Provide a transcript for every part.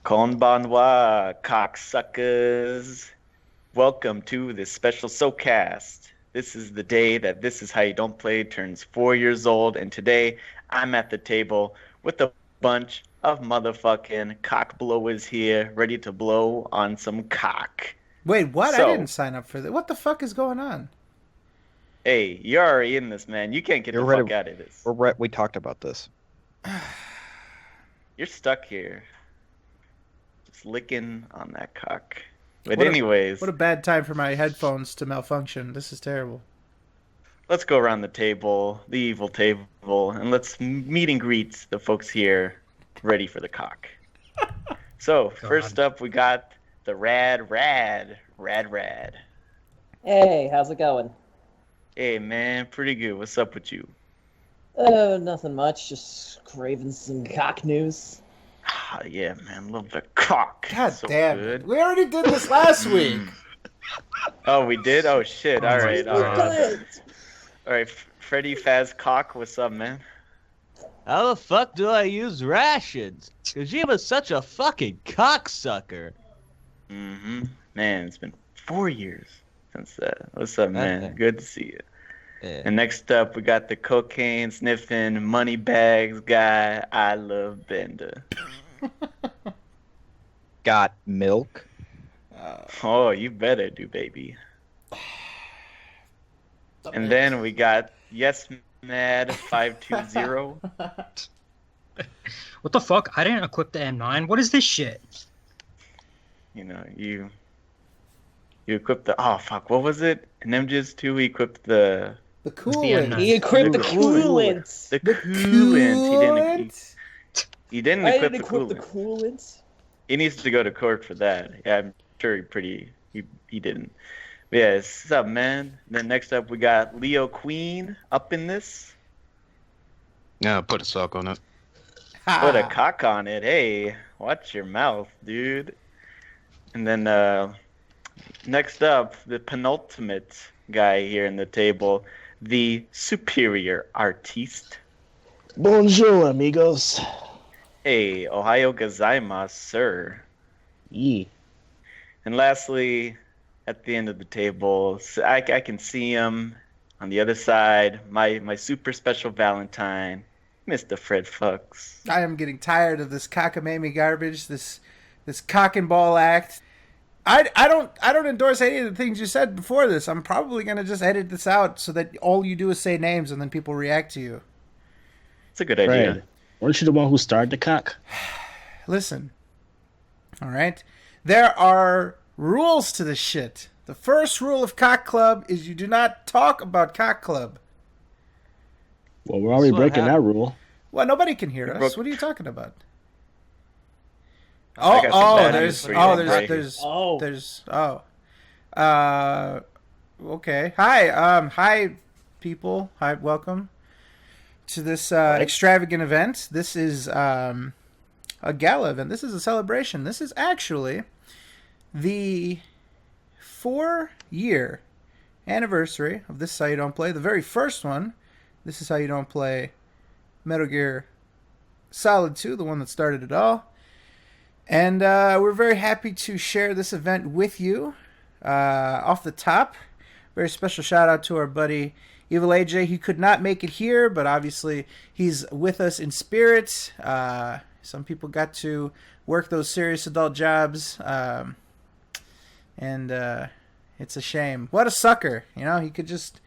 Konbanwa, cocksuckers. Welcome to this special SoKast. This is the day that This Is How You Don't Play turns 4 years old, and today I'm at the table with a bunch of motherfucking cock blowers here, ready to blow on some cock. Wait, what? I didn't So, sign up for that. What the fuck is going on? hey, you're already in this, man. You can't get You're the ready. fuck out of this. We talked about this. You're stuck here, just licking on that cock. But What anyways, a bad time for my headphones to malfunction. This is terrible. let's go around the table, the evil table, and let's meet and greet the folks here ready for the cock. So, first up, we got the rad. Hey, how's it going? Hey, man, pretty good. What's up with you? Nothing much. Just craving some cock news. Ah, yeah, man, love the cock. God So damn good. it. We already did this last week. Oh, we did? Oh, shit. All right. Good. All right, Freddy Faz Cock, what's up, man? How the fuck do I use rations? Kojima's such a fucking cocksucker. Mm-hmm. Man, it's been 4 years since that. What's up, man? Okay. Good to see you. Yeah. And next up, we got the cocaine sniffing, money bags guy. I love Bender. Got milk. Oh, you better do, baby. And then we got Yes Mad 520. What the fuck? I didn't equip the M9. What is this shit? You know, you equipped the what was it? In MGS 2 we equipped the The coolant. He equipped the The coolant. the coolant. He didn't I equip didn't the equip the coolant. coolant. He needs to go to court for that. Yeah, I'm sure he didn't. But yeah, what's up, man? Then next up we got Leo Queen up in this. Yeah, put a sock on it. Put a cock on it. Hey, watch your mouth, dude. And then next up, the penultimate guy here in the table, the superior artiste. Bonjour, amigos. Hey, Ohio gozaimasu, sir. Yee. And lastly, at the end of the table, I can see him on the other side, my super special Valentine, Mr. Fred Fucks. I am getting tired of this cockamamie garbage, this cock and ball act. I don't endorse any of the things you said before this. I'm probably gonna just edit this out so that all you do is say names and then people react to you. It's a good idea. Fred, weren't you the one who started the cock? Listen. All right. There are rules to this shit. The first rule of Cock Club is you do not talk about Cock Club. Well, we're already That's what breaking that happened. rule. Well, nobody can hear us. broke- What are you talking about? I got some Oh, bad there's, news for you, oh, Frank. there's, okay. Hi, people. Hi, welcome to this extravagant event. This is a gala event. This is a celebration. This is actually the 4-year anniversary of This Is How You Don't Play. The very first one. This Is How You Don't Play Metal Gear Solid 2, the one that started it all. And we're very happy to share this event with you. Off the top, very special shout out to our buddy Evil AJ. He could not make it here, but obviously he's with us in spirit. Some people got to work those serious adult jobs, and it's a shame. What a sucker! You know, he could just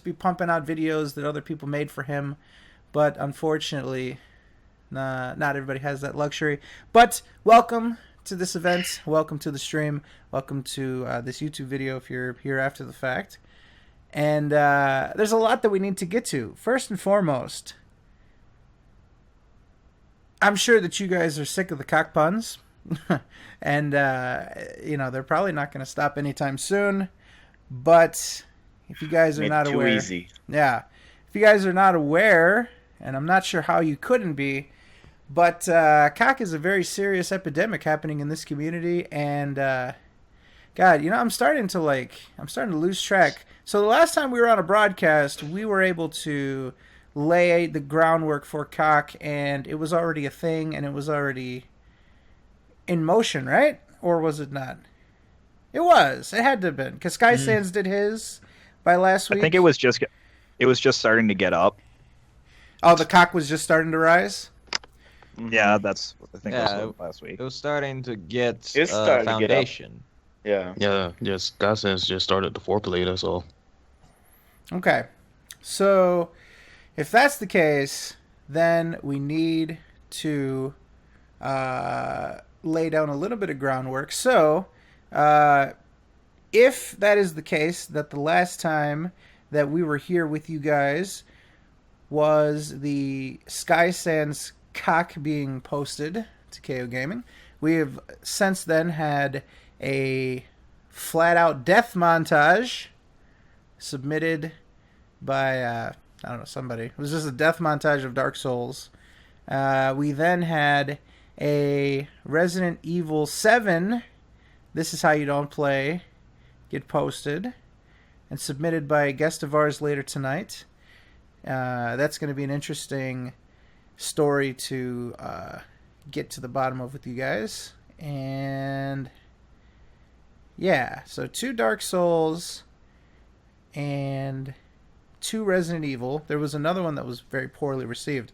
be pumping out videos that other people made for him, but unfortunately, not everybody has that luxury. But welcome to this event. Welcome to the stream. Welcome to this YouTube video if you're here after the fact. And there's a lot that we need to get to. First and foremost, I'm sure that you guys are sick of the cock puns. And, they're probably not going to stop anytime soon. But if you guys are Made not it too aware... easy. Yeah. If you guys are not aware, and I'm not sure how you couldn't be, but cock is a very serious epidemic happening in this community, and God, I'm starting to lose track. So the last time we were on a broadcast, we were able to lay the groundwork for cock, and it was already a thing, and it was already in motion, right? Or was it not? It was. It had to have been because Sky Sands did his by last week. I think it was just starting to get up. Oh, the cock was just starting to rise. Yeah, that's I think Yeah, that was last week. It was starting to get It's starting to get up. foundation. Yeah. Yeah, just God says just started the foreplay. That's all. Okay, so if that's the case, then we need to lay down a little bit of groundwork. So, if that is the case, that the last time that we were here with you guys was the Sky Sands cock being posted to KOGaming, we have since then had a flat-out death montage submitted by I don't know, somebody. It was just a death montage of Dark Souls. We then had a Resident Evil 7 This Is How You Don't Play get posted and submitted by a guest of ours later tonight. That's going to be an interesting story to get to the bottom of with you guys. And yeah, so 2 Dark Souls and 2 Resident Evil. There was another one that was very poorly received.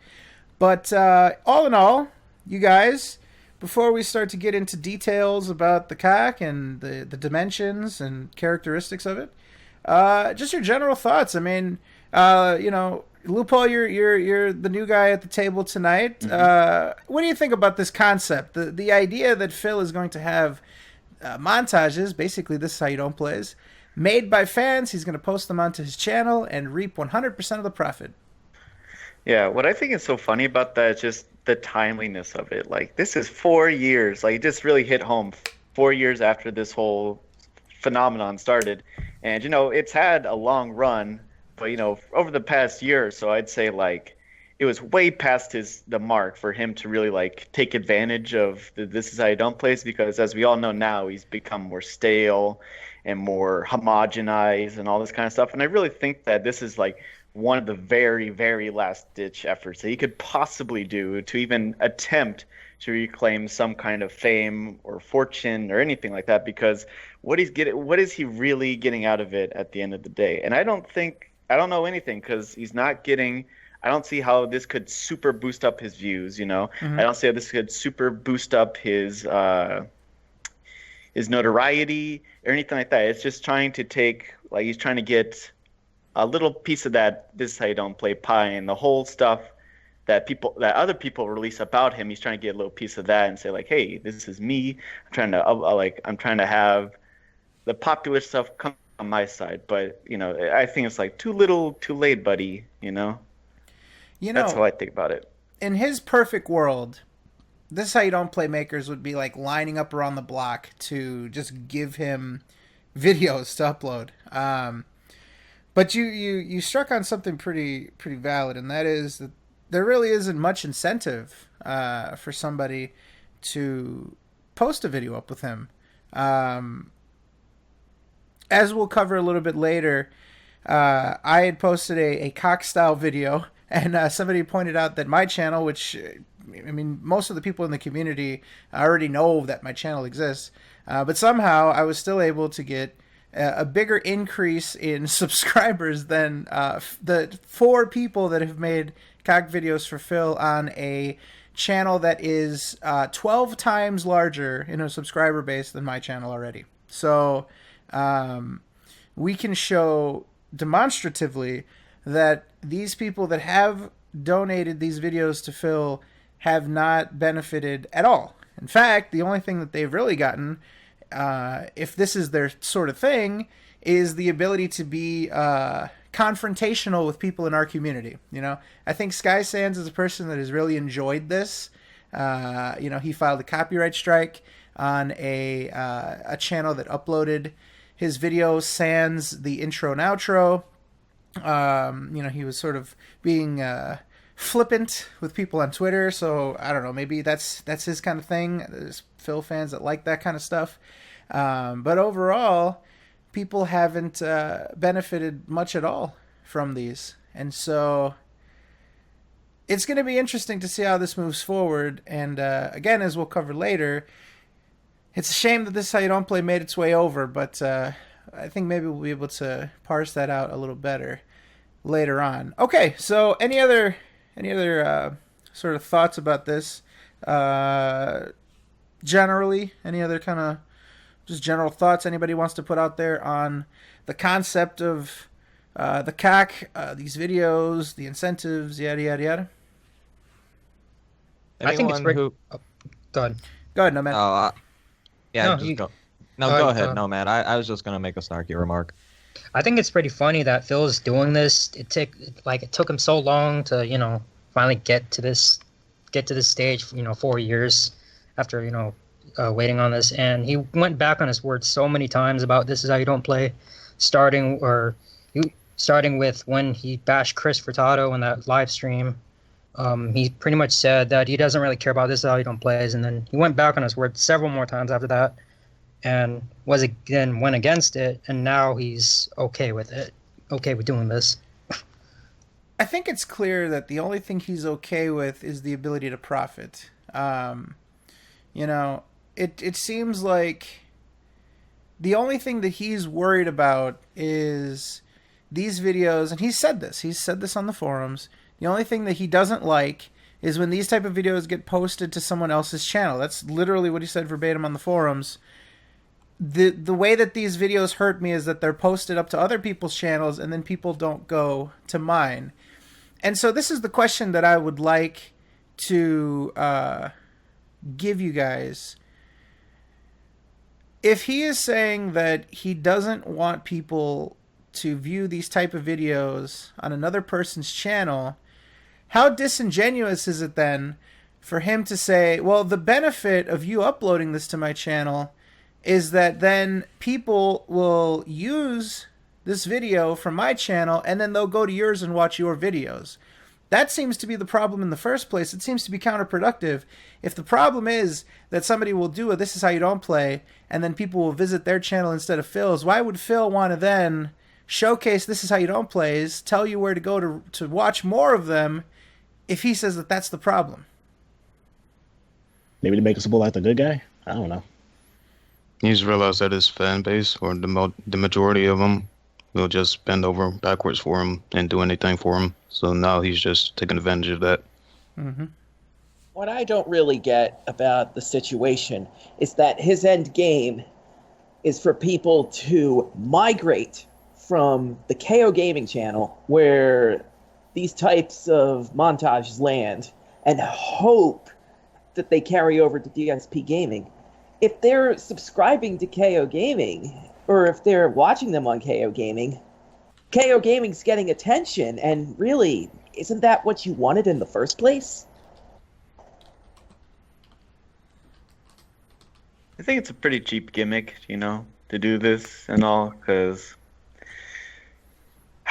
But all in all, you guys, before we start to get into details about the cock and the dimensions and characteristics of it, just your general thoughts. I mean, Lupo, you're the new guy at the table tonight. What do you think about this concept? The idea that Phil is going to have montages, basically This Is How You Don't Plays, made by fans. He's going to post them onto his channel and reap 100% of the profit. Yeah, what I think is so funny about that is just the timeliness of it. Like, this is 4 years. Like, it just really hit home 4 years after this whole phenomenon started. And, it's had a long run, but, over the past year or so, I'd say, like, it was way past the mark for him to really, like, take advantage of the This Is How You Don't Plays, because, as we all know now, he's become more stale and more homogenized and all this kind of stuff. And I really think that this is, like, one of the very, very last-ditch efforts that he could possibly do to even attempt to reclaim some kind of fame or fortune or anything like that, because what is he really getting out of it at the end of the day? And I don't know anything, because he's not getting – I don't see how this could super boost up his views, I don't see how this could super boost up his notoriety or anything like that. It's just trying to take – like, he's trying to get – a little piece of that This Is How You Don't Play pie, and the whole stuff that other people release about him. He's trying to get a little piece of that and say, like, hey, this is me. I'm trying to have the popular stuff come on my side. But I think it's like too little, too late, buddy. That's how I think about it. In his perfect world, This Is How You Don't Play makers would be like lining up around the block to just give him videos to upload. But you struck on something pretty valid, and that is that there really isn't much incentive for somebody to post a video up with him. As we'll cover a little bit later, I had posted a cock style video, and somebody pointed out that my channel, which I mean most of the people in the community already know that my channel exists, but somehow I was still able to get a bigger increase in subscribers than the 4 people that have made cock videos for Phil on a channel that is 12 times larger in a subscriber base than my channel already. So we can show demonstratively that these people that have donated these videos to Phil have not benefited at all. In fact, the only thing that they've really gotten, if this is their sort of thing, is the ability to be confrontational with people in our community. I think Sky Sands is a person that has really enjoyed this. He filed a copyright strike on a channel that uploaded his videos sans the intro and outro. He was sort of being flippant with people on Twitter, so I don't know, maybe that's his kind of thing. There's Phil fans that like that kind of stuff. But overall, people haven't benefited much at all from these. And so it's going to be interesting to see how this moves forward. And again, as we'll cover later, It's a shame that This Is How You Don't Play made its way over, but I think maybe we'll be able to parse that out a little better later on. Okay, so any other sort of thoughts about this? Generally, any other kind of just general thoughts anybody wants to put out there on the concept of the CAC, these videos, the incentives, yada yada yada? Anyone I think it's who... Go ahead. Go ahead, no man. Yeah, No, just you- go. No, go ahead, no man. I was just gonna make a snarky remark. I think it's pretty funny that Phil's doing this. It took him so long to finally get to this stage. 4 years after waiting on this, and he went back on his word so many times about This Is How You Don't Play, starting with when he bashed Chris Furtado in that live stream. He pretty much said that he doesn't really care about This Is How You Don't Play, and then he went back on his word several more times after that, and went against it, and now he's okay with it, okay with doing this. I think it's clear that the only thing he's okay with is the ability to profit. It seems like the only thing that he's worried about is these videos, and he's said this on the forums. The only thing that he doesn't like is when these type of videos get posted to someone else's channel. That's literally what he said verbatim on the forums. The way that these videos hurt me is that they're posted up to other people's channels and then people don't go to mine. And so this is the question that I would like to give you guys. If he is saying that he doesn't want people to view these type of videos on another person's channel, how disingenuous is it then for him to say, well, the benefit of you uploading this to my channel is that then people will use this video from my channel and then they'll go to yours and watch your videos. That seems to be the problem in the first place. It seems to be counterproductive. If the problem is that somebody will do a This Is How You Don't Play and then people will visit their channel instead of Phil's, why would Phil want to then showcase This Is How You Don't Plays, tell you where to go to watch more of them if he says that that's the problem? Maybe to make us look like the good guy? I don't know. He's realized that his fan base, or the majority of them, will just bend over backwards for him and do anything for him. So now he's just taking advantage of that. Mm-hmm. What I don't really get about the situation is that his end game is for people to migrate from the KOGaming channel, where these types of montages land, and hope that they carry over to DSP Gaming. If they're subscribing to KOGaming, or if they're watching them on KOGaming, KOGaming's getting attention, and really, isn't that what you wanted in the first place? I think it's a pretty cheap gimmick, to do this and all, because,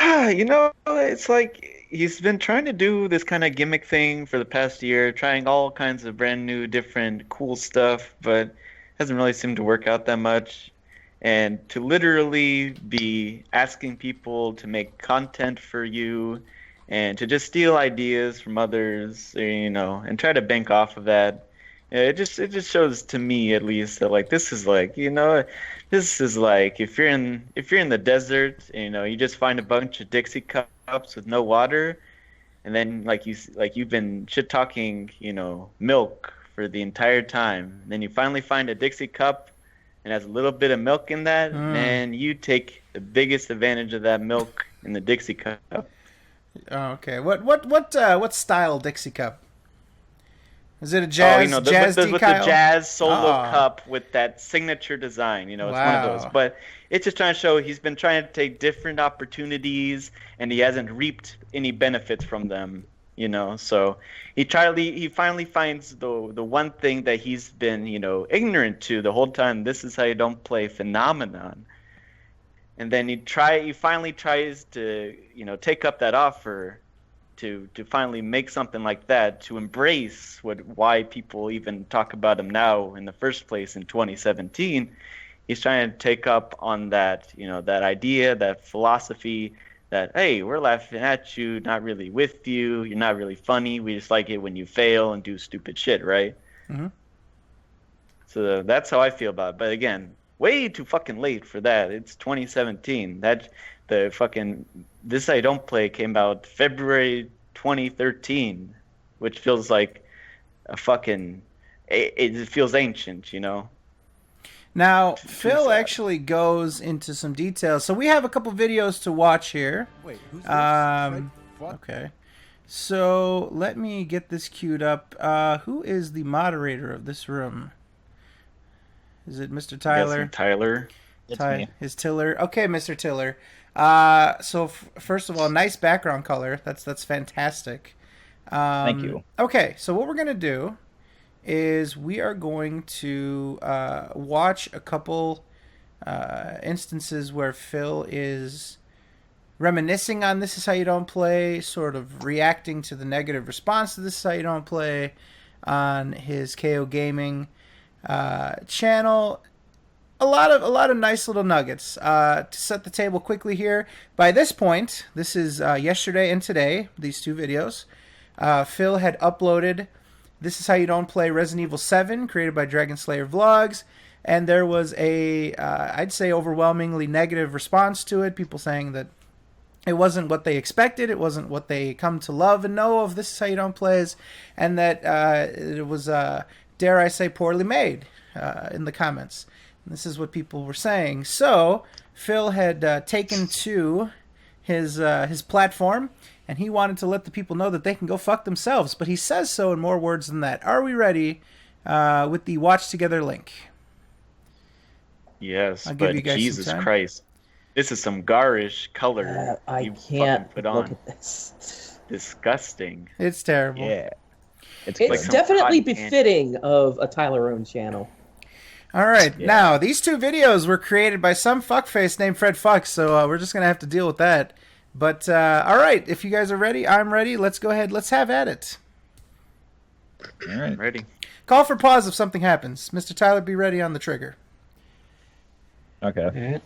it's like he's been trying to do this kind of gimmick thing for the past year, trying all kinds of brand new, different, cool stuff, but hasn't really seemed to work out that much. And to literally be asking people to make content for you and to just steal ideas from others, and try to bank off of that. It just shows to me, at least, that this is this is like if you're in the desert, you just find a bunch of Dixie cups with no water, and then you've been shit talking, milk for the entire time. And then you finally find a Dixie cup and has a little bit of milk in that, and you take the biggest advantage of that milk in the Dixie cup. Oh, okay. What style Dixie cup? Is it a jazz? With the jazz solo cup with that signature design. It's one of those. But it's just trying to show he's been trying to take different opportunities, and he hasn't reaped any benefits from them. So he finally finds the one thing that he's been ignorant to the whole time. This is how you don't play phenomenon. And then he finally tries to take up that offer to finally make something like that, to embrace why people even talk about him now in the first place in 2017. He's trying to take up on that that idea, that philosophy, that, hey, we're laughing at you, not really with you, you're not really funny, we just like it when you fail and do stupid shit, right? Mm-hmm. So that's how I feel about it. But again, way too fucking late for that. It's 2017. The fucking This I Don't Play came out February 2013, which feels like a fucking it feels ancient, you know. Now, Phil actually goes into some details. So we have a couple videos to watch here. Wait, who's this? Okay. So let me get this queued up. Who is the moderator of this room? Is it Mr. Tyler? Tyler. It's me. Is Tiller? Okay, Mr. Tiller. So first of all, nice background color. That's fantastic. Thank you. Okay, so what we're gonna do is we are going to watch a couple instances where Phil is reminiscing on This Is How You Don't Play, sort of reacting to the negative response to This Is How You Don't Play on his KOGaming channel. A lot of nice little nuggets. To set the table quickly here, by this point, this is yesterday and today, these two videos, Phil had uploaded This Is How You Don't Play Resident Evil 7, created by DragonSlayerVlogs, and there was a, I'd say, overwhelmingly negative response to it, people saying that it wasn't what they expected, it wasn't what they come to love and know of This Is How You Don't Plays, and that it was, dare I say, poorly made in the comments. And this is what people were saying. So Phil had taken to his platform, and he wanted to let the people know that they can go fuck themselves. But he says so in more words than that. Are we ready with the watch together link? Yes, I'll give but you guys some Jesus time. Christ, this is some garish color I you can't fucking put look on. at this. Disgusting. It's terrible. Yeah. It's like some definitely cotton candy. befitting of a Tyler Own channel. All right, Yeah. now these two videos were created by some fuckface named Fred Fuck, so we're just gonna have to deal with that. But all right, if you guys are ready, I'm ready. Let's go ahead. Let's have at it. All right. Ready? Call for pause if something happens. Mr. Tyler, be ready on the trigger. Okay.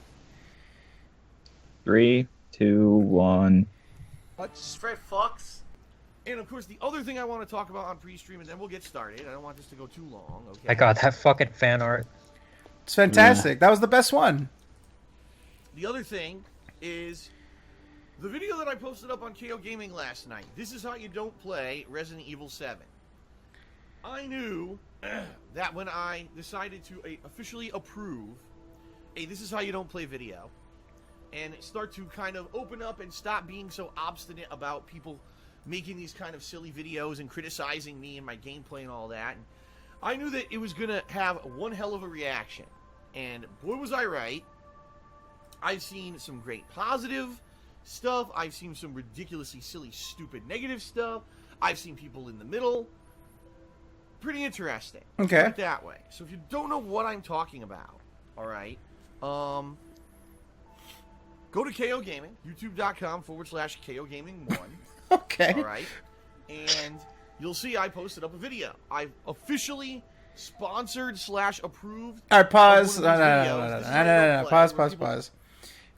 3, 2, 1. Fred Fox. And of course, the other thing I want to talk about on pre-stream, and then we'll get started. I don't want this to go too long. Okay. I got that fucking fan art. It's fantastic. That was the best one. The other thing is the video that I posted up on KO Gaming last night. This is how you don't play Resident Evil 7. I knew that when I decided to officially approve a This Is How You Don't Play video and start to kind of open up and stop being so obstinate about people making these kind of silly videos and criticizing me and my gameplay and all that, and I knew that it was going to have one hell of a reaction. And boy, was I right. I've seen some great positive stuff. I've seen some ridiculously silly, stupid, negative stuff. I've seen people in the middle. Pretty interesting. Okay. Put it that way. So if you don't know what I'm talking about, all right, go to KO Gaming, youtube.com/KOGaming1. Okay. All right. And you'll see I posted up a video. I've officially sponsored / approved. All right, pause. one of these videos. This is how you don't play, Pause, where pause, people- pause.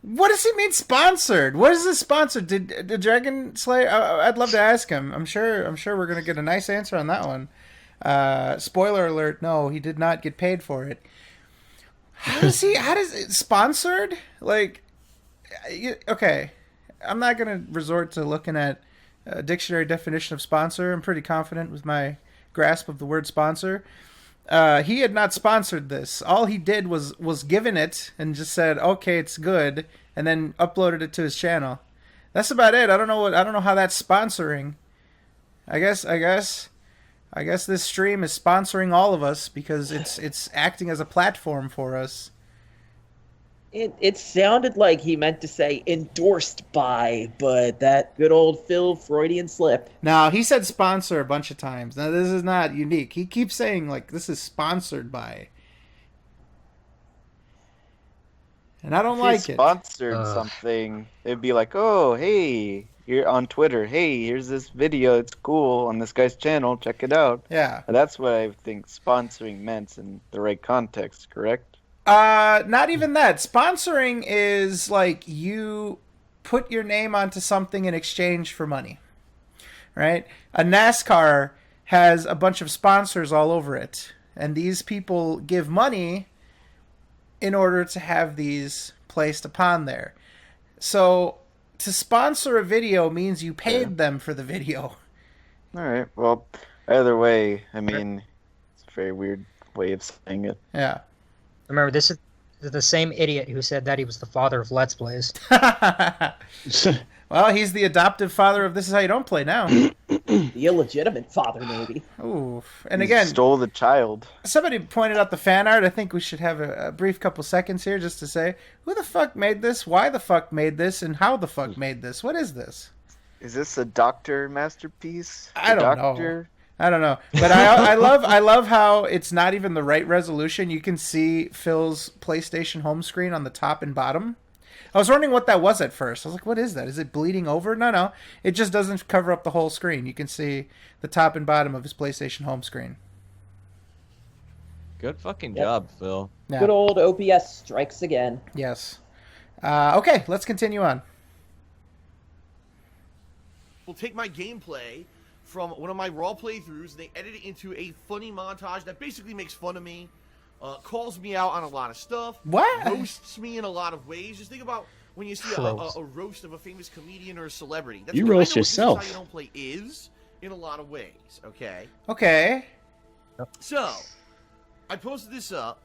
What does he mean sponsored? What is this sponsored? Did Dragon Slayer? I'd love to ask him. I'm sure we're gonna get a nice answer on that one. Spoiler alert: no, he did not get paid for it. How does it sponsored? Like, okay, I'm not gonna resort to looking at a dictionary definition of sponsor. I'm pretty confident with my grasp of the word sponsor. He had not sponsored this. All he did was given it and just said, "Okay, it's good," and then uploaded it to his channel. That's about it. I don't know how that's sponsoring. I guess this stream is sponsoring all of us because it's acting as a platform for us. It sounded like he meant to say endorsed by, but that good old Phil Freudian slip. Now, he said sponsor a bunch of times. Now, this is not unique. He keeps saying, like, this is sponsored by. And I don't If like he it. sponsored something, it'd be like, oh, hey, you're on Twitter. Hey, here's this video. It's cool on this guy's channel. Check it out. Yeah. And that's what I think sponsoring meant in the right context, correct? Not even that. Sponsoring is like you put your name onto something in exchange for money, right? A NASCAR has a bunch of sponsors all over it, and these people give money in order to have these placed upon there. So to sponsor a video means you paid them for the video. All right. Well, either way, I mean, it's a very weird way of saying it. Yeah. Remember, this is the same idiot who said that he was the father of Let's Plays. Well, he's the adoptive father of This Is How You Don't Play now. The illegitimate father, maybe. Ooh. And He again, stole the child. somebody pointed out the fan art. I think we should have a brief couple seconds here just to say, who the fuck made this? Why the fuck made this? And how the fuck made this? What is this? Is this a doctor masterpiece? I don't know. I don't know, but I love how it's not even the right resolution. You can see Phil's PlayStation home screen on the top and bottom. I was wondering what that was at first. I was like, what is that? Is it bleeding over? No. It just doesn't cover up the whole screen. You can see the top and bottom of his PlayStation home screen. Good fucking job, Phil. Yeah. Good old OBS strikes again. Yes. Okay, let's continue on. Will take my gameplay from one of my Raw playthroughs and they edit it into a funny montage that basically makes fun of me, calls me out on a lot of stuff, What? roasts me in a lot of ways. Just think about when you see a roast of a famous comedian or a celebrity. That's You kind of roast what This Is How yourself. You Don't Play is in a lot of ways, okay? Okay. So, I posted this up,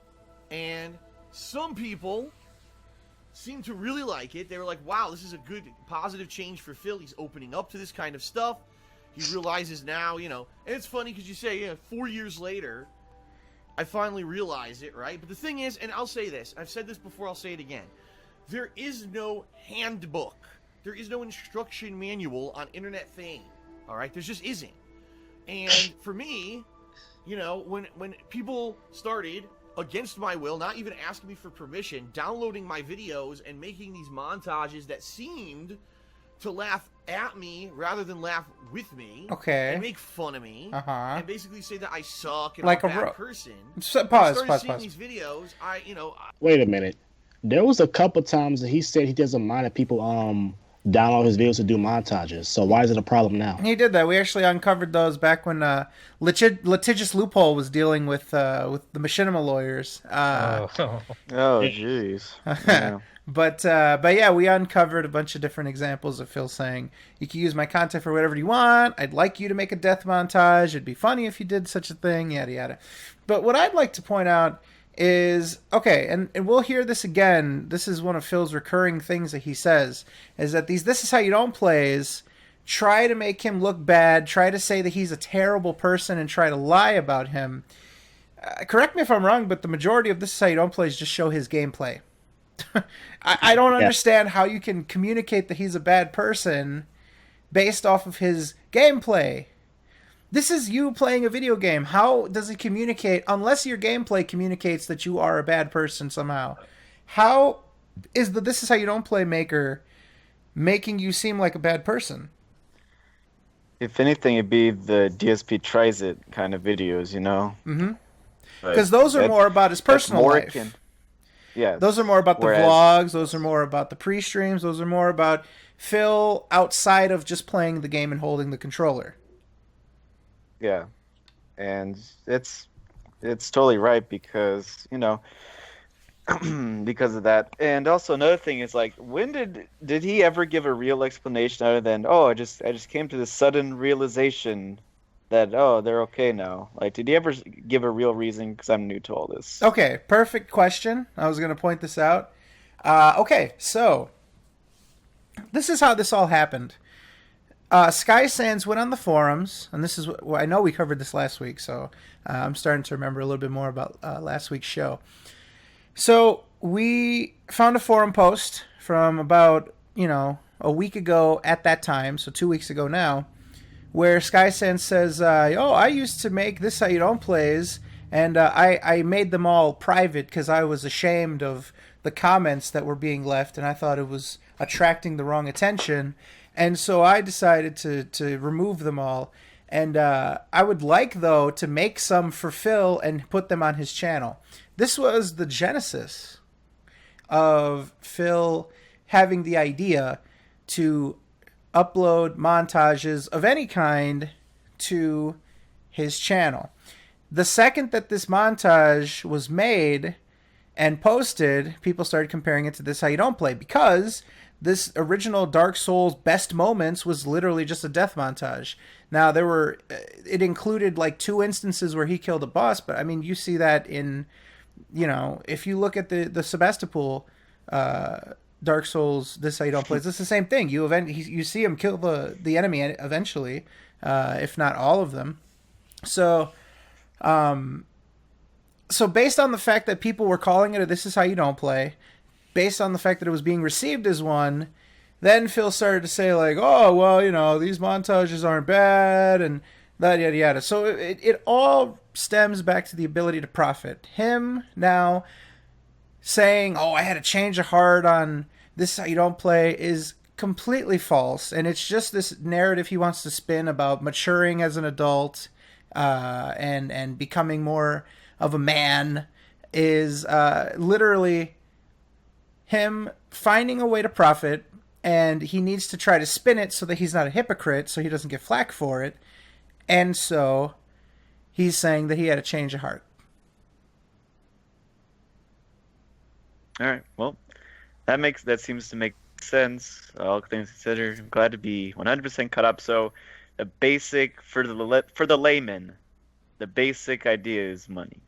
and some people seem to really like it. They were like, wow, this is a good, positive change for Phil. He's opening up to this kind of stuff. He realizes now, and it's funny because you say, 4 years later, I finally realized it, right? But the thing is, and I'll say this, I've said this before, I'll say it again. There is no handbook. There is no instruction manual on internet fame, all right? There just isn't. And for me, when people started, against my will, not even asking me for permission, downloading my videos and making these montages that seemed to laugh at me rather than laugh with me. Okay. And make fun of me. Uh-huh. And basically say that I suck and Like I'm a a bad person. Pause. Seeing these videos, Wait a minute. There was a couple times that he said he doesn't mind if people download his videos to do montages. So why is it a problem now? He did that. We actually uncovered those back when Litigious Loophole was dealing with the machinima lawyers. Oh, jeez. Yeah. But yeah, we uncovered a bunch of different examples of Phil saying, you can use my content for whatever you want. I'd like you to make a death montage. It'd be funny if you did such a thing, yada, yada. But what I'd like to point out is, okay, and we'll hear this again. This is one of Phil's recurring things that he says, is that these This Is How You Don't Plays try to make him look bad, try to say that he's a terrible person, and try to lie about him. Correct me if I'm wrong, but the majority of This Is How You Don't Plays just show his gameplay. I don't understand how you can communicate that he's a bad person based off of his gameplay. This is you playing a video game. How does it communicate, unless your gameplay communicates that you are a bad person somehow? How is the This Is How You Don't Play maker making you seem like a bad person? If anything, it'd be the DSP tries it kind of videos, Mm-hmm. Because those are more about his personal life. Yeah. Those are more about the vlogs. Those are more about the pre-streams. Those are more about Phil outside of just playing the game and holding the controller. Yeah. And it's totally right because, because of that. And also another thing is like, when did he ever give a real explanation other than, I just came to this sudden realization that, they're okay now? Like, did he ever give a real reason? Because I'm new to all this. Okay, perfect question. I was going to point this out. Okay, so this is how this all happened. Sky Sands went on the forums, and this is what I know we covered this last week, so I'm starting to remember a little bit more about last week's show. So we found a forum post from about, a week ago at that time, so 2 weeks ago now, where Sky Sands says, I used to make This How You Don't Plays, and I made them all private because I was ashamed of the comments that were being left, and I thought it was attracting the wrong attention. And so I decided to remove them all. And I would like, though, to make some for Phil and put them on his channel. This was the genesis of Phil having the idea to upload montages of any kind to his channel. The second that this montage was made and posted, people started comparing it to This Is How You Don't Play, because this original Dark Souls best moments was literally just a death montage. Now, it included like 2 instances where he killed a boss, but I mean, you see that in, if you look at the Sebastopol Dark Souls This Is How You Don't Play, it's the same thing. You see him kill the enemy eventually, if not all of them. So based on the fact that people were calling it a This Is How You Don't Play, based on the fact that it was being received as one, then Phil started to say like, oh, well, these montages aren't bad and that yada yada. So it all stems back to the ability to profit. Him now saying, oh, I had a change of heart on This Is How You Don't Play is completely false. And it's just this narrative he wants to spin about maturing as an adult and becoming more of a man, is literally him finding a way to profit, and he needs to try to spin it so that he's not a hypocrite, so he doesn't get flack for it. And so he's saying that he had a change of heart. All right. Well, that seems to make sense. All things considered, I'm glad to be 100% caught up. So, the basic for the layman, the basic idea is money.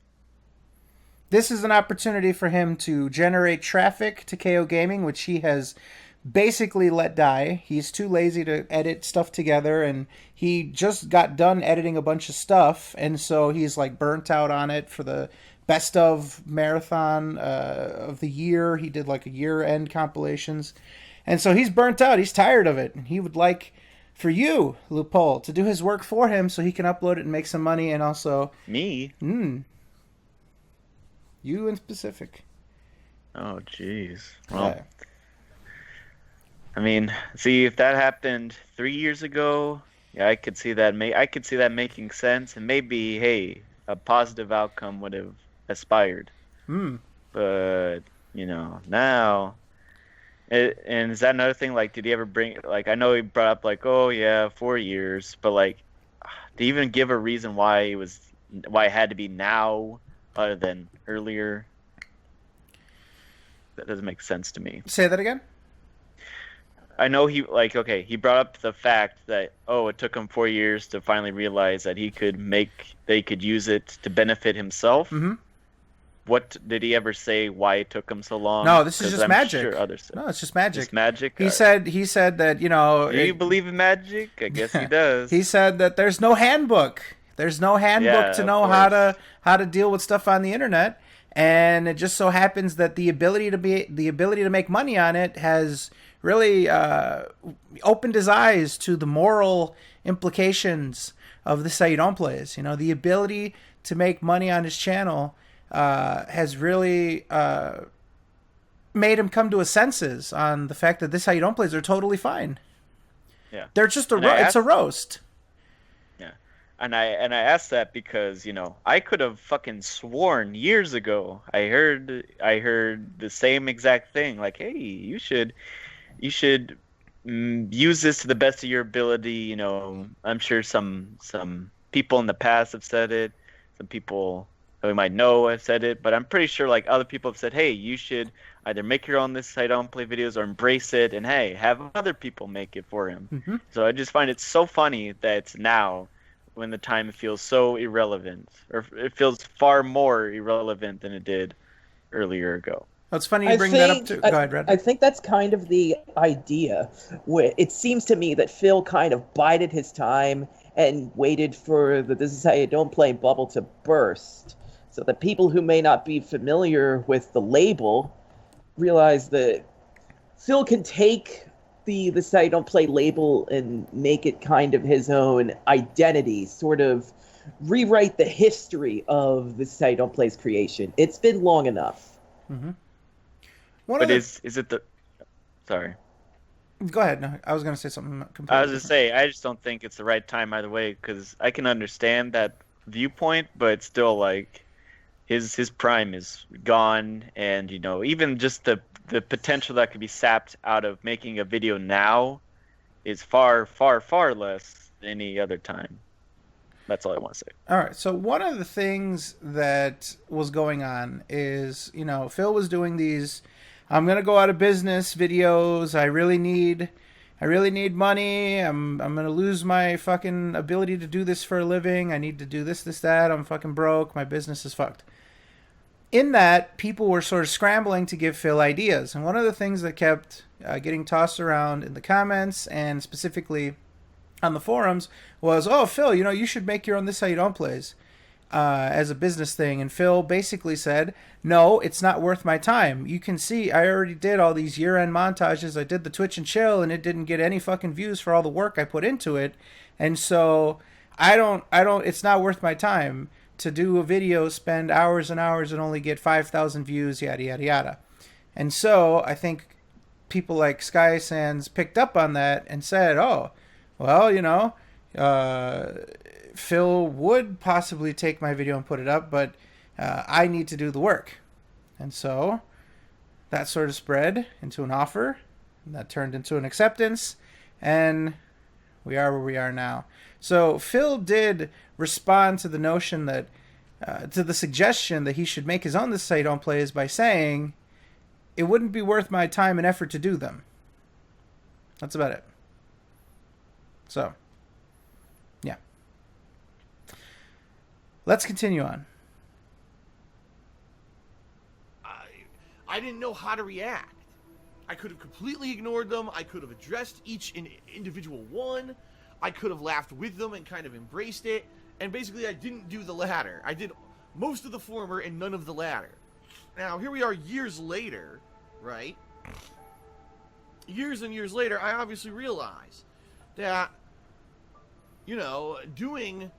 This is an opportunity for him to generate traffic to KO Gaming, which he has basically let die. He's too lazy to edit stuff together, and he just got done editing a bunch of stuff, and so he's like burnt out on it for the best of marathon of the year. He did like a year-end compilations, and so he's burnt out. He's tired of it, and he would like for you, Loophole, to do his work for him so he can upload it and make some money, and also me. You in specific. Oh, jeez. Well, I mean, see, if that happened 3 years ago, yeah, I could see that. I could see that making sense, and maybe, hey, a positive outcome would have aspired. But now, and is that another thing? Like, did he ever bring? Like, I know he brought up like, oh yeah, 4 years, but like, did he even give a reason why it had to be now, other than earlier? That doesn't make sense to me. Say that again. I know he brought up the fact that it took him 4 years to finally realize that he could use it to benefit himself. Mm-hmm. What did he ever say? Why it took him so long? No, this is just magic. Sure no, it's just magic. It's magic. He said that Do you believe in magic? I guess he does. He said that there's no handbook. There's no handbook to know how to deal with stuff on the internet, and it just so happens that the ability to make money on it has really opened his eyes to the moral implications of This Is How You Don't Play. The ability to make money on his channel has really made him come to his senses on the fact that This Is How You Don't Play are totally fine. Yeah, they're just it's a roast. Yeah, and I asked that because I could have fucking sworn years ago I heard the same exact thing. Like, hey, you should use this to the best of your ability. I'm sure some people in the past have said it. Some people that we might know have said it, but I'm pretty sure like other people have said, hey, you should either make your own This Is How You Don't Play videos or embrace it, and hey, have other people make it for him. Mm-hmm. So I just find it so funny that it's now when the time feels so irrelevant, or it feels far more irrelevant than it did earlier ago. It's funny you bring that up too. Go ahead, Red. I think that's kind of the idea. Where it seems to me that Phil kind of bided his time and waited for the This Is How You Don't Play bubble to burst, so that people who may not be familiar with the label realize that Phil can take the This Is How You Don't Play label and make it kind of his own identity, sort of rewrite the history of This Is How You Don't Play's creation. It's been long enough. Mm-hmm. Is it the... Sorry. Go ahead. No, I was going to say something completely I was just saying, I just don't think it's the right time either way, because I can understand that viewpoint, but still, like, his prime is gone, and, even just the potential that could be sapped out of making a video now is far, far, far less than any other time. That's all I want to say. All right. So one of the things that was going on is, Phil was doing these I'm going to go out of business videos. I really need money. I'm going to lose my fucking ability to do this for a living. I need to do this, that. I'm fucking broke. My business is fucked. In that, people were sort of scrambling to give Phil ideas. And one of the things that kept getting tossed around in the comments and specifically on the forums was, oh, Phil, you should make your own This How You Don't Plays as a business thing. And Phil basically said, no, it's not worth my time. You can see I already did all these year-end montages. I did the Twitch and Chill, and it didn't get any fucking views for all the work I put into it. And so it's not worth my time to do a video, spend hours and hours and only get 5,000 views, yada, yada, yada. And so I think people like Sky Sands picked up on that and said, oh, well, Phil would possibly take my video and put it up, but I need to do the work. And so that sort of spread into an offer, and that turned into an acceptance, and we are where we are now. So Phil did respond to the notion that, to the suggestion that he should make his own This How You Don't Plays by saying, it wouldn't be worth my time and effort to do them. That's about it. So, yeah. Let's continue on. I didn't know how to react. I could have completely ignored them. I could have addressed each individual one. I could have laughed with them and kind of embraced it. And basically, I didn't do the latter. I did most of the former and none of the latter. Now, here we are years later, right? Years and years later, I obviously realize that, doing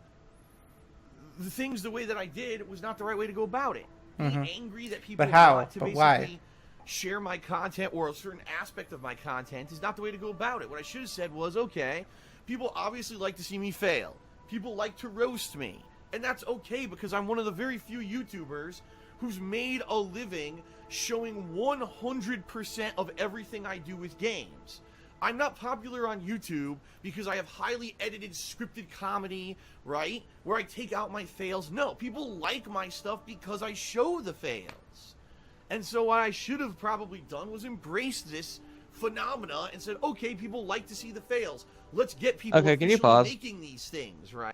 the things the way that I did was not the right way to go about it. Being angry that people want to basically share my content or a certain aspect of my content is not the way to go about it. What I should have said was, okay, people obviously like to see me fail. People like to roast me. And that's okay because I'm one of the very few YouTubers who's made a living showing 100% of everything I do with games. I'm not popular on YouTube because I have highly edited scripted comedy, right? Where I take out my fails. No, people like my stuff because I show the fails. And so what I should have probably done was embrace this phenomena and said, okay, people like to see the fails. Let's get people making these things, right?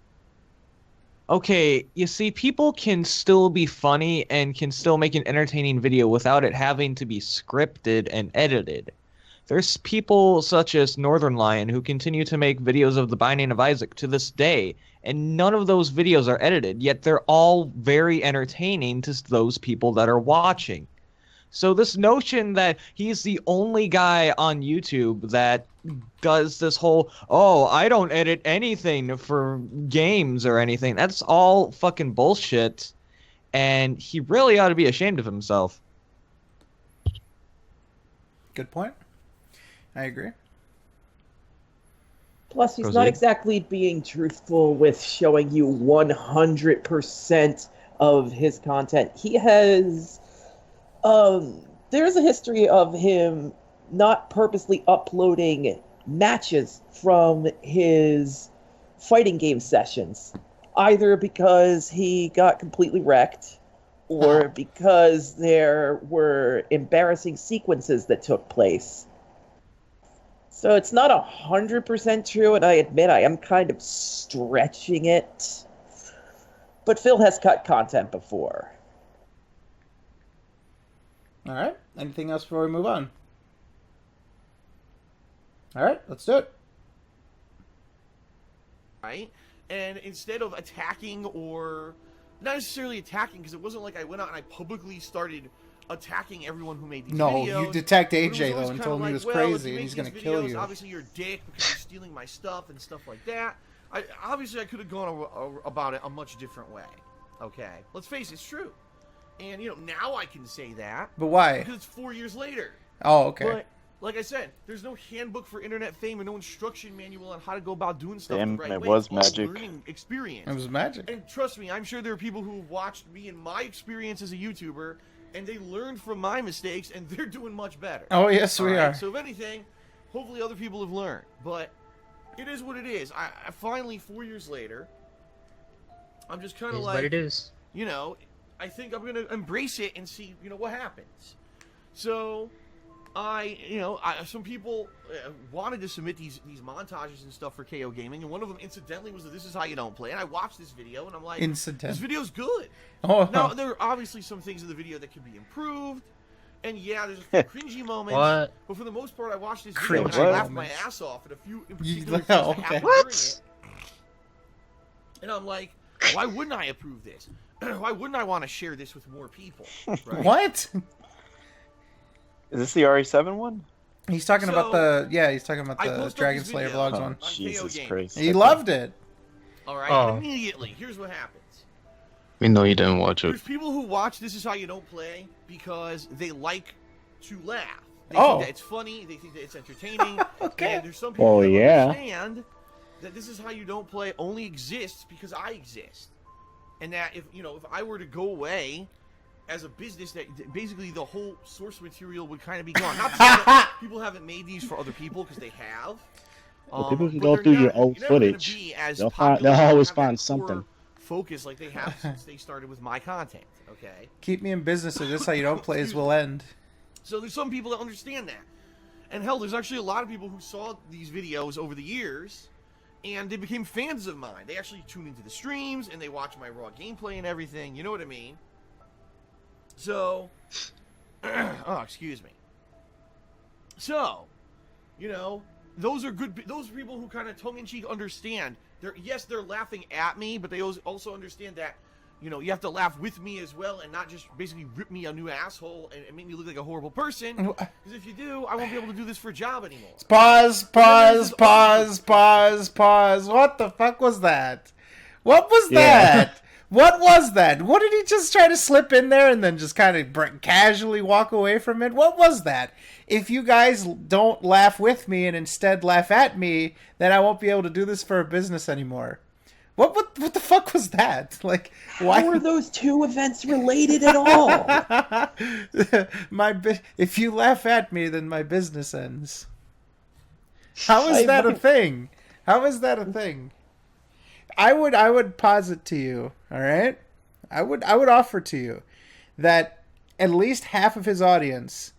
Okay, you see, people can still be funny and can still make an entertaining video without it having to be scripted and edited. There's people such as Northern Lion who continue to make videos of the Binding of Isaac to this day, and none of those videos are edited, yet they're all very entertaining to those people that are watching. So this notion that he's the only guy on YouTube that does this whole, oh, I don't edit anything for games or anything, that's all fucking bullshit, and he really ought to be ashamed of himself. Good point. I agree. Plus, he's not exactly being truthful with showing you 100% of his content. He has... there's a history of him not purposely uploading matches from his fighting game sessions, either because he got completely wrecked or because there were embarrassing sequences that took place. So it's not 100% true, and I admit I am kind of stretching it. But Phil has cut content before. All right. Anything else before we move on? All right, let's do it. Right? And instead of attacking or not necessarily attacking, because it wasn't like I went out and I publicly started attacking everyone who made these videos. No, you attacked AJ though and told him he was crazy and he's going to kill you. Obviously you're a dick because you're stealing my stuff and stuff like that. I could have gone about it a much different way. Okay? Let's face it, it's true. And, now I can say that. But why? Because it's 4 years later. Oh, okay. But, like I said, there's no handbook for internet fame and no instruction manual on how to go about doing stuff the right way. It was magic. Learning experience. It was magic. And trust me, I'm sure there are people who watched me and my experience as a YouTuber, and they learned from my mistakes, and they're doing much better. Oh, yes, we are. So if anything, hopefully other people have learned. But it is what it is. I finally, 4 years later, I'm just kind It of is like, what it is. you know, I think I'm gonna embrace it and see, what happens. So, some people wanted to submit these montages and stuff for KOGaming, and one of them, incidentally, was that This Is How You Don't Play. And I watched this video, and I'm like, this video's good. Oh. Now, there are obviously some things in the video that can be improved, and yeah, there's a few cringy moments. But for the most part, I watched this video and I laughed my ass off at a few in particular things that happened during it. And I'm like, why wouldn't I approve this? Why wouldn't I want to share this with more people? Right? What? Is this the RE7 one? He's talking about the Dragon Slayer Vlogs Oh, one. Jesus Christ. He loved it. All right, immediately. Here's what happens. We know you didn't watch it. There's people who watch This Is How You Don't Play because they like to laugh. They Oh. think that it's funny. They think that it's entertaining. Okay. And there's some people Oh, that yeah. understand that This Is How You Don't Play only exists because I exist. And that if I were to go away as a business, that basically the whole source material would kind of be gone. Not to say that people haven't made these for other people, because they have. Well, people can but go they're through your not- old you're never gonna footage. be as They'll popular always or have find that something. core Focus like they have since they started with my content. Okay. Keep me in business, or This Is How You Don't Plays will end. So there's some people that understand that. And hell, there's actually a lot of people who saw these videos over the years, and they became fans of mine. They actually tune into the streams, and they watch my raw gameplay and everything. You know what I mean? So, oh, excuse me. So, those are good. Those are people who kind of tongue-in-cheek understand. They're laughing at me, but they also understand that, you have to laugh with me as well, and not just basically rip me a new asshole and make me look like a horrible person. Because if you do, I won't be able to do this for a job anymore. Pause. What the fuck was that? What was that? What was that? What did he just try to slip in there and then just kind of casually walk away from it? What was that? If you guys don't laugh with me and instead laugh at me, then I won't be able to do this for a business anymore. What the fuck was that? Like, why How are those two events related at all? If you laugh at me, then my business ends. How is that a thing? How is that a thing? I would posit to you, all right? I would offer to you that at least half of his audience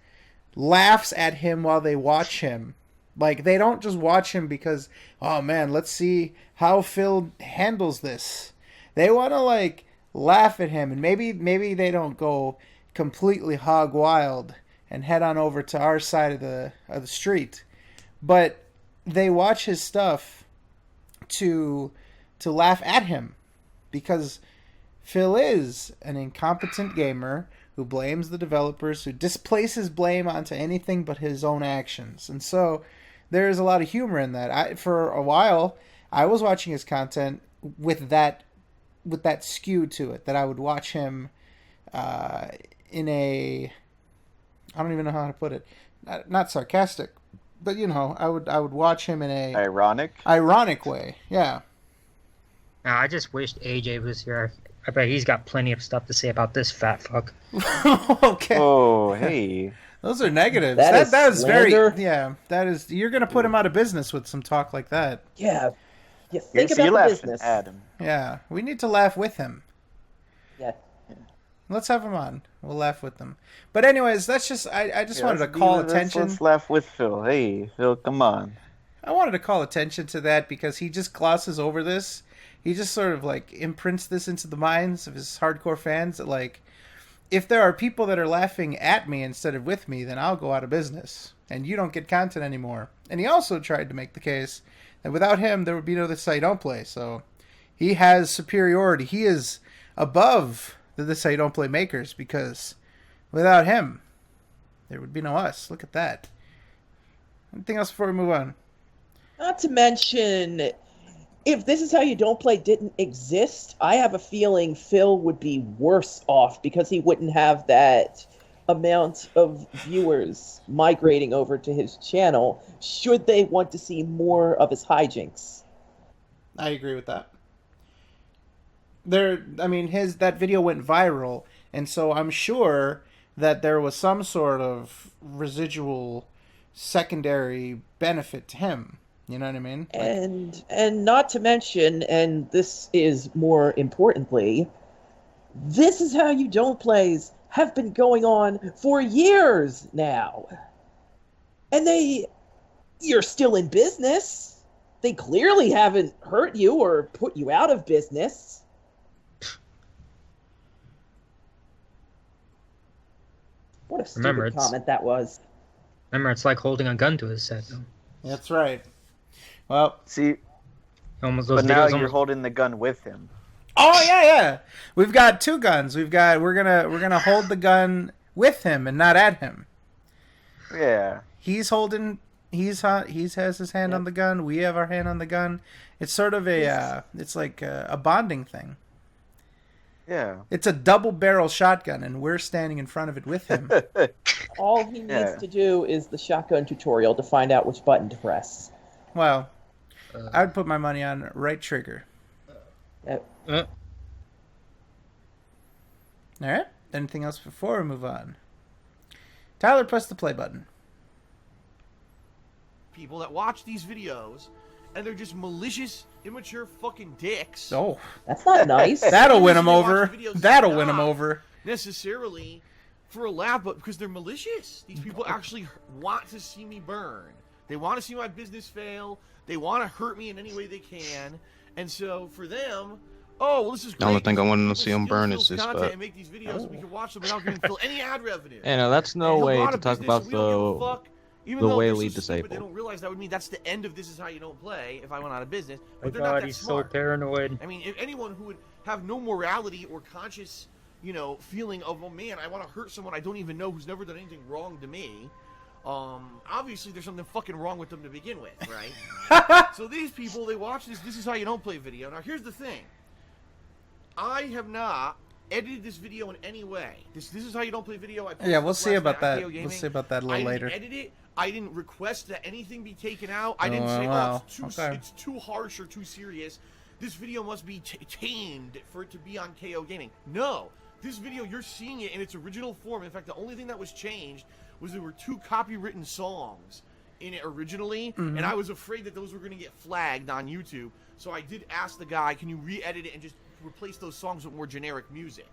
laughs at him while they watch him. Like, they don't just watch him because, oh man, let's see how Phil handles this. They want to, like, laugh at him, and maybe they don't go completely hog wild and head on over to our side of the street, but they watch his stuff to laugh at him, because Phil is an incompetent gamer who blames the developers, who displaces blame onto anything but his own actions. And so there's a lot of humor in that. For a while, I was watching his content with that skew to it, that I would watch him in a, I don't even know how to put it, not sarcastic, but I would watch him in a ironic way. Yeah. I just wished AJ was here. I bet he's got plenty of stuff to say about this fat fuck. Okay. Oh, hey. Those are negatives. That is very, slander. yeah, you're going to put him out of business with some talk like that. Yeah. Yeah, think So you about the laughing business. at him. Yeah, we need to laugh with him. Yeah. Let's have him on. We'll laugh with them. But anyways, that's just, I just wanted to call attention. Let's laugh with Phil. Hey, Phil, come on. I wanted to call attention to that because he just glosses over this. He just sort of like imprints this into the minds of his hardcore fans that, like, if there are people that are laughing at me instead of with me, then I'll go out of business and you don't get content anymore. And he also tried to make the case that without him, there would be no This Is How You Don't Play. So he has superiority. He is above the This Is How You Don't Play makers, because without him, there would be no us. Look at that. Anything else before we move on? Not to mention, if This Is How You Don't Play didn't exist, I have a feeling Phil would be worse off because he wouldn't have that amount of viewers migrating over to his channel should they want to see more of his hijinks. I agree with that. That video went viral, and so I'm sure that there was some sort of residual secondary benefit to him. You know what I mean? And not to mention, and this is more importantly, this is how you don't plays have been going on for years now. And you're still in business. They clearly haven't hurt you or put you out of business. What a stupid comment that was. Remember, it's like holding a gun to his head. Though. That's right. Well, see, almost but now you're holding the gun with him. Oh yeah. We've got two guns. We're gonna hold the gun with him and not at him. Yeah. He has his hand on the gun. We have our hand on the gun. It's sort of it's like a bonding thing. Yeah. It's a double barrel shotgun, and we're standing in front of it with him. All he needs to do is the shotgun tutorial to find out which button to press. Well, I would put my money on right trigger. All right. Anything else before we move on? Tyler, press the play button. People that watch these videos, and they're just malicious, immature fucking dicks. Oh, that's not nice. That'll win them over. That'll win them over. Necessarily for a laugh, but because they're malicious. These people actually want to see me burn. They want to see my business fail. They want to hurt me in any way they can. And so for them, oh, well, this is great. The only thing I want to see him burn is this content and make these videos so we can watch them without giving Phil any ad revenue. Yeah, no, that's no way to talk about the way lead disabled. They don't realize that would mean that's the end of This Is How You Don't Play if I went out of business. But My they're God, not that he's smart. so paranoid. I mean, if anyone who would have no morality or conscious, feeling of, oh man, I want to hurt someone I don't even know who's never done anything wrong to me. Obviously there's something fucking wrong with them to begin with, right? So these people, they watch This Is How You Don't Play video. Now here's the thing. I have not edited this video in any way. This Is How You Don't Play video. We'll see about that. We'll see about that a little later. I didn't edit it. I didn't request that anything be taken out. I didn't say, it's too harsh or too serious. This video must be tamed for it to be on KO Gaming. No. This video, you're seeing it in its original form. In fact, the only thing that was changed was there were 2 copywritten songs in it originally, and I was afraid that those were going to get flagged on YouTube. So I did ask the guy, can you re-edit it and just replace those songs with more generic music?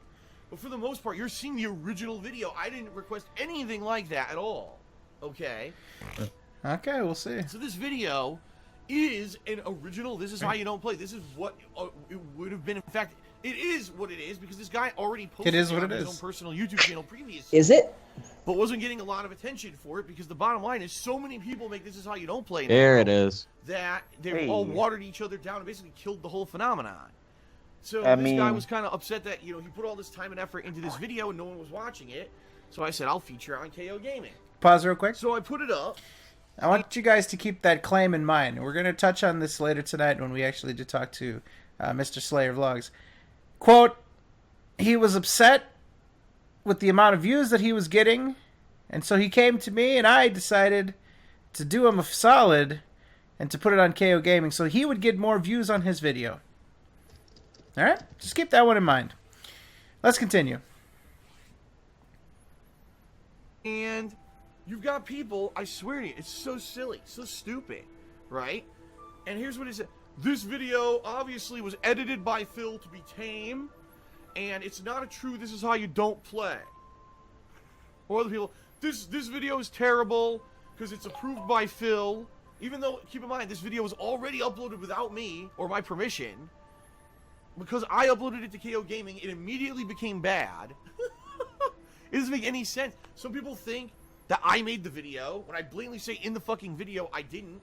But for the most part, you're seeing the original video. I didn't request anything like that at all. Okay? Okay, we'll see. So this video is an original This Is How You Don't Play. This is what it would have been. In fact, it is what it is because this guy already posted it on his own personal YouTube channel previously. Is it? But wasn't getting a lot of attention for it because the bottom line is so many people make This Is How You Don't Play now. There it is. That they all watered each other down and basically killed the whole phenomenon. So this guy was kind of upset that, he put all this time and effort into this video and no one was watching it. So I said, I'll feature it on KO Gaming. Pause real quick. So I put it up. I want you guys to keep that claim in mind. We're going to touch on this later tonight when we actually do talk to Mr. SlayerVlogs. Quote, he was upset with the amount of views that he was getting, and so he came to me, and I decided to do him a solid and to put it on KO Gaming so he would get more views on his video. All right? Just keep that one in mind. Let's continue. And you've got people, I swear to you, it's so silly, so stupid, right? And here's what it said. This video obviously was edited by Phil to be tame, and it's not a true This Is How You Don't Play. Or other people, this video is terrible because it's approved by Phil, even though, keep in mind, this video was already uploaded without me or my permission. Because I uploaded it to KO Gaming, it immediately became bad. It doesn't make any sense. Some people think that I made the video, when I blatantly say in the fucking video I didn't.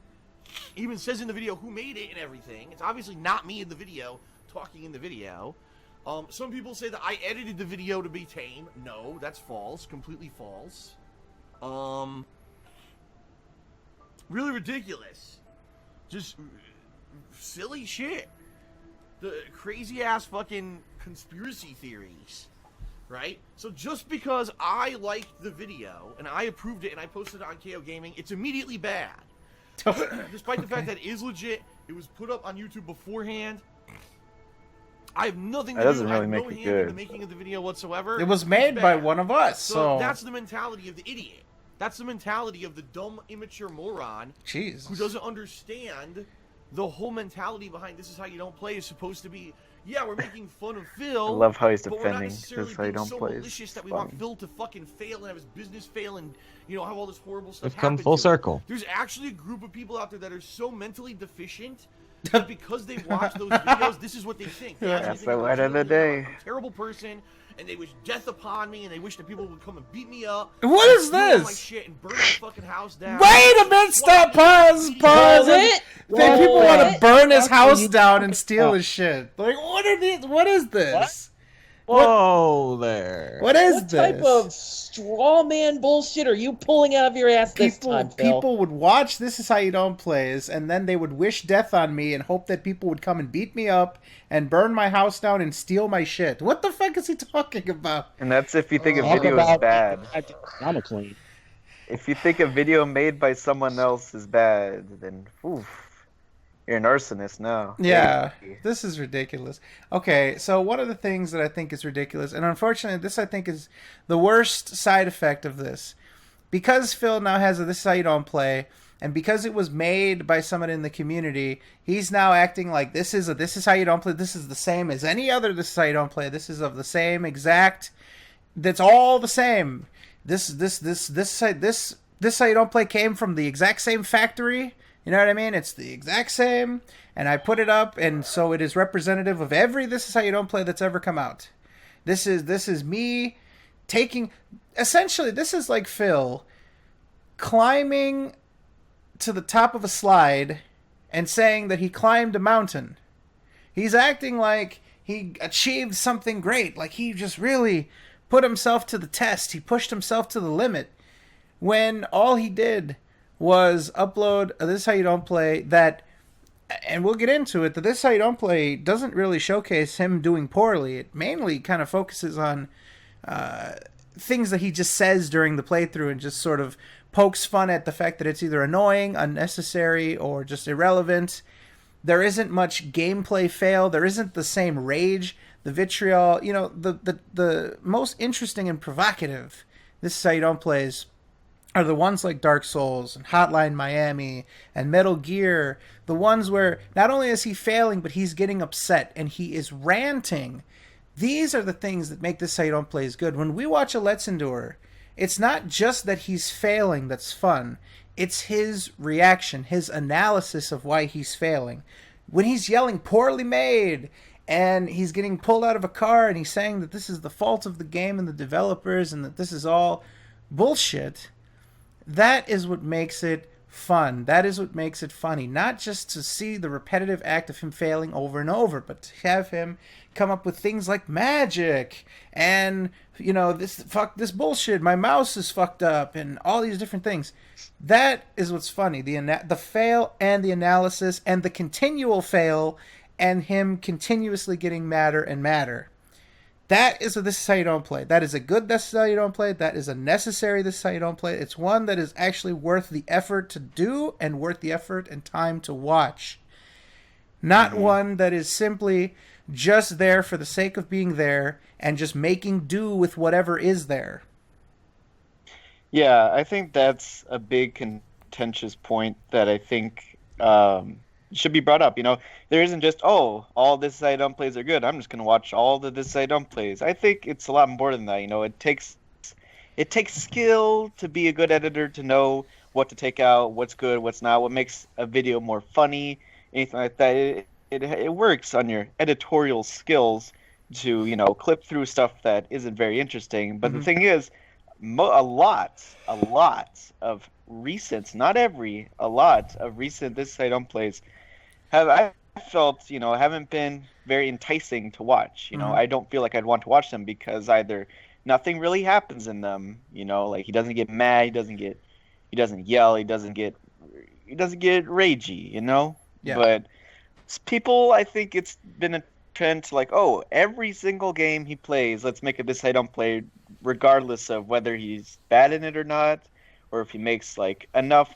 It even says in the video who made it and everything. It's obviously not me in the video, talking in the video. Some people say that I edited the video to be tame. No, that's false. Completely false. Really ridiculous. Just silly shit. The crazy-ass fucking conspiracy theories. Right? So just because I liked the video, and I approved it, and I posted it on KO Gaming, it's immediately bad. Despite the fact that it is legit, it was put up on YouTube beforehand. I have nothing to do. Doesn't really I have make no it hand in good. the making of the video whatsoever. It was made by one of us, so that's the mentality of the idiot. That's the mentality of the dumb, immature moron Jeez. who doesn't understand the whole mentality behind This Is How You Don't Play is supposed to be, yeah, we're making fun of Phil. I love how he's but we're not defending necessarily This Is How You being Don't so Play. malicious that we want Phil to fucking fail and have his business fail and, you know, have all this horrible stuff We've come happen full to him. circle. There's actually a group of people out there that are so mentally deficient that because they watch those videos, this is what they think. They actually That's think the I'm word of the a day. terrible person, and they wish death upon me, and they wish that people would come and beat me up. What and is steal all my this? shit and burn my fucking house down. Wait a minute! Stop! Pause! Pause! Think people want to burn his house down and steal his shit. Like, what are these? What is this? Whoa there. What is What this? type of straw man bullshit are you pulling out of your ass this time, Phil? People would watch This Is How You Don't Plays, and then they would wish death on me and hope that people would come and beat me up and burn my house down and steal my shit. What the fuck is he talking about? And that's if you think a Talk video is about bad. I'm a clean. If you think a video made by someone else is bad, then oof, you're an arsonist now. Yeah, this is ridiculous. Okay, so one of the things that I think is ridiculous, and unfortunately this I think is the worst side effect of this, because Phil now has a This Is How You Don't Play, and because it was made by someone in the community, he's now acting like this is How You Don't Play. This is the same as any other This Is How You Don't Play. This is of the same exact. That's all the same. This How You Don't Play came from the exact same factory. You know what I mean? It's the exact same, and I put it up, and so it is representative of every This Is How You Don't Play that's ever come out. This is me taking... Essentially, this is like Phil climbing to the top of a slide and saying that he climbed a mountain. He's acting like he achieved something great, like he just really put himself to the test. He pushed himself to the limit, when all he did was upload a This Is How You Don't Play that, and we'll get into it, that This Is How You Don't Play doesn't really showcase him doing poorly. It mainly kind of focuses on things that he just says during the playthrough and just sort of pokes fun at the fact that it's either annoying, unnecessary, or just irrelevant. There isn't much gameplay fail. There isn't the same rage, the vitriol. You know, the most interesting and provocative This Is How You Don't Plays are the ones like Dark Souls and Hotline Miami and Metal Gear, the ones where not only is he failing, but he's getting upset and he is ranting. These are the things that make This Is How You Don't Play is good. When we watch a Let's Endure, it's not just that he's failing that's fun. It's his reaction, his analysis of why he's failing. When he's yelling, poorly made, and he's getting pulled out of a car and he's saying that this is the fault of the game and the developers and that this is all bullshit, that is what makes it fun. That is what makes it funny. Not just to see the repetitive act of him failing over and over, but to have him come up with things like magic and, you know, this bullshit, my mouse is fucked up, and all these different things. That is what's funny. The fail and the analysis and the continual fail and him continuously getting madder and madder. That is a This Is How You Don't Play. That is a good This Is How You Don't Play. That is a necessary This Is How You Don't Play. It's one that is actually worth the effort to do and worth the effort and time to watch. Not one that is simply just there for the sake of being there and just making do with whatever is there. Yeah, I think that's a big contentious point that I think should be brought up. You know, there isn't just, oh, all This Is How You Don't Plays are good, I'm just going to watch all the This Is How You Don't Plays. I think it's a lot more than that. You know, it takes skill to be a good editor, to know what to take out, what's good, what's not, what makes a video more funny, anything like that. It works on your editorial skills to, you know, clip through stuff that isn't very interesting. But the thing is, a lot of recent, not every, a lot of recent This Is How You Don't Plays I felt, you know, haven't been very enticing to watch. You know, I don't feel like I'd want to watch them because either nothing really happens in them, you know, like he doesn't get mad, he doesn't yell, he doesn't get ragey, you know? Yeah. But people, I think it's been a trend to like, oh, every single game he plays, let's make a This Is How You Don't Play, regardless of whether he's bad in it or not, or if he makes like enough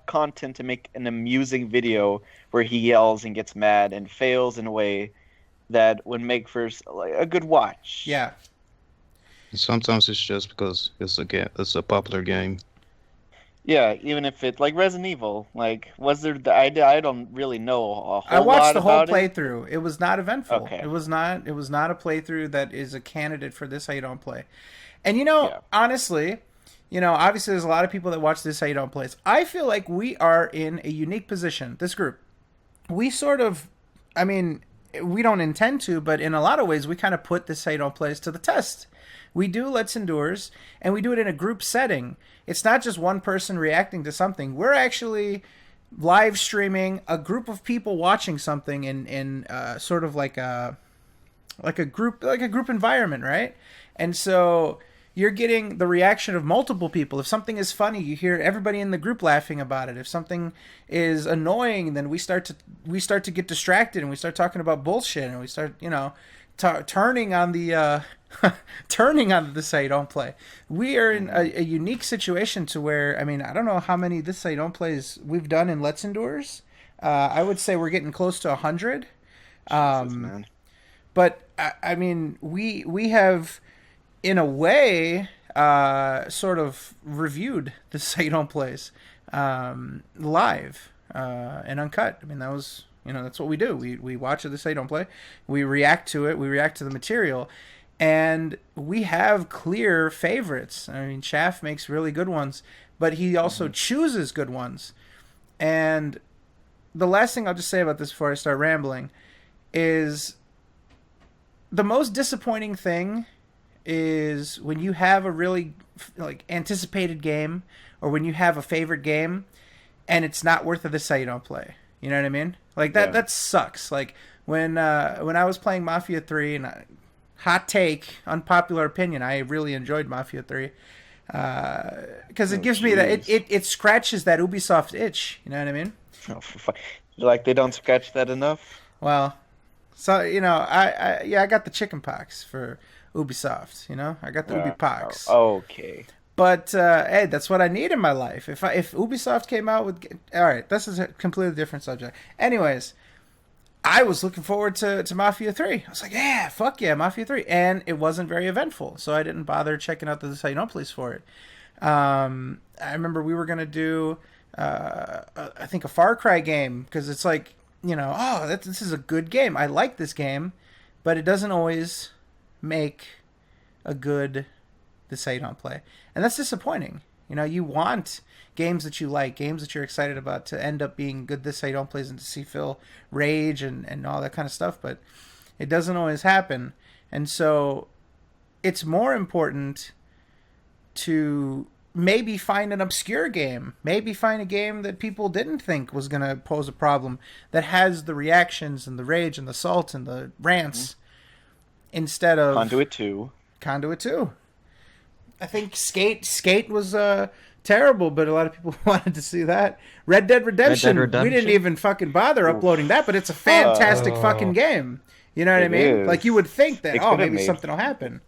content to make an amusing video where he yells and gets mad and fails in a way that would make for a good watch. Yeah. Sometimes it's just because it's a popular game. Yeah, even if it like Resident Evil, like was there? I don't really know a whole I watched lot the whole about it. playthrough. It was not eventful. Okay. It was not. It was not a playthrough that is a candidate for This How You Don't Play. And you know, Yeah. honestly, you know, obviously there's a lot of people that watch This How You Don't Play. I feel like we are in a unique position. This group, we sort of, I mean, we don't intend to, but in a lot of ways, we kind of put This How You Don't Play to the test. We do Let's Endures, and we do it in a group setting. It's not just one person reacting to something. We're actually live streaming a group of people watching something in sort of like a group environment, right? And so you're getting the reaction of multiple people. If something is funny, you hear everybody in the group laughing about it. If something is annoying, then we start to get distracted and we start talking about bullshit and we start, you know, turning on the turning on This How You Don't Play. We are in a unique situation to where, I mean, I don't know how many This How You Don't Plays we've done in Let's Endures. I would say we're getting close to 100. Man. But I mean, we have, in a way, sort of reviewed This How You Don't Plays live and uncut. I mean, that was, you know, that's what we do. We watch This How You Don't Play. We react to it. We react to the material. And we have clear favorites. I mean, Chaff makes really good ones, but he also chooses good ones. And the last thing I'll just say about this before I start rambling is the most disappointing thing is when you have a really like anticipated game or when you have a favorite game and it's not worth of This How You Don't Play. You know what I mean? Like that sucks. Like when I was playing Mafia 3 and hot take, unpopular opinion, I really enjoyed Mafia 3 because it gives me that it scratches that Ubisoft itch. You know what I mean? Oh, like they don't scratch that enough. Well, so you know, I got the chicken pox for Ubisoft. You know, I got the Ubi pox. Okay. But hey, that's what I need in my life. If Ubisoft came out with, all right, this is a completely different subject. Anyways, I was looking forward to Mafia 3. I was like, yeah, fuck yeah, Mafia 3. And it wasn't very eventful, so I didn't bother checking out the This How You Don't Plays for it. I remember we were going to do, I think, a Far Cry game, because it's like, you know, oh, this is a good game. I like this game, but it doesn't always make a good This How You Don't Play. And that's disappointing. You know, you want games that you like, games that you're excited about to end up being good This How You Don't Plays and to see Phil rage and all that kind of stuff, but it doesn't always happen. And so it's more important to maybe find an obscure game, maybe find a game that people didn't think was going to pose a problem, that has the reactions and the rage and the salt and the rants instead of Conduit 2. Conduit 2. I think Skate was terrible, but a lot of people wanted to see that. Red Dead Redemption. We didn't even fucking bother uploading that, but it's a fantastic fucking game. You know what I mean? Is. Like you would think that, maybe made. something will happen.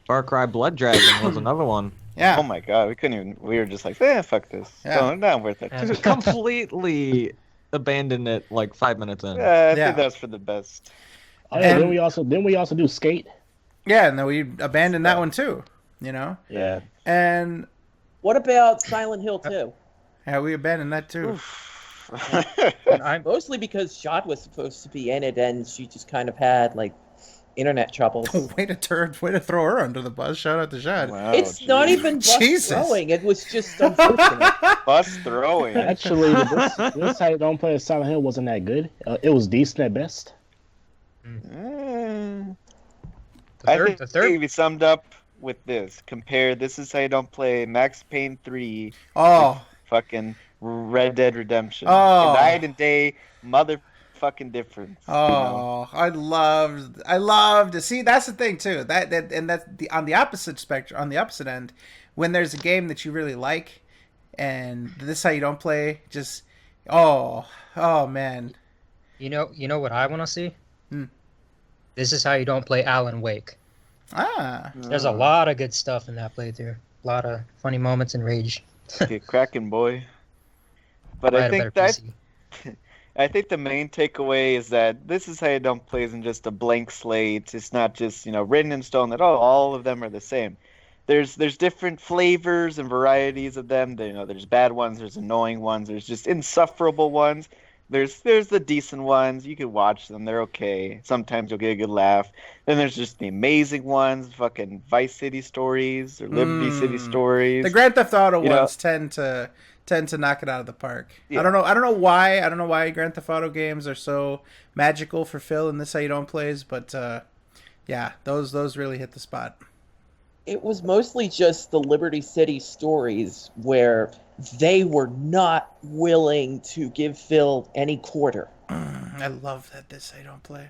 Far Cry Blood Dragon was another one. Yeah. Oh my god, we couldn't even. We were just like, fuck this. Yeah. No, not worth it. Completely abandoned it like 5 minutes in. I think that was for the best. Oh, yeah, And- then we also do Skate. Yeah, and then we abandoned that one too. You know? Yeah. And What about Silent Hill 2? yeah, we abandoned that too. Mostly because Shot was supposed to be in it, and she just kind of had like internet troubles. way to throw her under the bus. Shout out to Shad. Wow, It's not even bus Jesus. throwing. It was just unfortunate. bus throwing. Actually, this How You Don't Play Silent Hill wasn't that good. It was decent at best. I think it can be summed up with this. Compare This Is How You Don't Play Max Payne 3 Oh, fucking Red Dead Redemption. Oh. Night and day motherfucking difference. you know? oh, I loved to see. That's the thing too. That and that's on the opposite spectrum, on the opposite end, when there's a game that you really like, and This How You Don't Play, just oh man. You know what I want to see? Hmm. This Is How You Don't Play Alan Wake. Ah, There's a lot of good stuff in that playthrough. A lot of funny moments and rage. Get cracking, boy. But I I had a think better that PC. I think the main takeaway is that This Is How You Don't Play isn't just a blank slate. It's not just, written in stone that all of them are the same. there's different flavors and varieties of them. There's bad ones, there's annoying ones, there's just insufferable ones. There's the decent ones. You can watch them; they're okay. Sometimes you'll get a good laugh. Then there's just the amazing ones, fucking Vice City stories or Liberty City stories. The Grand Theft Auto ones tend to knock it out of the park. Yeah. I don't know why. I don't know why Grand Theft Auto games are so magical for Phil and This How You Don't plays, but yeah, those really hit the spot. It was mostly just the Liberty City stories where they were not willing to give Phil any quarter. I love that This How You Don't play.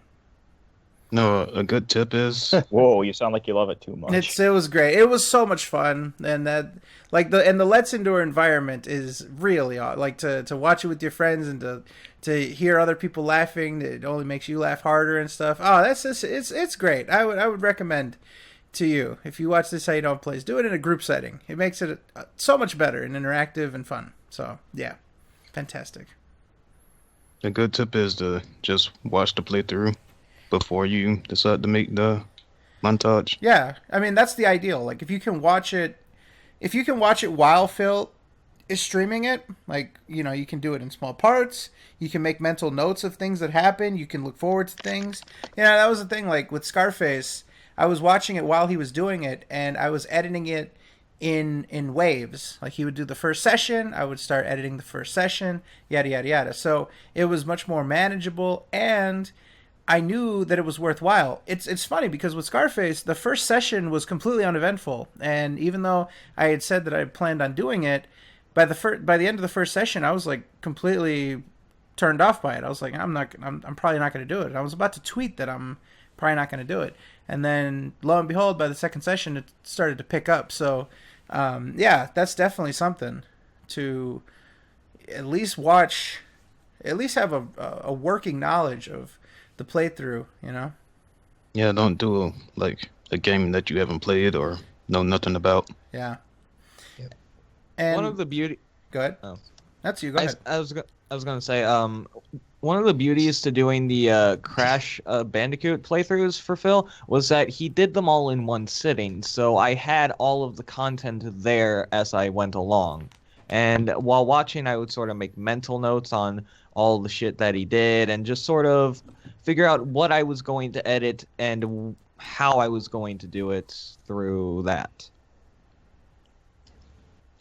No, a good tip is Whoa, you sound like you love it too much. It was great. It was so much fun, and the Let's Endure environment is really like to watch it with your friends and to hear other people laughing. It only makes you laugh harder and stuff. Oh, that's just it's great. I would recommend to you, if you watch This How You Don't plays, do it in a group setting. It makes it so much better and interactive and fun. So yeah, fantastic. a good tip is to just watch the playthrough before you decide to make the montage. Yeah, I mean that's the ideal. Like if you can watch it while Phil is streaming it, like you can do it in small parts. You can make mental notes of things that happen. You can look forward to things. That was the thing. Like with Scarface, I was watching it while he was doing it, and I was editing it in waves. Like he would do the first session, I would start editing the first session, yada yada yada. So it was much more manageable, and I knew that it was worthwhile. It's funny because with Scarface, the first session was completely uneventful, and even though I had said that I planned on doing it, by the end of the first session, I was like completely turned off by it. I was like, I'm probably not going to do it. I was about to tweet that I'm probably not going to do it. And then, lo and behold, by the second session, it started to pick up. So, yeah, that's definitely something to at least watch, at least have a working knowledge of the playthrough, Yeah, don't do a game that you haven't played or know nothing about. Yeah. Yep. And one of the beauty. Go ahead. Oh. That's you. Go ahead. I was gonna say one of the beauties to doing the Crash Bandicoot playthroughs for Phil was that he did them all in one sitting, so I had all of the content there as I went along. And while watching, I would sort of make mental notes on all the shit that he did and just sort of figure out what I was going to edit and how I was going to do it through that.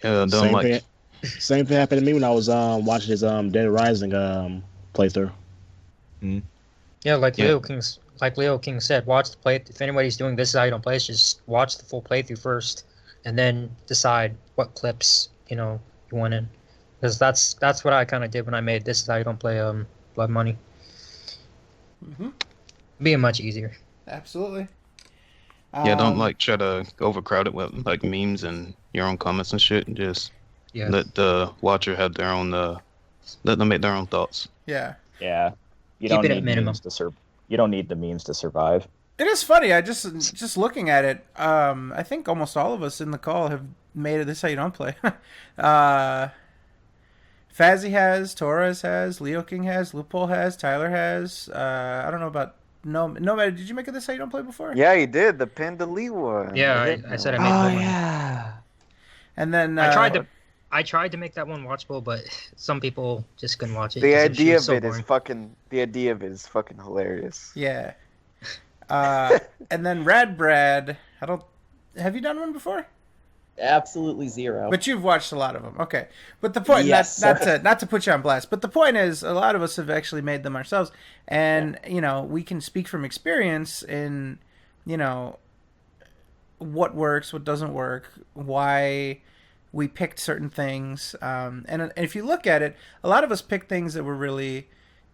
Yeah, Same thing happened to me when I was watching his Dead Rising playthrough. Mm. Yeah, Leo King said, watch the play. If anybody's doing This Is How You Don't play, just watch the full playthrough first, and then decide what clips you want in. Because that's what I kind of did when I made This Is How You Don't play Blood Money. Mm-hmm. Being much easier. Absolutely. Yeah, don't try to overcrowd it with memes and your own comments and shit. Just let the watcher have their own. Let them make their own thoughts. Yeah. Yeah. You Keep don't it at need minimum. memes to You don't need the memes to survive. It is funny. I just looking at it. I think almost all of us in the call have made it This How You Don't play. Fazzy has, Torres has, Leo King has, Loophole has, Tyler has. I don't know about Nomad. Did you make it This How You Don't play before? Yeah, you did. The Pin Delete one. Yeah, I said I made Oh that one. yeah. And then I tried to make that one watchable, but some people just couldn't watch it. The 'cause idea was of so it boring. is fucking. The idea of it is fucking hilarious. Yeah. And then Rad Brad. Have you done one before? Absolutely zero. But you've watched a lot of them. Okay. But the point, Yes, not to put you on blast, but the point is a lot of us have actually made them ourselves. And, we can speak from experience in, what works, what doesn't work, why we picked certain things. And if you look at it, a lot of us picked things that we're really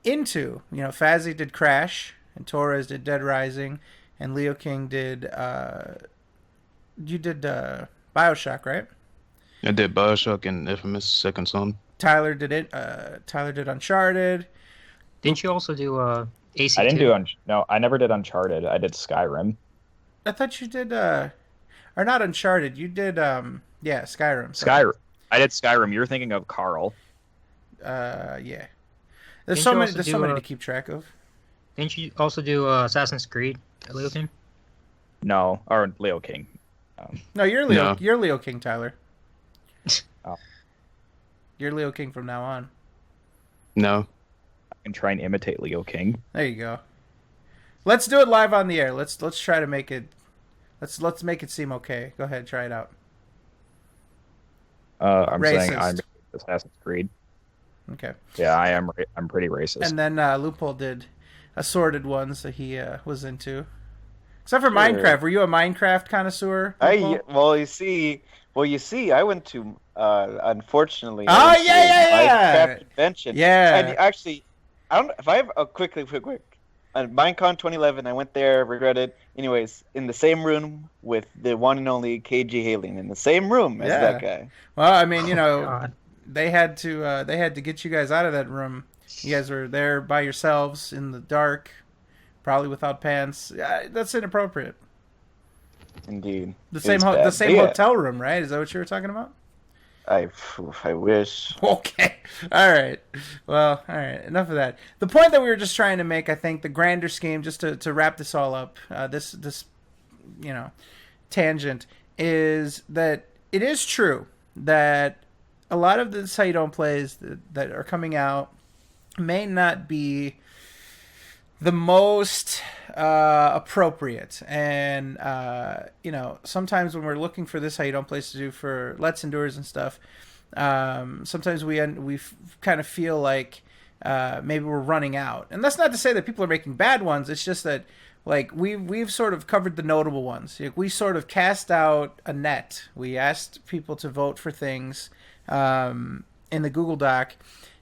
into. Fazzy did Crash, and Torres did Dead Rising, and Leo King did, you did Bioshock, right? I did Bioshock and Infamous Second Son. Tyler did it. Tyler did Uncharted. Didn't you also do AC? I didn't do No, I never did Uncharted. I did Skyrim. I thought you did, or not Uncharted. You did, Skyrim. Skyrim. I did Skyrim. You're thinking of Carl. Yeah. There's Didn't so you many. also There's do, so many to keep track of. Didn't you also do Assassin's Creed, Leo King? No, or Leo King. No, you're Leo. No. You're Leo King, Tyler. Oh. You're Leo King from now on. No. I can try and imitate Leo King. There you go. Let's do it live on the air. Let's try to make it. Let's make it seem okay. Go ahead, try it out. I'm saying Racist. I'm Assassin's Creed. Okay. Yeah, I am. I'm pretty racist. And then Loophole did assorted ones that he was into. Except for Sure. Minecraft. Were you a Minecraft connoisseur? Loophole? Well, you see, I went to unfortunately. Oh, I went to yeah, a yeah, yeah. Minecraft convention. Yeah. And actually, I don't. If I have a quick. Minecon 2011, I went there, regretted. Anyways, in the same room with the one and only KG Hailing, in the same room as that guy. Well, I mean, you know, God. they had to get you guys out of that room. You guys were there by yourselves in the dark, probably without pants. That's inappropriate. Indeed. The It same was bad. the same But yeah, hotel room, right? Is that what you were talking about? I wish. Okay. All right. Well, all right. Enough of that. The point that we were just trying to make, I think, the grander scheme, just to wrap this all up, this tangent, is that it is true that a lot of the How You Don't plays that are coming out may not be the most appropriate, and sometimes when we're looking for this How You Don't plays to do for Let's Endures and stuff, sometimes we kind of feel like maybe we're running out, and that's not to say that people are making bad ones. It's just that like we've sort of covered the notable ones. Like, we sort of cast out a net. We asked people to vote for things in the Google Doc,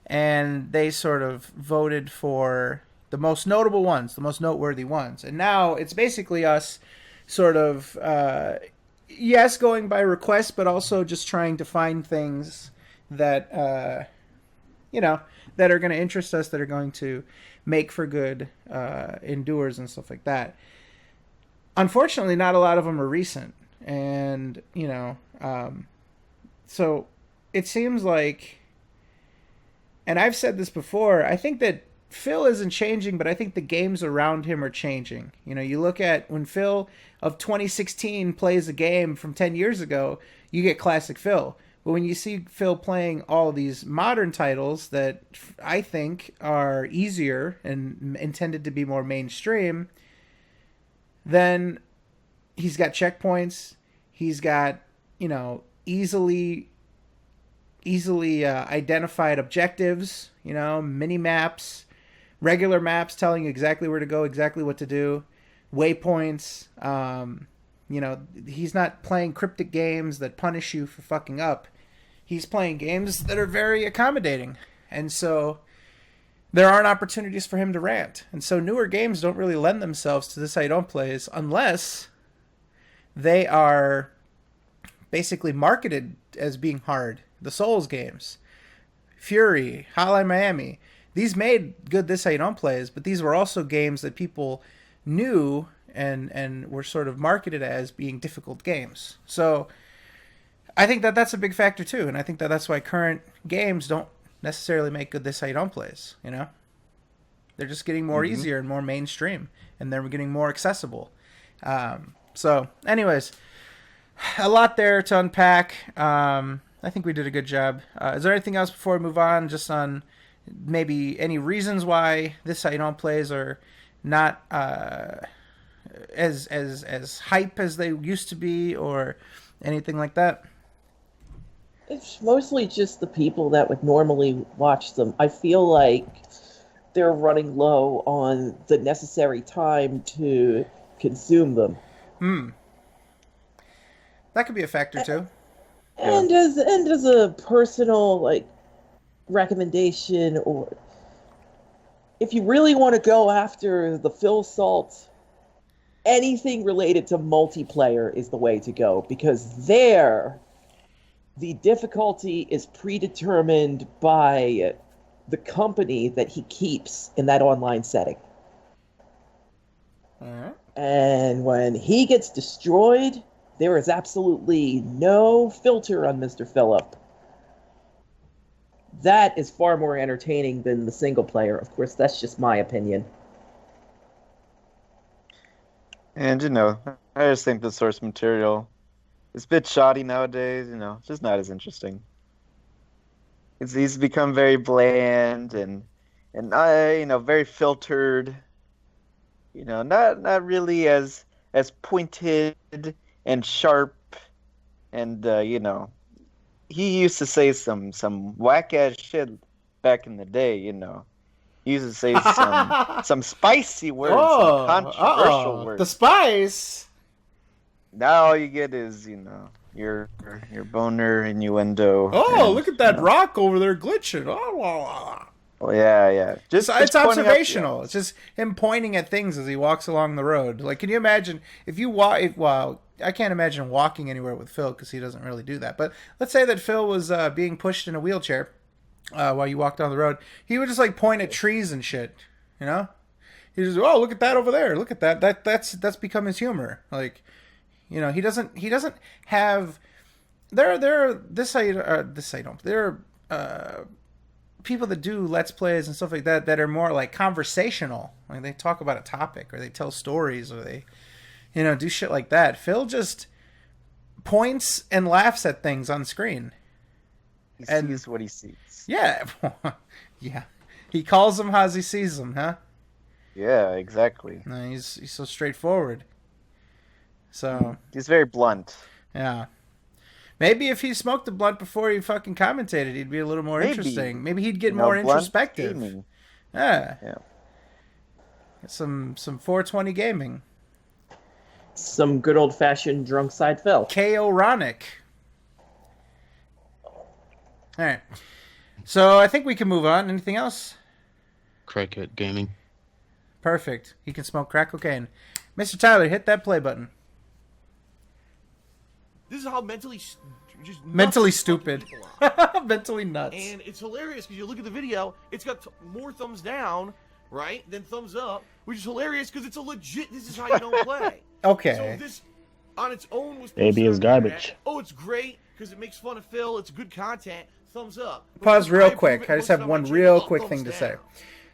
and they sort of voted for the most notable ones, the most noteworthy ones. And now it's basically us sort of, yes, going by request, but also just trying to find things that, that are going to interest us, that are going to make for good endures and stuff like that. Unfortunately, not a lot of them are recent. And, so it seems like, and I've said this before, I think that Phil isn't changing, but I think the games around him are changing. You look at when Phil of 2016 plays a game from 10 years ago, you get classic Phil. But when you see Phil playing all these modern titles that I think are easier and intended to be more mainstream, then he's got checkpoints. He's got, easily identified objectives, mini maps, regular maps telling you exactly where to go, exactly what to do, waypoints. He's not playing cryptic games that punish you for fucking up. He's playing games that are very accommodating. And so there aren't opportunities for him to rant. And so newer games don't really lend themselves to this How You Don't plays unless they are basically marketed as being hard. The Souls games, Fury, Hotline Miami. These made good This How You Don't plays, but these were also games that people knew and were sort of marketed as being difficult games. So I think that that's a big factor too, and I think that that's why current games don't necessarily make good This How You Don't plays. They're just getting more easier and more mainstream, and they're getting more accessible. So, anyways, a lot there to unpack. I think we did a good job. Is there anything else before we move on, just on maybe any reasons why This How You Don't plays are not as hype as they used to be, or anything like that? It's mostly just the people that would normally watch them. I feel like they're running low on the necessary time to consume them. That could be a factor too. And as a personal recommendation, or if you really want to go after the Phil Salt, anything related to multiplayer is the way to go, because there the difficulty is predetermined by the company that he keeps in that online setting. And when he gets destroyed, there is absolutely no filter on Mr. Phillip. That is far more entertaining than the single player. Of course, that's just my opinion. And I just think the source material It's a bit shoddy nowadays, you know, just not as interesting. He's become very bland and you know, very filtered. You know, not really as pointed and sharp. And you know, he used to say some whack ass shit back in the day. You know, he used to say some spicy words, some controversial words. The spice. Now all you get is, you know, your boner innuendo. Oh, and, look at that you know, rock over there glitching. Oh, well, yeah. it's pointing observational. up, It's just him pointing at things as he walks along the road. Like, can you imagine if you walk? Well, I can't imagine walking anywhere with Phil because he doesn't really do that. But let's say that Phil was being pushed in a wheelchair while you walked down the road. He would just like point at trees and shit. You know, he just, oh, look at that over there. Look at that. That's become his humor. Like, you know, he doesn't have. There are people that do Let's Plays and stuff like that that are more like conversational. Like they talk about a topic or they tell stories or they, you know, do shit like that. Phil just points and laughs at things on screen. He sees what he sees. Yeah. Yeah. He calls them as he sees them, huh? Yeah, exactly. No, he's so straightforward. So he's very blunt. Yeah. Maybe if he smoked the blunt before he fucking commentated, he'd be a little more interesting. Maybe he'd get more introspective. Gaming. Yeah. Some 420 gaming. Some good old fashioned drunk side Phil. K.O.ronic. Alright. So I think we can move on. Anything else? Crackhead gaming. Perfect. He can smoke crack cocaine. Mr. Tyler, hit that play button. This is how mentally stupid. Mentally nuts. And it's hilarious because you look at the video, it's got more thumbs down, right, than thumbs up, which is hilarious because it's a legit, this is how you don't play. Okay. So this, on its own, was... Maybe it's garbage. Oh, it's great because it makes fun of Phil, it's good content, thumbs up. Pause real quick. I just have one real quick thing to say.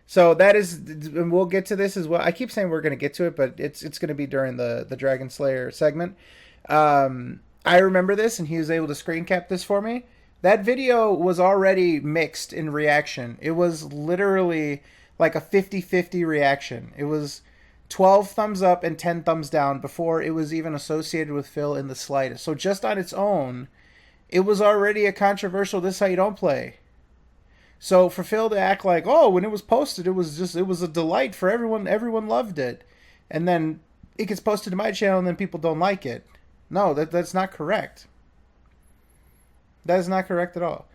So that is, and we'll get to this as well. I keep saying we're going to get to it, but it's going to be during the Dragon Slayer segment. I remember this, and he was able to screen cap this for me. That video was already mixed in reaction. It was literally like a 50-50 reaction. It was 12 thumbs up and 10 thumbs down before it was even associated with Phil in the slightest. So just on its own, it was already a controversial "this is how you don't play." So for Phil to act like, oh, when it was posted, it was a delight for everyone. Everyone loved it. And then it gets posted to my channel and then people don't like it. No, that's not correct. That is not correct at all.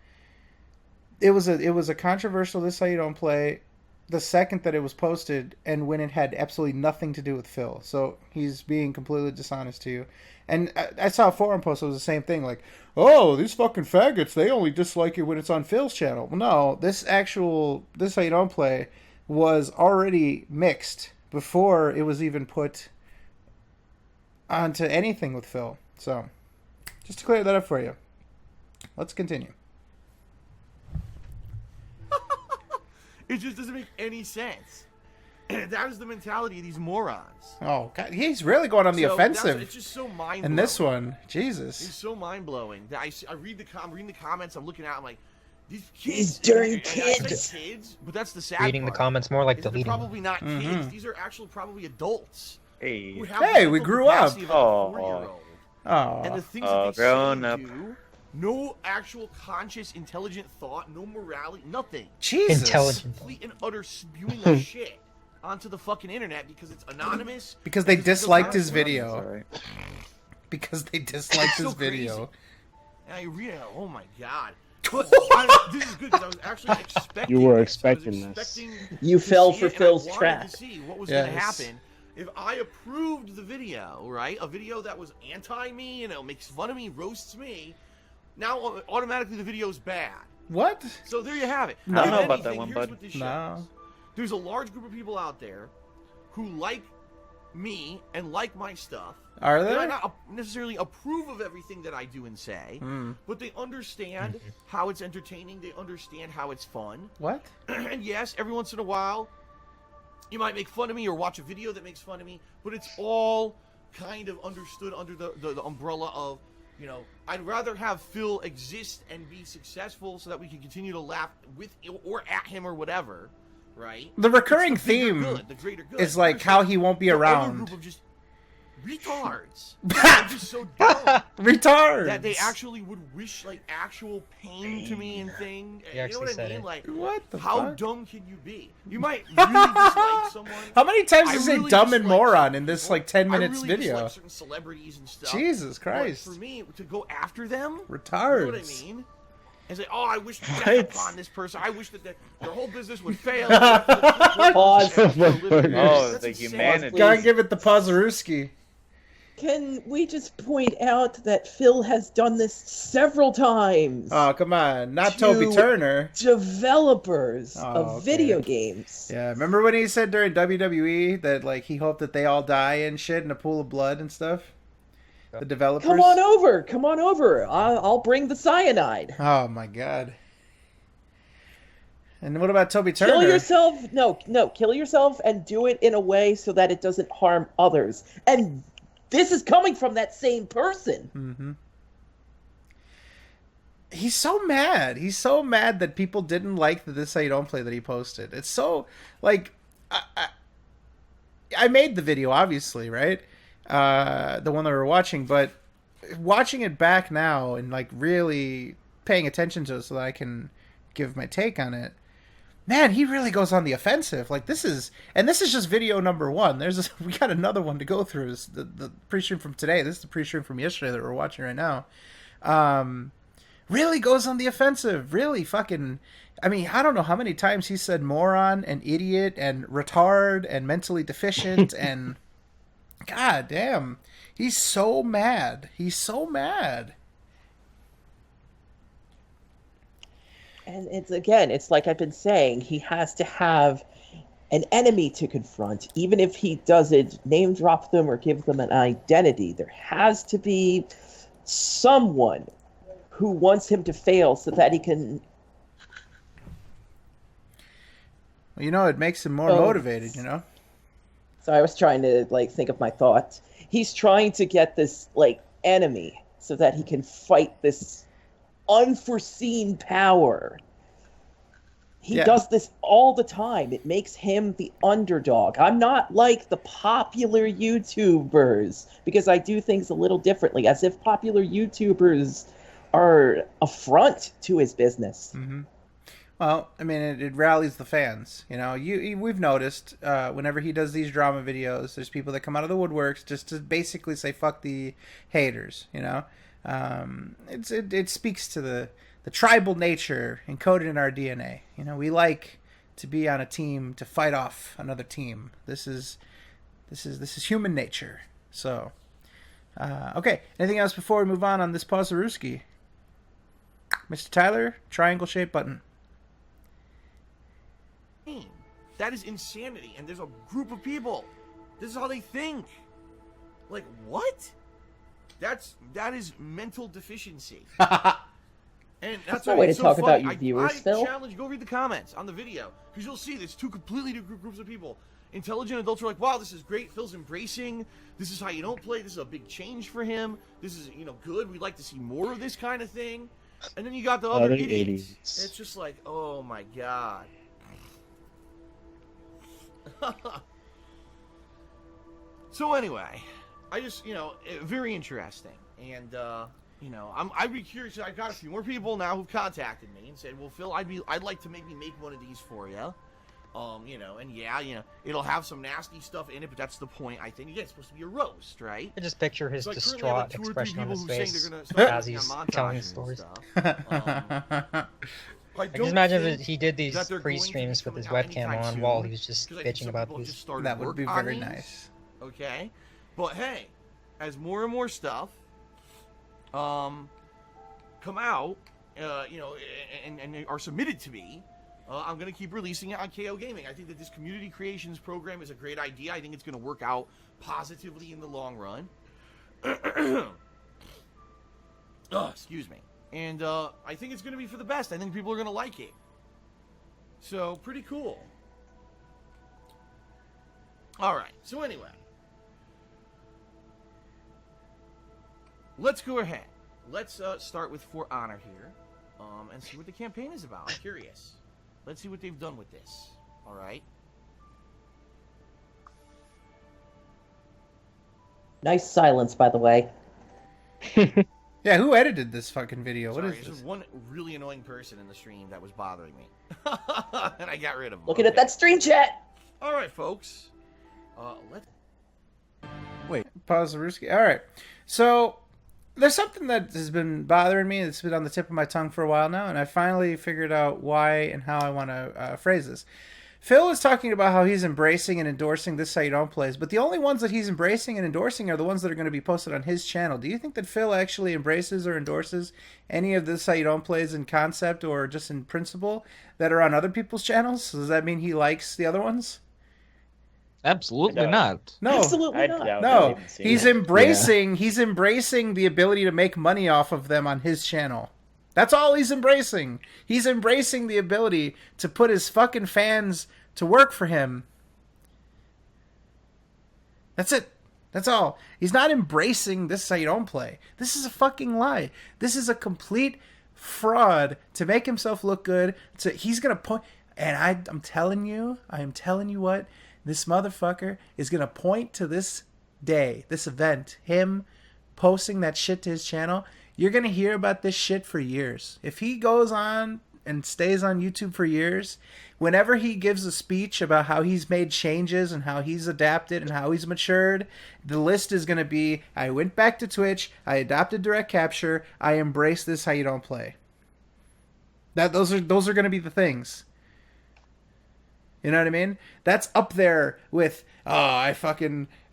It was a controversial "this is how you don't play" the second that it was posted and when it had absolutely nothing to do with Phil. So he's being completely dishonest to you. And I saw a forum post that was the same thing, like, oh, these fucking faggots, they only dislike it when it's on Phil's channel. Well, no, "this is how you don't play" was already mixed before it was even put onto anything with Phil. So, just to clear that up for you. Let's continue. It just doesn't make any sense. That is the mentality of these morons. Oh, God. He's really going on the offensive. It's just so mind-blowing. And this one, Jesus. It's so mind-blowing. I read I'm reading the comments, I'm looking at it, I'm like, these kids. These darn kids. I say kids, but that's the sad Reading part. the comments more like They're deleting. probably not kids. These are actually probably adults. Hey. Hey, we grew up. Oh. Oh, And the things that they grown say up. and do, no actual conscious, intelligent thought, no morality, nothing. Jesus. Intelligent. Complete and utter spewing of shit onto the fucking internet because it's anonymous. Because they disliked his Sorry. video. Because they disliked his so video. crazy. And I read it, oh my god. But this is good because I was actually expecting. You were this. expecting I was this. expecting You to fell see for it, and Phil's I wanted trap. to see what was going to Yes. happen if I approved the video, right? A video that was anti me, you know, makes fun of me, roasts me. Now automatically the video's bad. What? So there you have it. No. I If don't know about that anything, one, here's bud. what this No. shows. There's a large group of people out there who like me and like my stuff. Are They there? might not necessarily approve of everything that I do and say, but they understand how it's entertaining. They understand how it's fun. What? And yes, every once in a while, you might make fun of me or watch a video that makes fun of me, but it's all kind of understood under the umbrella of, You know, I'd rather have Phil exist and be successful so that we can continue to laugh with or at him or whatever, right? The recurring It's the bigger theme good, the greater good. is like how he won't be the other around. group of just retards. They're just so dumb Retards. that they actually would wish like actual pain to me and thing. He You know what I said mean? it. Like, What the how fuck? dumb can you be? You might really dislike someone. How many times I does it really dumb and dislike moron certain in this people. like 10 I minutes really video? dislike certain celebrities and stuff. Jesus But Christ. for me to go after them, Retards. you know what I mean? And say, oh, I wish to death What? upon this person. I wish that their whole business would fail. Pause. Oh, That's the insane. humanity. Gotta give it the Pazaruski. Can we just point out that Phil has done this several times? Oh, come on. Not To- Toby Turner. Developers Oh, of okay. video games. Yeah, remember when he said during WWE that like he hoped that they all die and shit in a pool of blood and stuff? The developers. Come on over. I'll bring the cyanide. Oh my god. And what about Toby Turner? Kill yourself. No, kill yourself and do it in a way so that it doesn't harm others. And this is coming from that same person. Mm-hmm. He's so mad. He's so mad that people didn't like the This Is How You Don't Play that he posted. It's so, like, I made the video, obviously, right? The one that we were watching, but watching it back now and, like, really paying attention to it so that I can give my take on it, man, he really goes on the offensive. Like, this is just video number one. We got another one to go through. It's the pre-stream from today. This is the pre-stream from yesterday that we're watching right now. Really goes on the offensive. Really fucking, I mean, I don't know how many times he said moron and idiot and retard and mentally deficient and god damn. He's so mad. He's so mad. And it's like I've been saying, he has to have an enemy to confront, even if he doesn't name drop them or give them an identity. There has to be someone who wants him to fail so that he can. Well, you know, it makes him more motivated, you know? So I was trying to think of my thoughts. He's trying to get this enemy so that he can fight this unforeseen power. He does this all the time. It makes him the underdog. I'm not like the popular YouTubers because I do things a little differently, as if popular YouTubers are a front to his business. Mm-hmm. Well, I mean, it rallies the fans. You know, we've noticed whenever he does these drama videos, there's people that come out of the woodworks just to basically say "fuck the haters." You know, it speaks to the tribal nature encoded in our DNA. You know, we like to be on a team to fight off another team. This is human nature. So, okay. Anything else before we move on this Pazaruski? Mr. Tyler, triangle shaped button. That is insanity, and there's a group of people. This is how they think. Like, what? That is mental deficiency. And that's no why way it's to so talk funny. about your viewers, I Phil. challenge you, go read the comments on the video, because you'll see there's two completely different groups of people. Intelligent adults are like, wow, this is great. Phil's embracing. This is how you don't play. This is a big change for him. This is, good. We'd like to see more of this kind of thing. And then you got the other idiots. It's just like, oh my god. So anyway, I just, very interesting. And, I'd be curious. I've got a few more people now who've contacted me and said, well, Phil, I'd like to maybe make one of these for you. It'll have some nasty stuff in it, but that's the point. I think, it's supposed to be a roast, right? I just picture his So I currently distraught have 2 or 3 expression on people his who saying face they're gonna start as working he's on telling montages his stories. and stuff. I can just imagine if he did these that they're going to be pre-streams with his coming out webcam anytime on soon, while he was just 'cause I think bitching some about people have these. just started That would work be on very these. nice. Okay, but hey, as more and more stuff come out, and are submitted to me, I'm going to keep releasing it on KO Gaming. I think that this community creations program is a great idea. I think it's going to work out positively in the long run. Excuse me. And I think it's going to be for the best. I think people are going to like it. So, pretty cool. All right. So, anyway. Let's go ahead let's start with For Honor here, and see what the campaign is about. I'm curious. Let's see what they've done with this. All right. Nice silence, by the way. Yeah, who edited this fucking video? What Sorry, is there's this? one really annoying person in the stream that was bothering me, and I got rid of him. Looking at that stream chat. All right, folks. Let's. Wait, pause the Ruski. All right. So there's something that has been bothering me. It's been on the tip of my tongue for a while now, and I finally figured out why and how I want to phrase this. Phil is talking about how he's embracing and endorsing This Is How You Don't Plays, but the only ones that he's embracing and endorsing are the ones that are going to be posted on his channel. Do you think that Phil actually embraces or endorses any of This Is How You Don't Plays in concept or just in principle that are on other people's channels? So does that mean he likes the other ones? Absolutely not. No, Absolutely not. no. He's embracing the ability to make money off of them on his channel. That's all he's embracing. He's embracing the ability to put his fucking fans to work for him. That's it. That's all. He's not embracing This Is How You Don't Play. This is a fucking lie. This is a complete fraud to make himself look good. He's gonna point, and I'm telling you what, this motherfucker is gonna point to this day, this event, him posting that shit to his channel. You're going to hear about this shit for years. If he goes on and stays on YouTube for years, whenever he gives a speech about how he's made changes and how he's adapted and how he's matured, the list is going to be, I went back to Twitch, I adopted direct capture, I embrace This How You Don't Play. Those are going to be the things. You know what I mean? That's up there with, I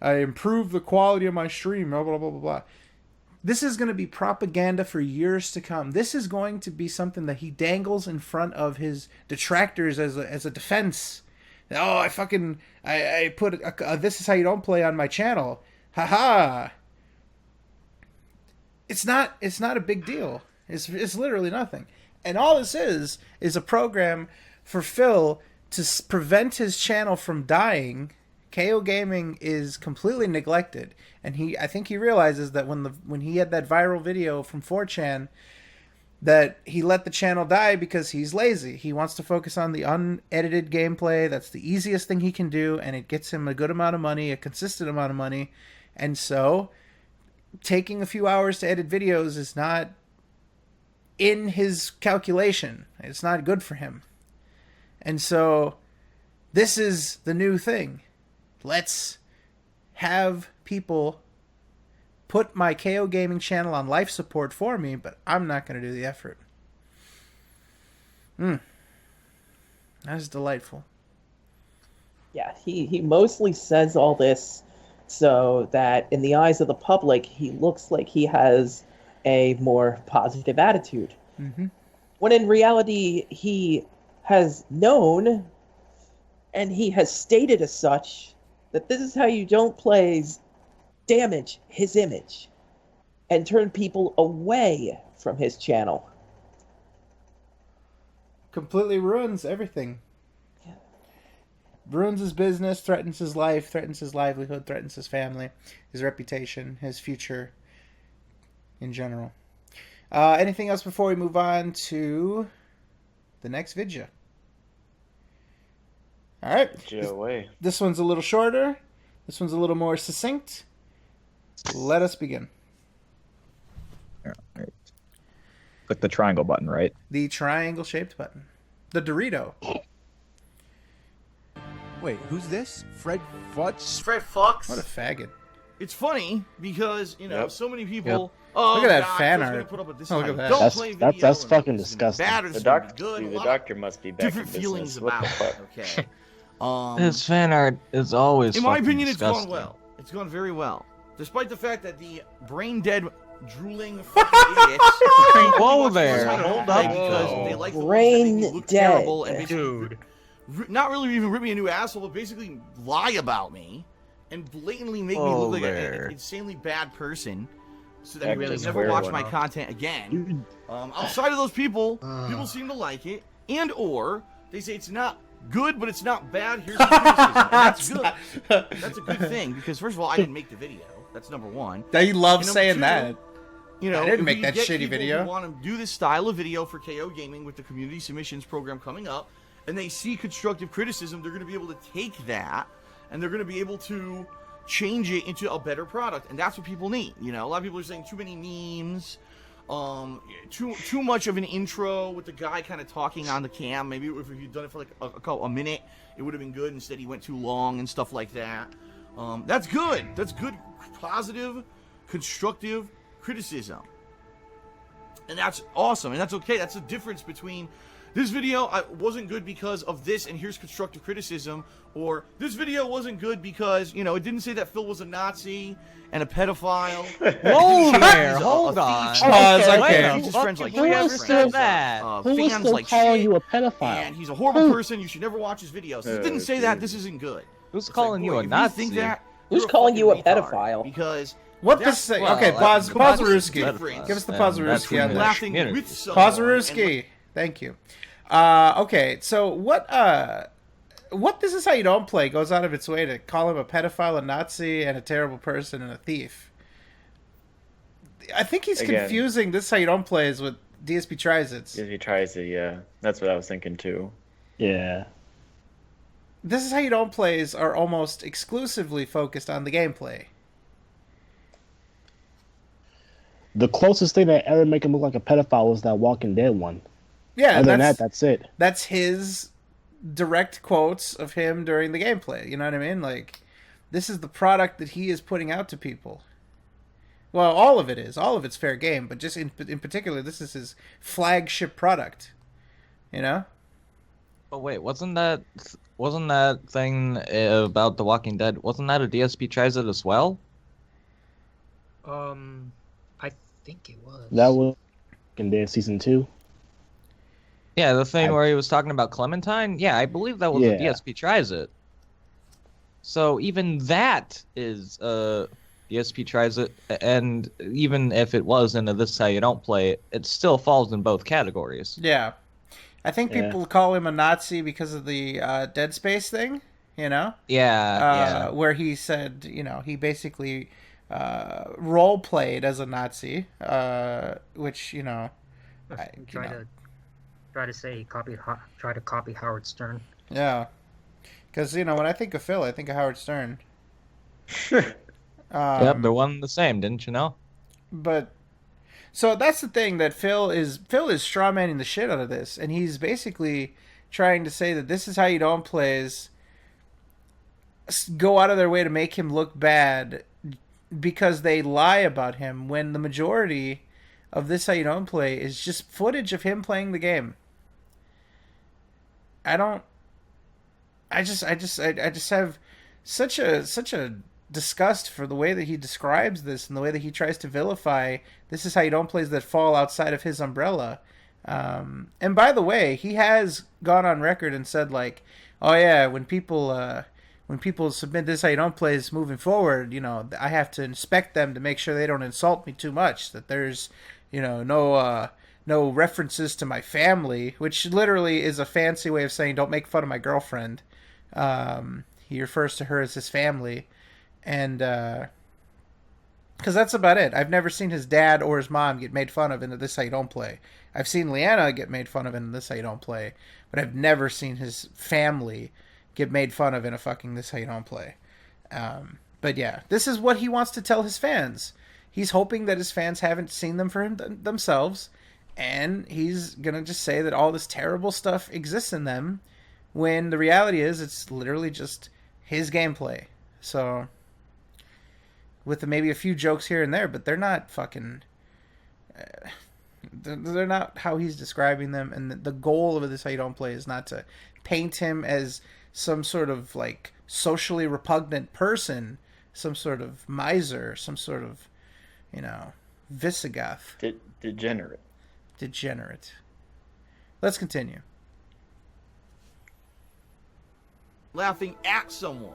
improved the quality of my stream, blah, blah, blah, blah, blah. This is going to be propaganda for years to come. This is going to be something that he dangles in front of his detractors as a defense. Oh, I put a This Is How You Don't Play on my channel. Haha. It's not a big deal. It's literally nothing. And all this is a program for Phil to prevent his channel from dying. KOGaming is completely neglected, and I think he realizes that when he had that viral video from 4chan, that he let the channel die because he's lazy. He wants to focus on the unedited gameplay. That's the easiest thing he can do, and it gets him a good amount of money, a consistent amount of money. And so, taking a few hours to edit videos is not in his calculation. It's not good for him. And so, this is the new thing. Let's have people put my KOGaming channel on life support for me, but I'm not going to do the effort. That is delightful. Yeah, he mostly says all this so that in the eyes of the public, he looks like he has a more positive attitude. Mm-hmm. When in reality, he has known, and he has stated as such, that This Is How You Don't Play's damage his image and turn people away from his channel. Completely ruins everything. Yeah. Ruins his business, threatens his life, threatens his livelihood, threatens his family, his reputation, his future in general. Anything else before we move on to the next video? All right. This one's a little shorter. This one's a little more succinct. Let us begin. All right. Click the triangle button, right? The triangle-shaped button. The Dorito. Wait, who's this? Fred Futz? Fred Fox. What a faggot. It's funny because, so many people... Yep. Oh, look at that God, fan Phil's gonna art. put up with this Oh, look how at you that. don't play video, That's and fucking this is gonna be disgusting. bad, or The this is gonna be doctor, good, a the lot of doctor must be back different in business. feelings What the about fuck? it. Okay. His fan art is always In my fucking opinion, it's disgusting. gone well. It's gone very well. Despite the fact that the brain-dead, drooling fucking idiots... Whoa there. Hold up. Because they like the Brain look dead. terrible and basically not really even rip me a new asshole, but basically lie about me and blatantly make me look like an insanely bad person, so that Actually, they never swear watch one my off. content again. Outside of those people, people seem to like it, and or they say it's not good, but it's not bad. Here's some criticism. And that's good. That's a good thing because first of all, I didn't make the video. That's number one. He loves And number saying two, that. You know, I didn't if make we that get shitty people video. who want to do this style of video for KO Gaming with the community submissions program coming up, and they see constructive criticism, they're going to be able to take that, and they're going to be able to change it into a better product, and that's what people need. You know, a lot of people are saying too many memes, too much of an intro with the guy kind of talking on the cam. Maybe if he'd done it for like a minute, it would have been good. Instead, he went too long and stuff like that. That's good. That's good, positive, constructive criticism, and that's awesome, and that's okay. That's the difference between this video wasn't good because of this, and here's constructive criticism, or this video wasn't good because, you know, it didn't say that Phil was a Nazi and a pedophile. Whoa there, hold on. Pause, okay. He's his friends like Who ever said that? Who was fans still like calling shit, you a pedophile? and he's a horrible person. You should never watch his videos. It didn't say that. This isn't good. Who's It's calling like, you boy, a if Nazi? think that, Who's you're calling you a fucking retard, pedophile? Because What that's- this say? well, Okay, pause. that's Give us the Pazaruski on that. laughing community. with someone. and, Pazaruski. Thank you. Okay, so what This Is How You Don't Play goes out of its way to call him a pedophile, a Nazi, and a terrible person and a thief. I think he's Again. confusing This Is How You Don't Play is with DSP Tries It. If he tries it, yeah. That's what I was thinking too. Yeah. This Is How You Don't Plays are almost exclusively focused on the gameplay. The closest thing that ever make him look like a pedophile was that Walking Dead one. Yeah, Other than that, that's it. That's his direct quotes of him during the gameplay. You know what I mean? Like, this is the product that he is putting out to people. Well, all of it is. All of it's fair game, but just in particular, this is his flagship product. You know? But wait, wasn't that thing about The Walking Dead? Wasn't that a DSP Tries It as well? I think it was. That was Walking Dead season 2. Yeah, the thing where he was talking about Clementine. Yeah, I believe that was a DSP Tries It. So even that is DSP Tries It, and even if it was into This Is How You Don't Play, it still falls in both categories. Yeah. I think people call him a Nazi because of the Dead Space thing, you know? Yeah, Where he said, you know, he basically role played as a Nazi, which, you know... Try to say he try to copy Howard Stern. Yeah. Because, you know, when I think of Phil, I think of Howard Stern. Yep, they're one and the same, didn't you know? But... So that's the thing, that Phil is strawmanning the shit out of this, and he's basically trying to say that This Is How You Don't Plays go out of their way to make him look bad because they lie about him, when the majority of This Is How You Don't Play is just footage of him playing the game. I just have such a disgust for the way that he describes this and the way that he tries to vilify This Is How You Don't Plays that fall outside of his umbrella. And by the way, he has gone on record and said, like, oh yeah, when people submit This Is How You Don't Plays moving forward, you know, I have to inspect them to make sure they don't insult me too much, that there's, you know, no references to my family, which literally is a fancy way of saying don't make fun of my girlfriend. He refers to her as his family. And, because that's about it. I've never seen his dad or his mom get made fun of in This Is How You Don't Play. I've seen Leanna get made fun of in This Is How You Don't Play, but I've never seen his family get made fun of in a fucking This Is How You Don't Play. But yeah, this is what he wants to tell his fans. He's hoping that his fans haven't seen them for themselves, and he's gonna just say that all this terrible stuff exists in them, when the reality is it's literally just his gameplay. So... with maybe a few jokes here and there, but they're not fucking... they're not how he's describing them, and the goal of This Is How You Don't Play is not to paint him as some sort of, like, socially repugnant person, some sort of miser, some sort of, you know, Visigoth. Degenerate. Let's continue. Laughing at someone.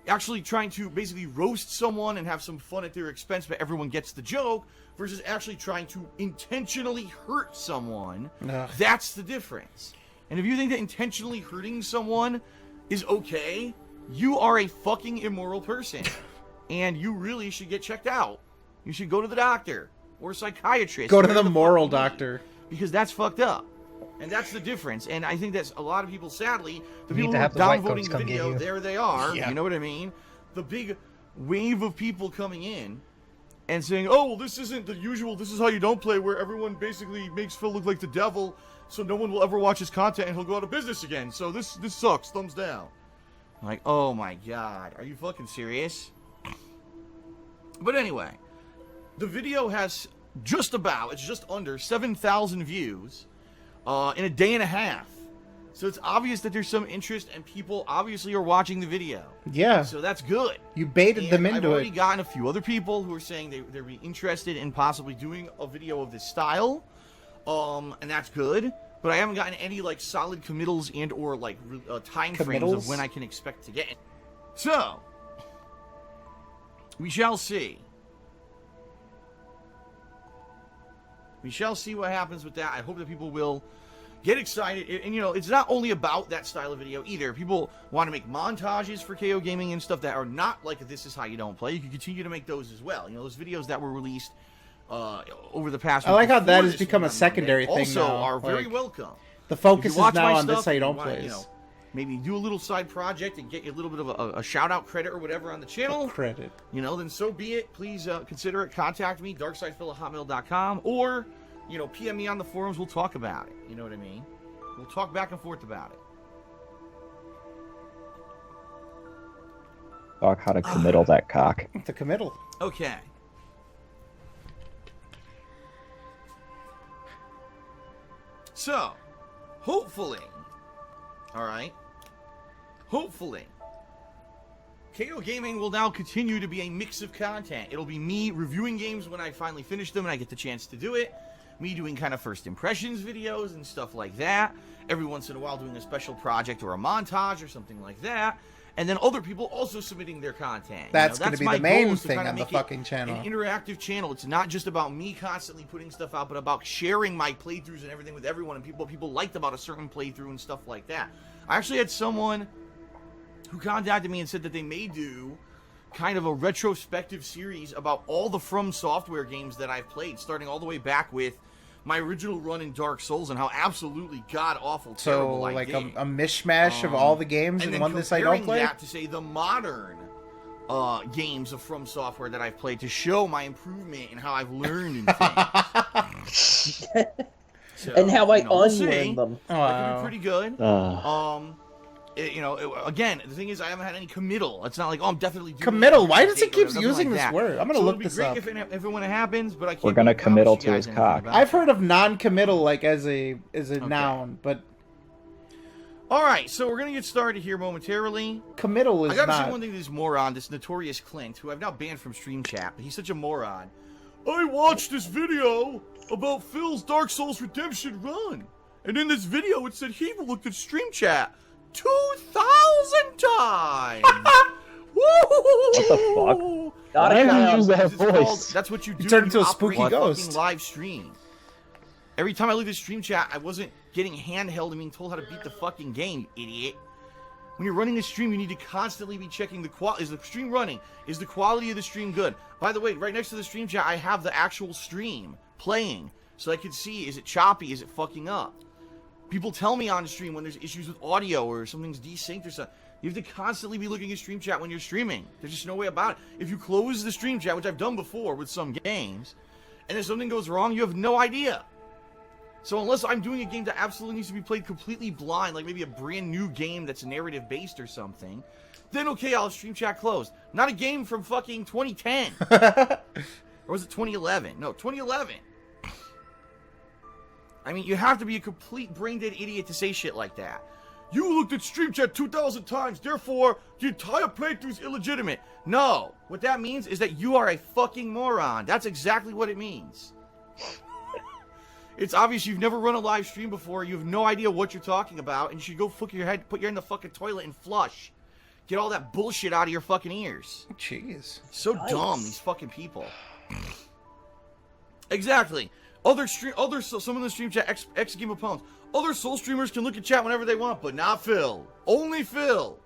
Actually trying to basically roast someone and have some fun at their expense, but everyone gets the joke, versus actually trying to intentionally hurt someone. Ugh. That's the difference. And if you think that intentionally hurting someone is okay, you are a fucking immoral person. And you really should get checked out. You should go to the doctor. or a psychiatrist. Go to whatever the fuck moral you need, doctor. because that's fucked up. And that's the difference. And I think that's a lot of people, sadly, the You need people to who are have the white downvoting coats the come get video, you. there they are. Yeah. You know what I mean? The big wave of people coming in and saying, oh, well, this isn't the usual, this is how you don't play, where everyone basically makes Phil look like the devil, so no one will ever watch his content and he'll go out of business again. So this sucks. Thumbs down. I'm like, oh my god, are you fucking serious? But anyway, the video has it's just under 7,000 views in a day and a half. So it's obvious that there's some interest and people obviously are watching the video. Yeah. So that's good. You baited them I've into already it. gotten a few other people who are saying they'd be interested in possibly doing a video of this style. And that's good. But I haven't gotten any like solid committals and or like time frames of when I can expect to get it. So we shall see. We shall see what happens with that. I hope that people will get excited. And, you know, it's not only about that style of video either. People want to make montages for KO Gaming and stuff that are not like This Is How You Don't Play. You can continue to make those as well. You know, those videos that were released over the past I like how that has this become a one on secondary Monday thing also now. are very Like, welcome. The focus If is you watch now my on This stuff, How You and Don't wanna, Play. you know, maybe do a little side project and get you a little bit of a shout-out credit or whatever on the channel. Credit. You know, then so be it. Please consider it. Contact me, darksidefil@hotmail.com, or, you know, PM me on the forums. We'll talk about it. You know what I mean? We'll talk back and forth about it. Talk how to committal that cock. The committal. Okay. So, hopefully, alright, hopefully, KO Gaming will now continue to be a mix of content. It'll be me reviewing games when I finally finish them and I get the chance to do it, me doing kind of first impressions videos and stuff like that, every once in a while doing a special project or a montage or something like that, and then other people also submitting their content. That's going to be the main thing kind of on the make it fucking channel. an interactive channel. It's not just about me constantly putting stuff out, but about sharing my playthroughs and everything with everyone and what people liked about a certain playthrough and stuff like that. I actually had someone who contacted me and said that they may do kind of a retrospective series about all the From Software games that I've played, starting all the way back with my original run in Dark Souls and how absolutely god-awful terrible I like did. a mishmash of all the games and in then one This I Don't Play? that to say the modern games of From Software that I've played to show my improvement and how I've learned in things. So, and how I you know, we'll see. unlearn them. That could be pretty good. Again, the thing is, I haven't had any committal. It's not like, oh, I'm definitely doing Committal? Why does it it keep nothing using like this that. word? I'm going to So look it'd be this great up. if when it happens, but I can't We're gonna really committal promise to you his guys cock. anything about I've heard of non-committal like as a noun, but All right, so we're gonna get started here momentarily. committal is I gotta not. say one thing to this moron, this notorious Clint, who I've now banned from Stream Chat, but he's such a moron. I watched this video about Phil's Dark Souls Redemption run, and in this video it said he looked at Stream Chat 2,000 times. What the fuck? Not Why a do you clown. use that It's called- voice? that's what you do. You turn when into a operate spooky a fucking ghost. live stream. Every time I looked at Stream Chat, I wasn't getting handheld and being told how to beat the fucking game, you idiot. When you're running a stream, you need to constantly be checking the quality. Is the stream running? Is the quality of the stream good? By the way, right next to the Stream Chat, I have the actual stream playing, so I can see, is it choppy? Is it fucking up? People tell me on stream when there's issues with audio or something's desynced or something. You have to constantly be looking at Stream Chat when you're streaming. There's just no way about it. If you close the Stream Chat, which I've done before with some games, and if something goes wrong, you have no idea. So unless I'm doing a game that absolutely needs to be played completely blind, like maybe a brand new game that's narrative based or something, then okay, I'll have Stream Chat closed. Not a game from fucking 2010. Or was it 2011? No, 2011. I mean, you have to be a complete brain-dead idiot to say shit like that. You looked at Stream Chat 2,000 times, therefore, the entire playthrough's illegitimate. No. What that means is that you are a fucking moron. That's exactly what it means. It's obvious you've never run a live stream before, you have no idea what you're talking about, and you should go put your head in the fucking toilet and flush. Get all that bullshit out of your fucking ears. Jeez. So dumb, these fucking people. Exactly. Some of the Stream Chat X Game opponents. Other Soul streamers can look at chat whenever they want, but not Phil. Only Phil.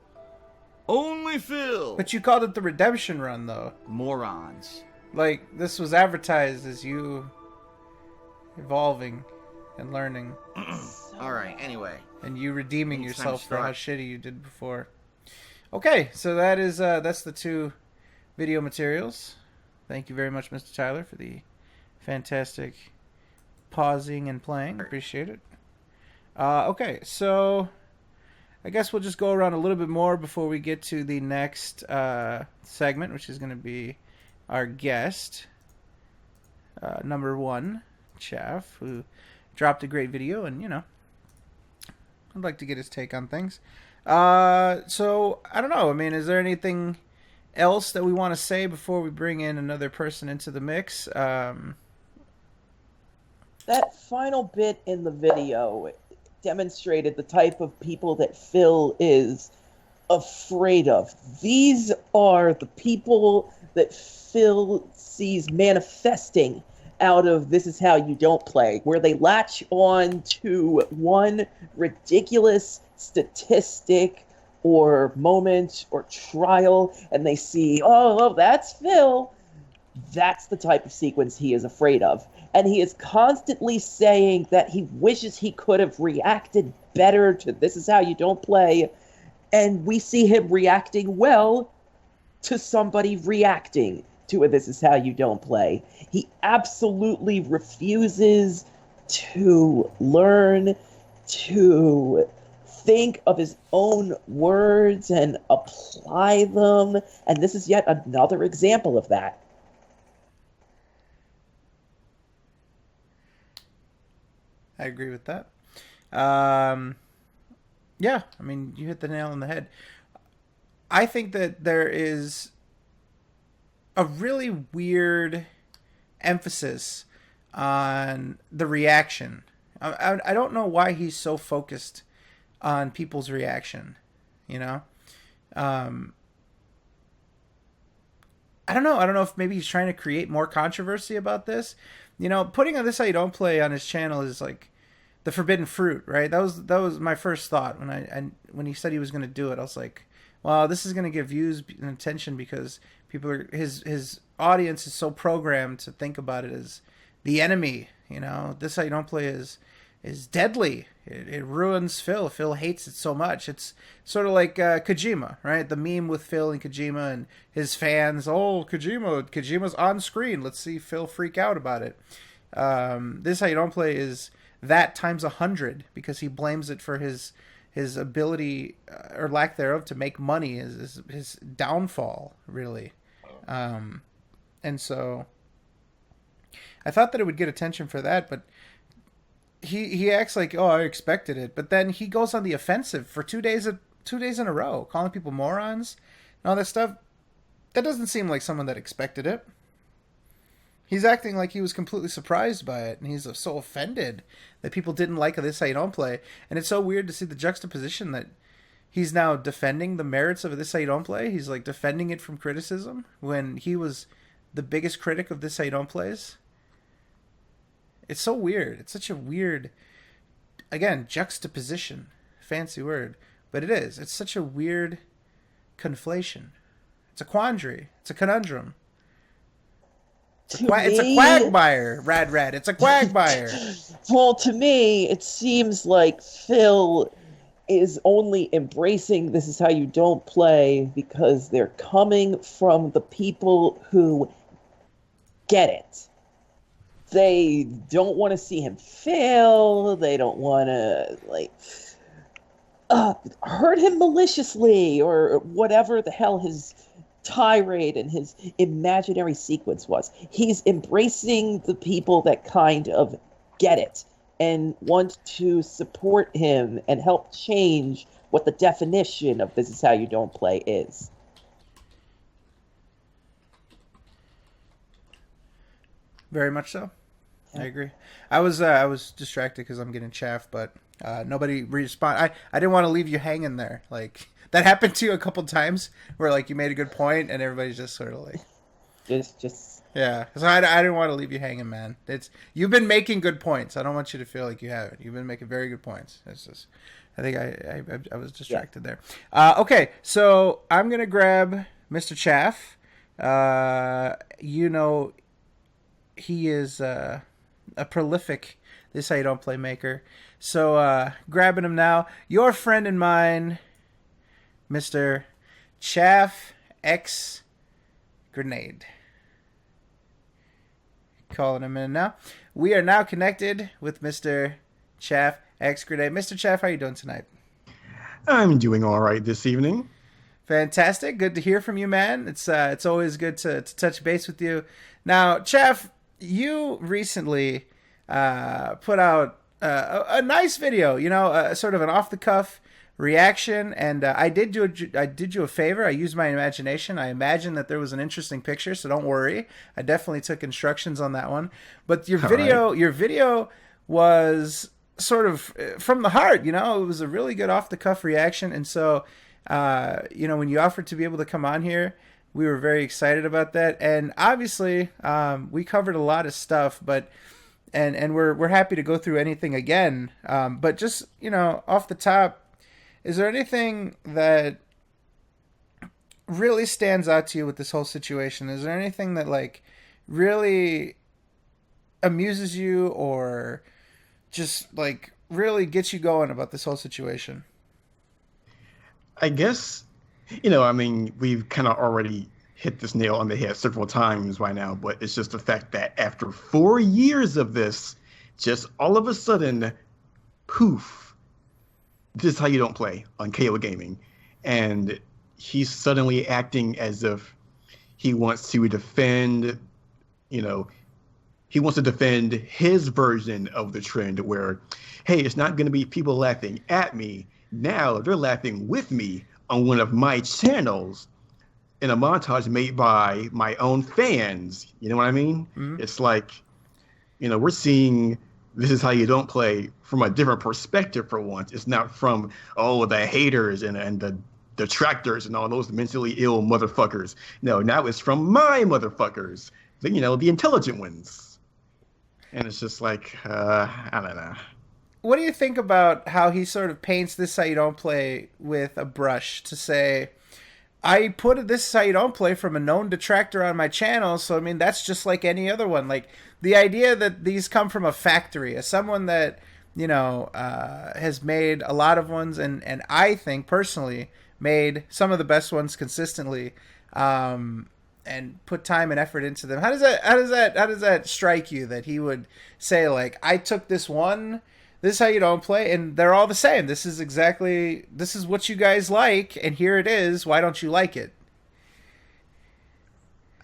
Only Phil. But you called it the redemption run, though. Morons. like this was advertised as you evolving and learning. All right. Anyway, and you redeeming It's time yourself to for how start. shitty you did before. Okay, so that is that's the 2 video materials. Thank you very much, Mr. Tyler, for the fantastic pausing and playing. Appreciate it. Okay, so I guess we'll just go around a little bit more before we get to the next segment, which is going to be our guest, number 1, Chaff, who dropped a great video, and, you know, I'd like to get his take on things. So, I don't know. I mean, is there anything else that we want to say before we bring in another person into the mix? That final bit in the video demonstrated the type of people that Phil is afraid of. These are the people that Phil sees manifesting out of This Is How You Don't Play, where they latch on to one ridiculous statistic or moment or trial, and they see, oh, that's Phil. That's the type of sequence he is afraid of. And he is constantly saying that he wishes he could have reacted better to This Is How You Don't Play. And we see him reacting well to somebody reacting to a This Is How You Don't Play. He absolutely refuses to learn, to think of his own words and apply them. And this is yet another example of that. I agree with that. Yeah, I mean, you hit the nail on the head. I think that there is a really weird emphasis on the reaction. I don't know why he's so focused on people's reaction, you know? I don't know. I don't know if maybe he's trying to create more controversy about this. You know, putting on This How You Don't Play on his channel is like the forbidden fruit, right? That was my first thought when he said he was going to do it. I was like, well, this is going to get views and attention because people are his audience is so programmed to think about it as the enemy. You know, This How You Don't Play is deadly. It ruins Phil. Phil hates it so much. It's sort of like Kojima, right? The meme with Phil and Kojima and his fans. Oh, Kojima's on screen. Let's see Phil freak out about it. This How You Don't Play is that times 100 because he blames it for his ability or lack thereof to make money, his downfall, really. And so I thought that it would get attention for that, but he acts like, oh, I expected it, but then he goes on the offensive for 2 days in a row, calling people morons and all that stuff. That doesn't seem like someone that expected it. He's acting like he was completely surprised by it, and he's so offended that people didn't like This How You Don't Play. And it's so weird to see the juxtaposition that he's now defending the merits of This How You Don't Play. He's like defending it from criticism when he was the biggest critic of This How You Don't Plays. It's so weird. It's such a weird, again, juxtaposition. Fancy word. But it is. It's such a weird conflation. It's a quandary. It's a conundrum. It's a quagmire, Rad. It's a quagmire. Well, to me, it seems like Phil is only embracing This Is How You Don't Play because they're coming from the people who get it. They don't want to see him fail. They don't want to, hurt him maliciously or whatever the hell his tirade and his imaginary sequence was. He's embracing the people that kind of get it and want to support him and help change what the definition of This Is How You Don't Play is. Very much so. I agree. I was distracted because I'm getting chaff, but nobody respond. I didn't want to leave you hanging there. Like that happened to you a couple times where like you made a good point and everybody's just sort of like just yeah. So I didn't want to leave you hanging, man. You've been making good points. I don't want you to feel like you haven't. You've been making very good points. It's just I think I was distracted there. Okay, so I'm gonna grab Mr. Chaff You know, he is a prolific This How You Don't Play maker. So grabbing him now, your friend and mine, Mr. ChaffXGrenade. Calling him in now. We are now connected with Mr. ChaffXGrenade. Mr. Chaff, how you doing tonight? I'm doing all right this evening. Fantastic. Good to hear from you, man. It's always good to touch base with you. Now, Chaff, you recently put out a nice video, sort of an off-the-cuff reaction, and I did you a favor. I used my imagination. I imagined that there was an interesting picture, so don't worry. I definitely took instructions on that one. But your video was sort of from the heart. It was a really good off-the-cuff reaction, and so when you offered to be able to come on here, we were very excited about that. And obviously, we covered a lot of stuff, but and we're happy to go through anything again. But just off the top, is there anything that really stands out to you with this whole situation? Is there anything that really amuses you or just really gets you going about this whole situation? I guess, we've kind of already hit this nail on the head several times by now, but it's just the fact that after 4 years of this, just all of a sudden, poof, This Is How You Don't Play on KOGaming. And he's suddenly acting as if he wants to defend, he wants to defend his version of the trend where, hey, it's not going to be people laughing at me. Now they're laughing with me on one of my channels in a montage made by my own fans. You know what I mean? Mm-hmm. It's like, we're seeing This Is How You Don't Play from a different perspective for once. It's not from, the haters and the detractors and all those mentally ill motherfuckers. No, now it's from my motherfuckers, the intelligent ones. And it's just like, I don't know. What do you think about how he sort of paints This How You Don't Play with a brush to say, I put This Is How You Don't Play from a known detractor on my channel, so that's just like any other one. The idea that these come from a factory, as someone that, has made a lot of ones and I think personally made some of the best ones consistently, and put time and effort into them. How does that strike you that he would say I took this Is How You Don't Play, and they're all the same. This is what you guys like, and here it is. Why don't you like it?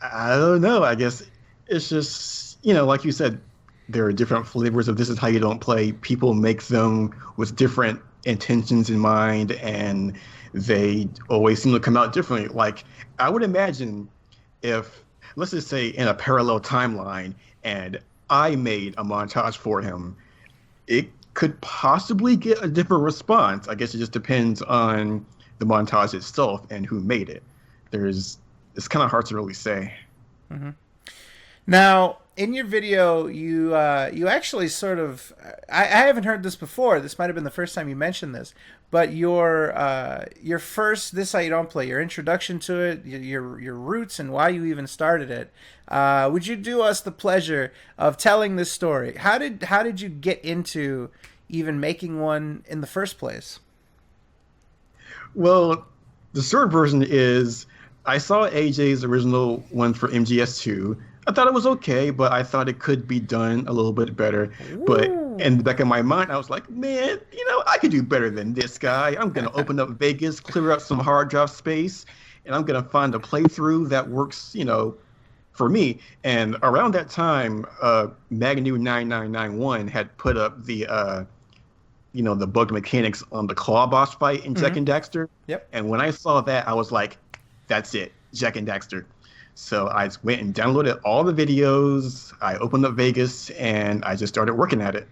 I don't know. I guess it's just, like you said, there are different flavors of This Is How You Don't Play. People make them with different intentions in mind, and they always seem to come out differently. I would imagine if, let's just say, in a parallel timeline, and I made a montage for him, it could possibly get a different response. I guess it just depends on the montage itself and who made it. It's kind of hard to really say. Mm-hmm. Now, in your video, you actually sort of, I haven't heard this before. This might have been the first time you mentioned this, but your first This How You Don't Play, your introduction to it, your roots, and why you even started it. Would you do us the pleasure of telling this story? How did you get into even making one in the first place? Well, the short version is I saw AJ's original one for MGS2. I thought it was okay, but I thought it could be done a little bit better. Ooh. But in the back of my mind, I was like, man, I could do better than this guy. I'm going to open up Vegas, clear up some hard drive space, and I'm going to find a playthrough that works, for me. And around that time, Magnu9991 had put up the bugged mechanics on the claw boss fight in Jak and Daxter. Yep. And when I saw that, I was like, that's it, Jak and Daxter. So I went and downloaded all the videos. I opened up Vegas and I just started working at it.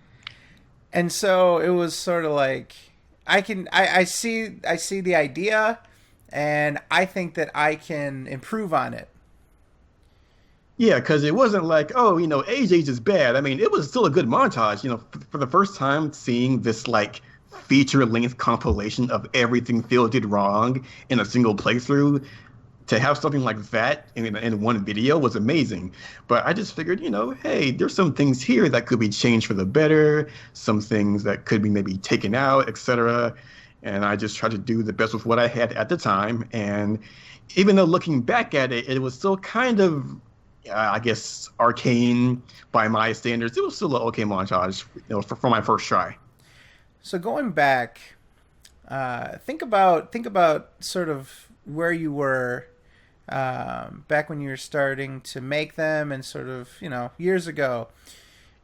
And so it was sort of like, I see the idea, and I think that I can improve on it. Yeah, because it wasn't like, AJ's is bad. I mean, it was still a good montage. For the first time seeing this feature-length compilation of everything Phil did wrong in a single playthrough, to have something like that in one video was amazing. But I just figured, hey, there's some things here that could be changed for the better, some things that could be maybe taken out, etc. And I just tried to do the best with what I had at the time. And even though looking back at it, it was still kind of, I guess, arcane by my standards. It was still an okay montage, for my first try. So going back, think about sort of where you were back when you were starting to make them, and sort of years ago.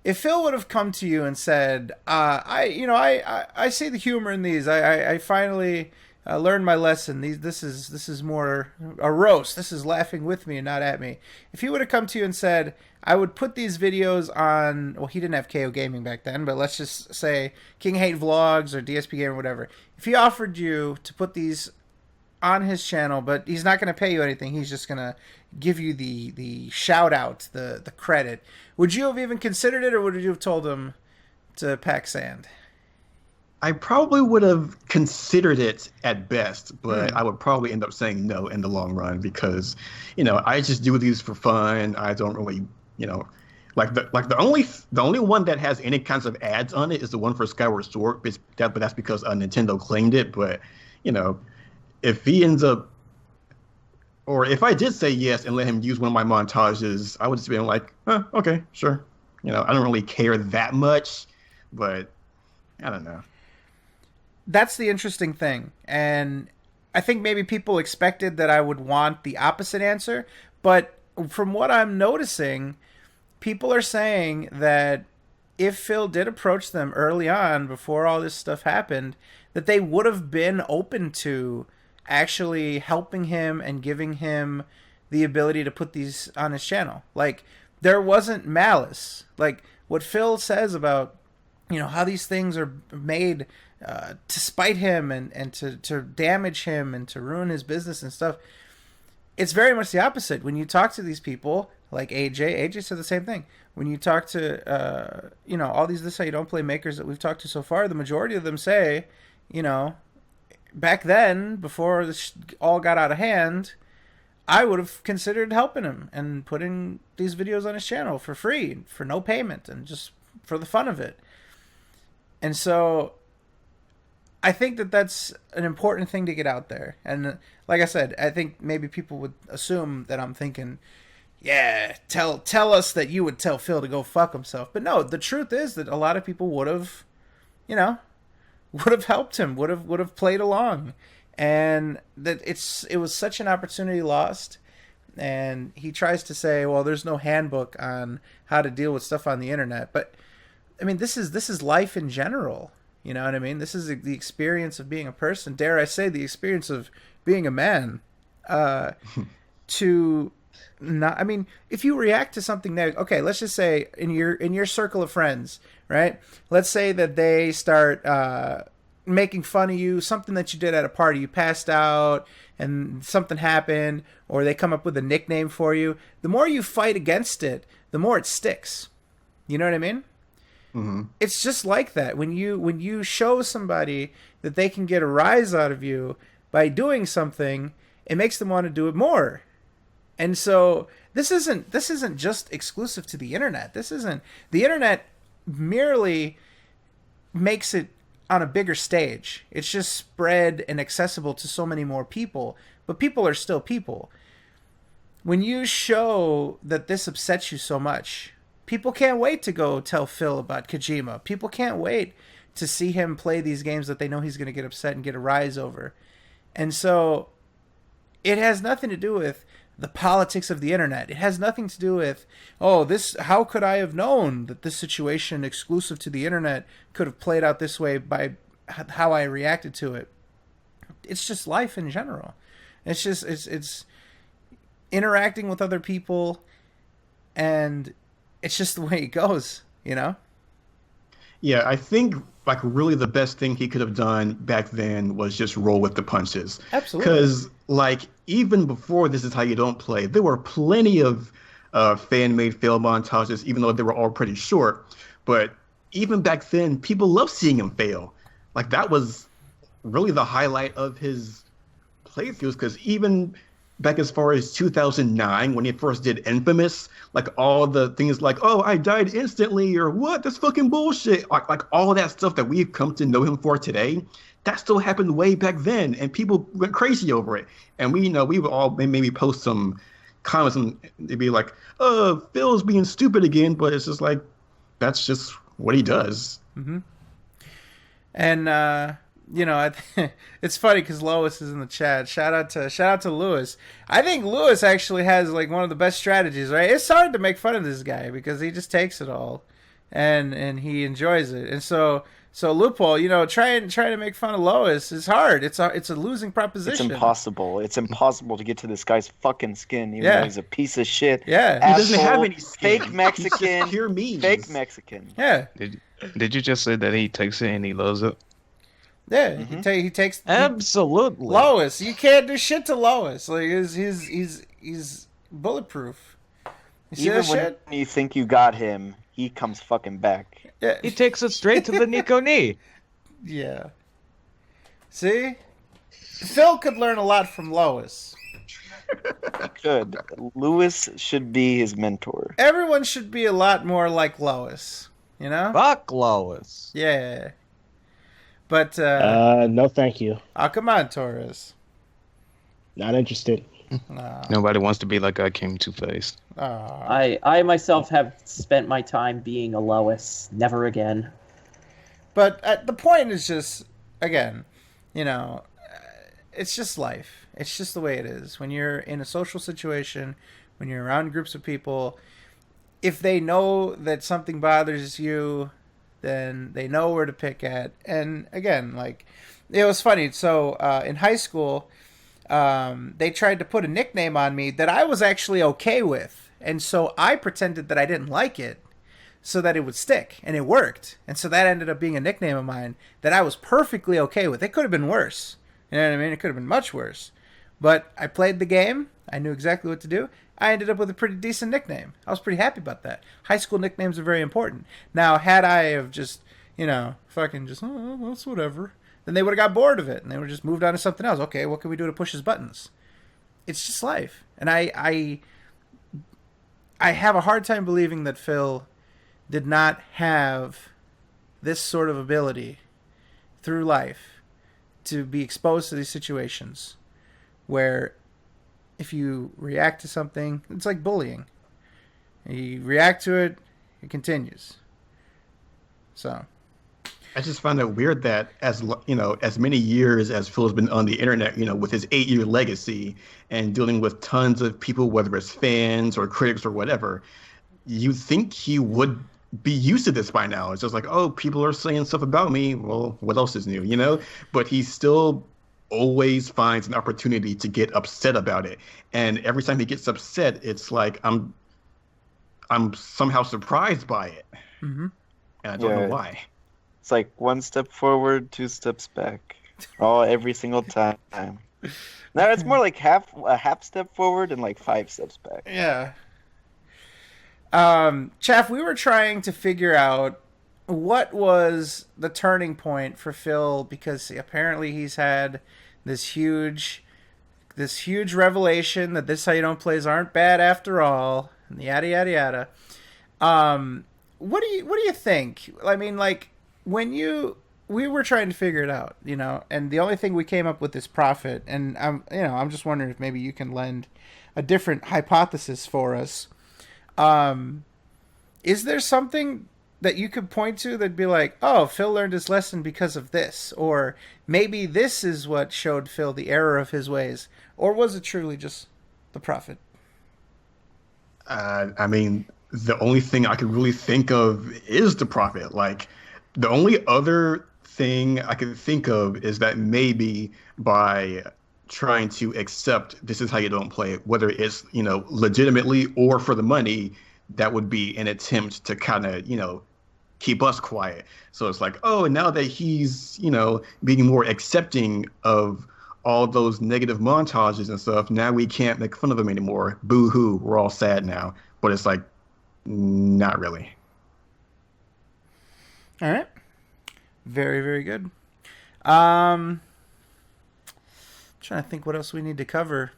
If Phil would have come to you and said, I see the humor in these. I finally learned my lesson. This is more a roast. This is laughing with me and not at me. If he would have come to you and said, I would put these videos on, well, he didn't have KO Gaming back then, but let's just say KingHate or DSP Game or whatever. If he offered you to put these on his channel, but he's not going to pay you anything, he's just going to give you the shout out, the credit, would you have even considered it, or would you have told him to pack sand? I probably would have considered it at best, but I would probably end up saying no in the long run because, I just do these for fun. I don't really, the only one that has any kinds of ads on it is the one for Skyward Sword, but that's because Nintendo claimed it. But, if he ends up, or if I did say yes and let him use one of my montages, I would just be like, okay, sure. I don't really care that much, but I don't know. That's the interesting thing. And I think maybe people expected that I would want the opposite answer. But from what I'm noticing, people are saying that if Phil did approach them early on, before all this stuff happened, that they would have been open to actually helping him and giving him the ability to put these on his channel. Like, there wasn't malice. Like, what Phil says about, how these things are made to spite him and to damage him and to ruin his business and stuff. It's very much the opposite. When you talk to these people, like AJ said the same thing. When you talk to, all these This Is How You Don't Play makers that we've talked to so far, the majority of them say, back then, before this all got out of hand, I would have considered helping him and putting these videos on his channel for free, for no payment, and just for the fun of it. And so I think that that's an important thing to get out there. And like I said, I think maybe people would assume that I'm thinking, yeah, tell us that you would tell Phil to go fuck himself. But no, the truth is that a lot of people would have, would have helped him, would have played along. And that it was such an opportunity lost. And he tries to say, well, there's no handbook on how to deal with stuff on the internet. But I mean, this is life in general. You know what I mean? This is the experience of being a person. Dare I say, the experience of being a man. To not, I mean, if you react to something negative, okay, let's just say in your circle of friends, right? Let's say that they start making fun of you, something that you did at a party, you passed out and something happened, or they come up with a nickname for you. The more you fight against it, the more it sticks. You know what I mean? Mm-hmm. It's just like that. When you show somebody that they can get a rise out of you by doing something, it makes them want to do it more. And so this isn't just exclusive to the internet. The internet merely makes it on a bigger stage. It's just spread and accessible to so many more people, but people are still people. When you show that this upsets you so much, people can't wait to go tell Phil about Kojima. People can't wait to see him play these games that they know he's going to get upset and get a rise over. And so it has nothing to do with the politics of the internet. It has nothing to do with, how could I have known that this situation exclusive to the internet could have played out this way by how I reacted to it. It's just life in general. It's interacting with other people, and it's just the way it goes, Yeah, I think really the best thing he could have done back then was just roll with the punches. Absolutely. Because even before This Is How You Don't Play, there were plenty of fan-made fail montages, even though they were all pretty short. But even back then, people loved seeing him fail. That was really the highlight of his playthroughs, because even back as far as 2009 when he first did Infamous, like all the things like, oh, I died instantly, or what? That's fucking bullshit. Like all of that stuff that we've come to know him for today, that still happened way back then, and people went crazy over it. And we would all maybe post some comments and they'd be like, oh, Phil's being stupid again, but it's just like, that's just what he does. Mm-hmm. And it's funny because Lois is in the chat. Shout out to Lewis. I think Lewis actually has like one of the best strategies, right? It's hard to make fun of this guy because he just takes it all, and he enjoys it. And so Loophole, trying to make fun of Lois is hard. It's a losing proposition. It's impossible. It's impossible to get to this guy's fucking skin, even though he's a piece of shit. Yeah, he doesn't have any skin. Fake Mexican. He's pure memes. Fake Mexican. Yeah. Did you just say that he takes it and he loves it? Yeah, he takes absolutely. Lois, you can't do shit to Lois. Like he's bulletproof. You see Even that when shit? you think you got him, he comes fucking back. Yeah. He takes it straight to the Nico knee. Yeah. See? Phil could learn a lot from Lois. Good. Lewis should be his mentor. Everyone should be a lot more like Lois. Fuck Lois. Yeah. But no, thank you. Oh, come on, Torres. Not interested. No. Nobody wants to be like I came two-faced. I myself have spent my time being a Lois. Never again. But the point is just, again, it's just life. It's just the way it is. When you're in a social situation, when you're around groups of people, if they know that something bothers you, then they know where to pick at. And again, like, it was funny. So in high school, they tried to put a nickname on me that I was actually okay with. And so I pretended that I didn't like it so that it would stick. And it worked. And so that ended up being a nickname of mine that I was perfectly okay with. It could have been worse. You know what I mean? It could have been much worse. But I played the game. I knew exactly what to do. I ended up with a pretty decent nickname. I was pretty happy about that. High school nicknames are very important. Now, had I have just, fucking just, oh, that's whatever, then they would have got bored of it, and they would have just moved on to something else. Okay, what can we do to push his buttons? It's just life. And I have a hard time believing that Phil did not have this sort of ability through life to be exposed to these situations where if you react to something, it's like bullying. You react to it, it continues. So, I just find it weird that as many years as Phil's been on the internet, with his 8-year legacy and dealing with tons of people, whether it's fans or critics or whatever, you think he would be used to this by now. It's just like, oh, people are saying stuff about me. Well, what else is new, But he still always finds an opportunity to get upset about it, and every time he gets upset, it's like I'm somehow surprised by it, and I don't know why. It's like 1 step forward, 2 steps back, every single time. Now it's more like a half step forward and like 5 steps back. Yeah. Chaff, we were trying to figure out what was the turning point for Phil, because apparently he's had this huge revelation that This How You Don't Plays aren't bad after all, and yada yada yada. What do you think? I mean, like, we were trying to figure it out, and the only thing we came up with is profit, and I'm just wondering if maybe you can lend a different hypothesis for us. Is there something that you could point to that'd be like, oh, Phil learned his lesson because of this, or maybe this is what showed Phil the error of his ways, or was it truly just the profit? I mean, the only thing I could really think of is the profit. Like, the only other thing I could think of is that maybe by trying to accept This Is How You Don't Play, whether it's, legitimately or for the money, that would be an attempt to kind of, keep us quiet. So it's like, oh, now that he's, being more accepting of all those negative montages and stuff, now we can't make fun of him anymore. Boo-hoo, we're all sad now. But it's like, not really. All right. Very, very good. Trying to think what else we need to cover.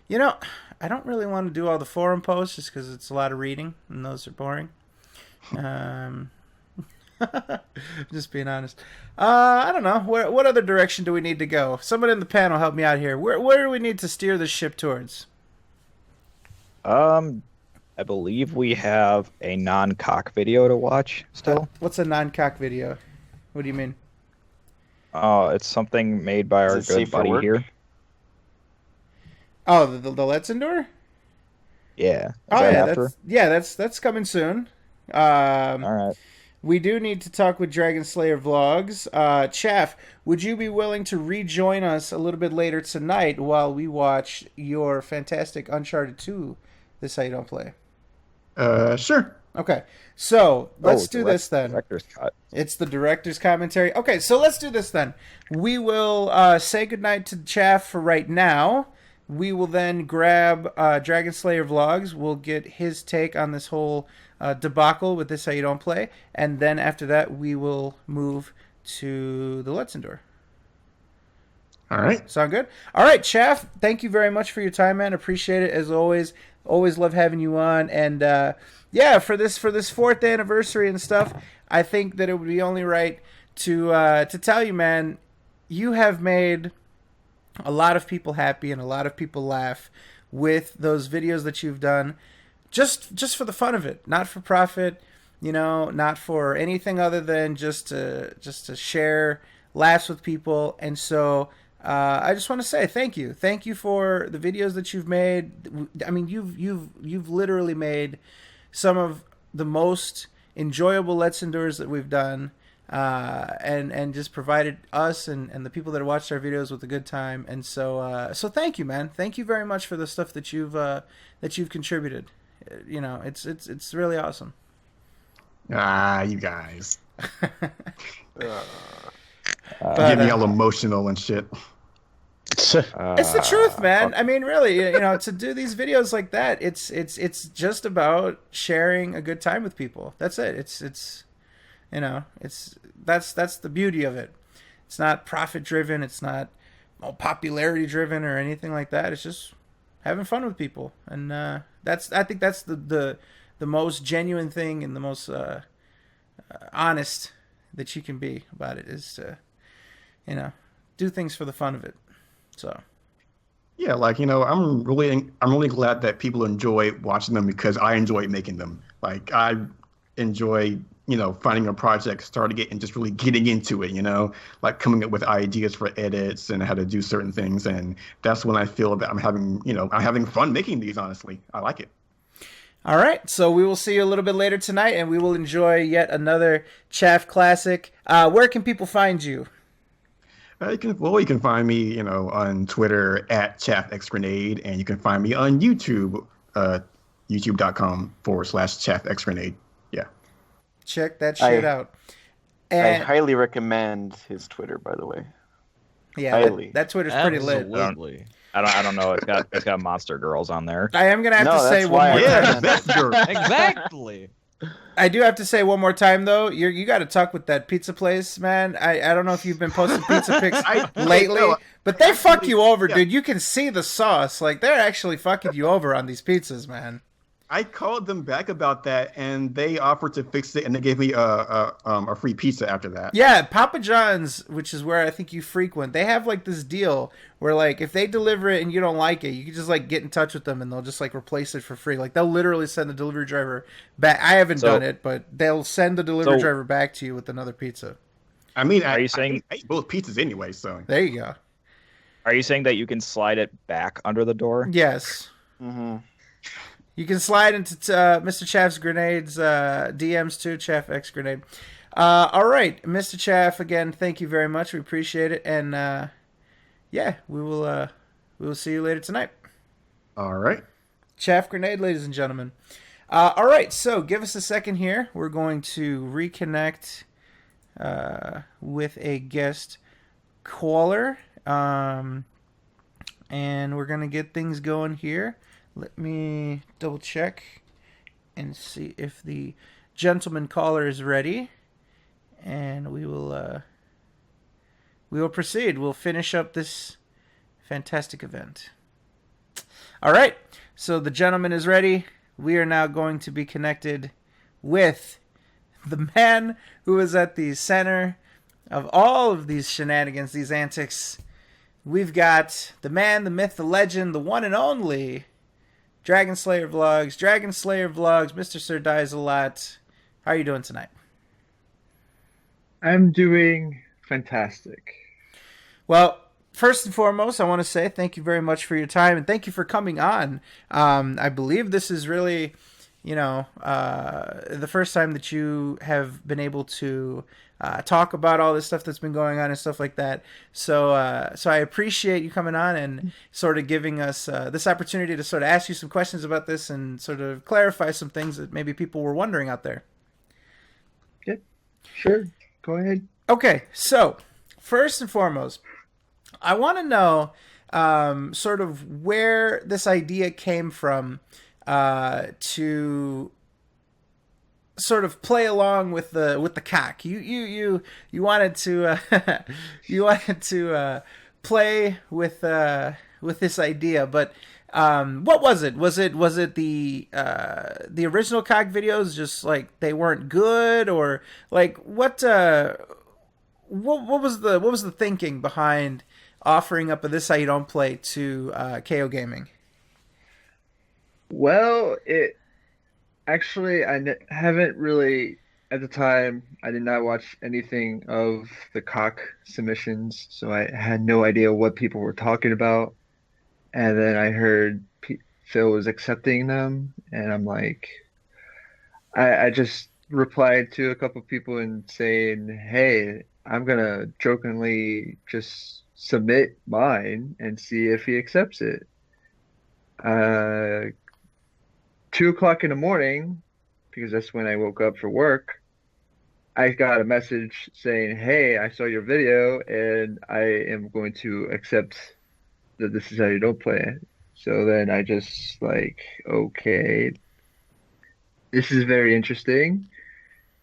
You know, I don't really want to do all the forum posts just because it's a lot of reading, and those are boring. Just being honest. I don't know. What other direction do we need to go? Someone in the panel help me out here. Where do we need to steer the ship towards? I believe we have a non-cock video to watch still. What's a non-cock video? What do you mean? It's something made by our good buddy here. Oh, the Let's Endure? Yeah. That's coming soon. All right. We do need to talk with DragonSlayerVlogs. Chaff, would you be willing to rejoin us a little bit later tonight while we watch your fantastic Uncharted 2, This How You Don't Play? Sure. Okay, so let's do this then. Director's cut. It's the director's commentary. Okay, so let's do this then. We will say goodnight to Chaff for right now. We will then grab DragonSlayerVlogs. We'll get his take on this whole debacle with This How You Don't Play. And then after that, we will move to the Let's Endure. All right. Sound good? All right, Chaff, thank you very much for your time, man. Appreciate it, as always. Always love having you on. And, yeah, for this 4th anniversary and stuff, I think that it would be only right to tell you, man, you have made a lot of people happy and a lot of people laugh with those videos that you've done, just for the fun of it, not for profit, not for anything other than just to share laughs with people. And so I just want to say thank you for the videos that you've made. I mean, you've literally made some of the most enjoyable Let's Endures that we've done. And just provided us and the people that watched our videos with a good time. And so thank you, man. Thank you very much for the stuff that you've contributed. It's really awesome. You guys. Get me all emotional and shit. It's the truth, man. I mean, really, to do these videos like that, it's just about sharing a good time with people. That's it. It's that's the beauty of it. It's not profit driven. It's not popularity driven or anything like that. It's just having fun with people, and I think that's the most genuine thing and the most honest that you can be about it, is to do things for the fun of it. So yeah, I'm really glad that people enjoy watching them, because I enjoy making them. Like, I enjoy finding a project, starting it, and just really getting into it, like coming up with ideas for edits and how to do certain things. And that's when I feel that I'm having fun making these, honestly. I like it. All right. So we will see you a little bit later tonight, and we will enjoy yet another Chaff classic. Where can people find you? You can find me, on Twitter at ChaffXGrenade, and you can find me on YouTube, youtube.com/ChaffXGrenade. Yeah. Check that shit out. And I highly recommend his Twitter, by the way. Yeah, highly. That Twitter's pretty lit. Absolutely. I don't know. It's got monster girls on there. I am gonna have to say one more time. Exactly. I do have to say one more time though. You got to talk with that pizza place, man. I don't know if you've been posting pizza pics lately, but they fuck you over, dude. You can see the sauce. Like, they're actually fucking you over on these pizzas, man. I called them back about that, and they offered to fix it, and they gave me a free pizza after that. Yeah, Papa John's, which is where I think you frequent, they have like this deal where, like, if they deliver it and you don't like it, you can just like get in touch with them and they'll just like replace it for free. Like, they'll literally send the delivery driver back. I haven't done it, but they'll send the delivery driver back to you with another pizza. I mean, are you saying I eat both pizzas anyway? So there you go. Are you saying that you can slide it back under the door? Yes. Mm-hmm. You can slide into Mr. Chaff's Grenade's DMs too, ChaffXGrenade. All right, Mr. Chaff, again, thank you very much. We appreciate it, and yeah, we will see you later tonight. All right, Chaff Grenade, ladies and gentlemen. All right, so give us a second here. We're going to reconnect with a guest caller, and we're gonna get things going here. Let me double check and see if the gentleman caller is ready, and we will proceed. We'll finish up this fantastic event. All right. So the gentleman is ready. We are now going to be connected with the man who is at the center of all of these shenanigans, these antics. We've got the man, the myth, the legend, the one and only DragonSlayerVlogs, DragonSlayerVlogs, Mr. Sir Dies a Lot. How are you doing tonight? I'm doing fantastic. Well, first and foremost, I want to say thank you very much for your time and thank you for coming on. I believe this is really, the first time that you have been able to talk about all this stuff that's been going on and stuff like that. So I appreciate you coming on and sort of giving us this opportunity to sort of ask you some questions about this and sort of clarify some things that maybe people were wondering out there. Yep, sure. Go ahead. Okay, so first and foremost, I want to know sort of where this idea came from to sort of play along with the cock. You wanted to play with this idea, but what was it? Was it the original cock videos just like they weren't good, or like what was the thinking behind offering up a This How You Don't Play to KO Gaming? Well, actually, haven't really, at the time, I did not watch anything of the cock submissions, so I had no idea what people were talking about. And then I heard Phil was accepting them, and I'm like, I just replied to a couple people and saying, hey, I'm going to jokingly just submit mine and see if he accepts it. 2:00 in the morning, because that's when I woke up for work, I got a message saying, hey, I saw your video and I am going to accept that This Is How You Don't Play it. So then I just like, okay, this is very interesting.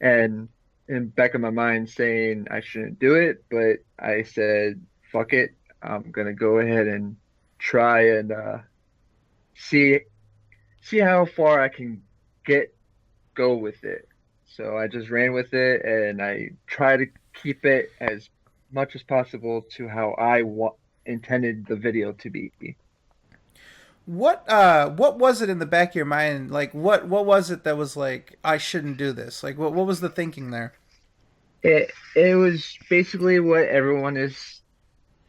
And in the back of my mind saying I shouldn't do it, but I said, fuck it. I'm going to go ahead and try and see how far I can go with it. So I just ran with it, and I try to keep it as much as possible to how I intended the video to be. What was it in the back of your mind? Like what was it that was like, I shouldn't do this? Like what was the thinking there? It was basically what everyone is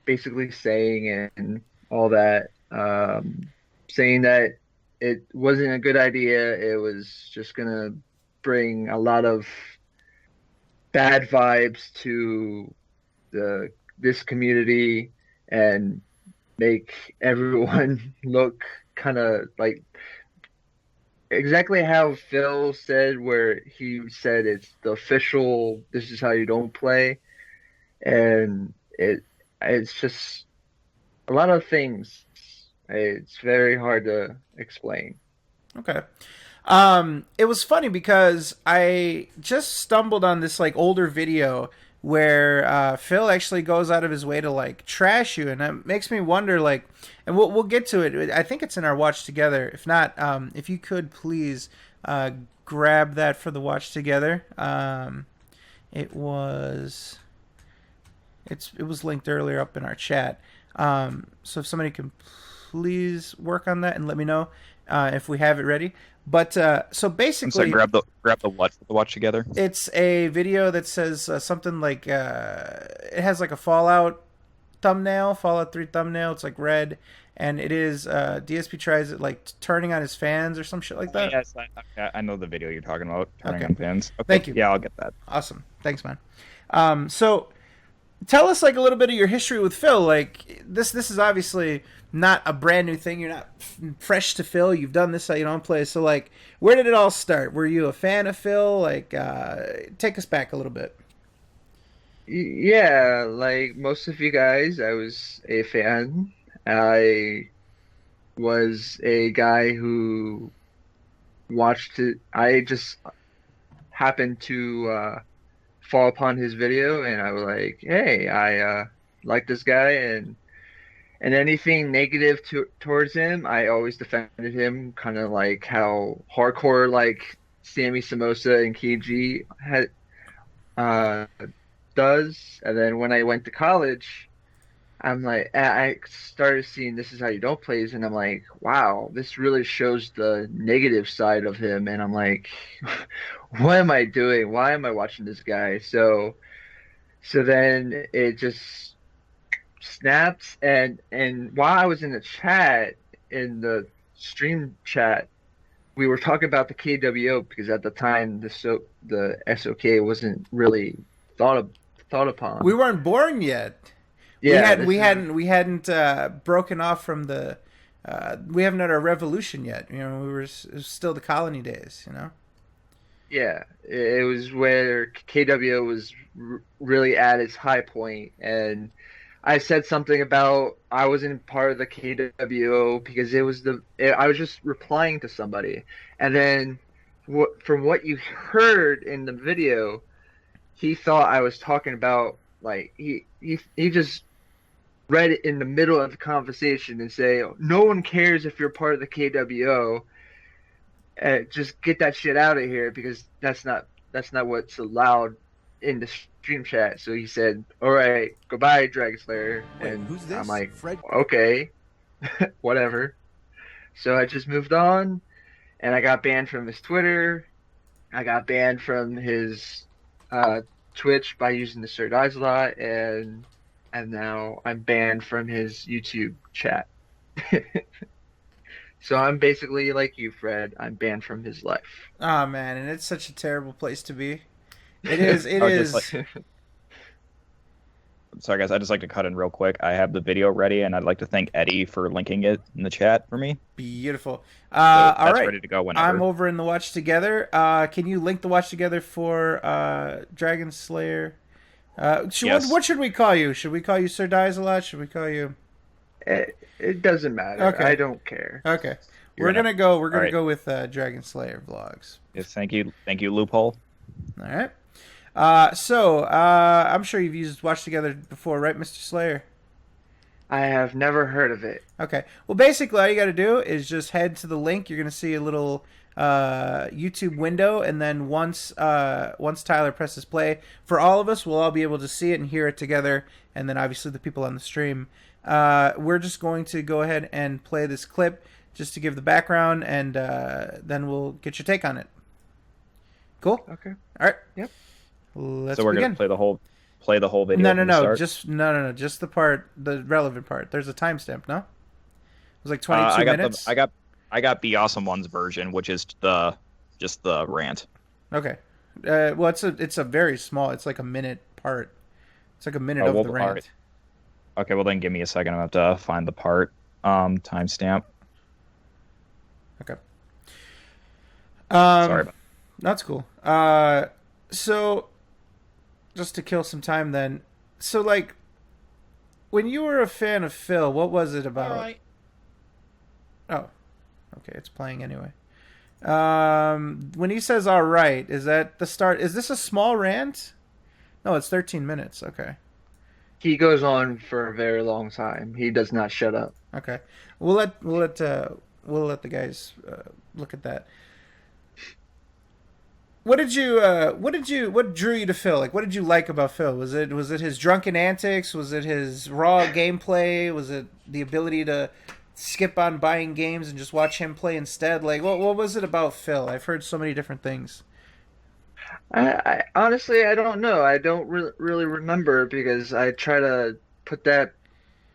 basically saying and all that, saying that it wasn't a good idea. It was just gonna bring a lot of bad vibes to this community and make everyone look kind of like exactly how Phil said, where he said it's the official This Is How You Don't Play, and it's just a lot of things. It's very hard to explain. Okay. It was funny because I just stumbled on this like older video where Phil actually goes out of his way to like trash you, and it makes me wonder, like, and we'll get to it. I think it's in our watch together. If not, if you could please grab that for the watch together. It was linked earlier up in our chat. So if somebody can please work on that and let me know if we have it ready. But so basically, grab the watch together. It's a video that says something like it has like a Fallout 3 thumbnail. It's like red, and it is DSP tries it like turning on his fans or some shit like that. Yes, I know the video you're talking about. Turning Okay. on fans. Okay. Thank you. Yeah, I'll get that. Awesome. Thanks, man. So tell us like a little bit of your history with Phil. Like this is obviously not a brand new thing. You're not fresh to Phil. You've done This How You Don't Play. So like, where did it all start? Were you a fan of Phil? Like, take us back a little bit. Yeah, like most of you guys, I was a fan. I was a guy who watched it. I just happened to fall upon his video, and I was like, hey, I like this guy, and and anything negative towards him, I always defended him, kind of like how hardcore like Sammy Samosa and KG had uh, does. And then when I went to college, I'm like, I started seeing This Is How You Don't Plays, and I'm like, wow, this really shows the negative side of him. And I'm like, what am I doing? Why am I watching this guy? So then it just snaps, and while I was in the chat, in the stream chat, we were talking about the KWO because at the time the SOK wasn't really thought upon. We weren't born yet. Yeah, we hadn't broken off from the. We haven't had our revolution yet. You know, it was still the colony days. You know. Yeah, it was where KWO was really at its high point, and I said something about I wasn't part of the KWO because I was just replying to somebody, and then from what you heard in the video, he thought I was talking about, like, he just read it in the middle of the conversation and say, no one cares if you're part of the KWO. Just get that shit out of here because that's not what's allowed in the stream chat. So he said, all right, goodbye, Dragon Slayer. Wait, and who's this? I'm like, Fred? okay, whatever. So I just moved on, and I got banned from his Twitter. I got banned from his Twitch by using the Sir Dies a Lot, and now I'm banned from his YouTube chat. So I'm basically like you, Fred. I'm banned from his life. Oh man, and it's such a terrible place to be. It is. It is. Sorry, guys. I'd just like to cut in real quick. I have the video ready, and I'd like to thank Eddie for linking it in the chat for me. Beautiful. So all that's right. ready to go whenever. I'm over in the Watch Together. Can you link the Watch Together for Dragon Slayer? Yes. What should we call you? Should we call you Sir Dies a Lot? Should we call you? It doesn't matter. Okay. I don't care. Okay. You're We're gonna go with DragonSlayerVlogs. Yes, thank you, Loophole. All right. I'm sure you've used Watch Together before, right, Mr. Slayer? I have never heard of it. Okay. Well, basically, all you got to do is just head to the link. You're gonna see a little YouTube window, and then once Tyler presses play, for all of us, we'll all be able to see it and hear it together, and then obviously the people on the stream. We're just going to go ahead and play this clip just to give the background, and then we'll get your take on it. Cool? Okay. All right. Yep. Let's So we're begin. gonna play the whole video. No, from the start? just the part, the relevant part. There's a timestamp, no? It was like 22 minutes. I got Be Awesome One's version, which is just the rant. Okay. Well, it's a very small. It's like a minute part. It's like a minute of the rant. All right. Okay, well then give me a second. I have to find the part. Timestamp. Okay. Sorry about. That's cool. So just to kill some time then. So like when you were a fan of Phil, what was it about? All right. Oh. Okay, it's playing anyway. When he says all right, is that the start? Is this a small rant? No, it's 13 minutes. Okay. He goes on for a very long time. He does not shut up. Okay. We'll let the guys look at that. What drew you to Phil? Like, what did you like about Phil? Was it his drunken antics? Was it his raw gameplay? Was it the ability to skip on buying games and just watch him play instead? Like, what was it about Phil? I've heard so many different things. I honestly, I don't know. I don't really remember because I try to put that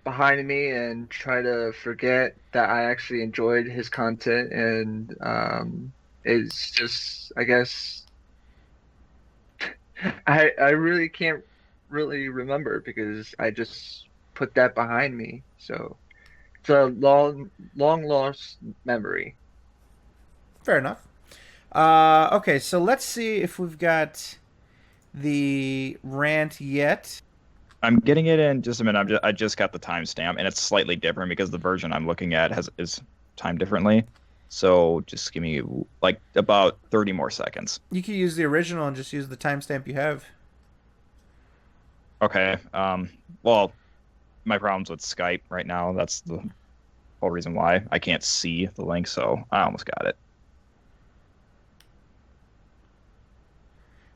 behind me and try to forget that I actually enjoyed his content, and it's just, I guess, I really can't really remember because I just put that behind me. So it's a long lost memory. Fair enough. Okay, so let's see if we've got the rant yet. I'm getting it in just a minute. I just got the timestamp, and it's slightly different because the version I'm looking at is timed differently. So just give me like about 30 more seconds. You could use the original and just use the timestamp you have. Okay. Well, my problems with Skype right now. That's the whole reason why I can't see the link. So I almost got it.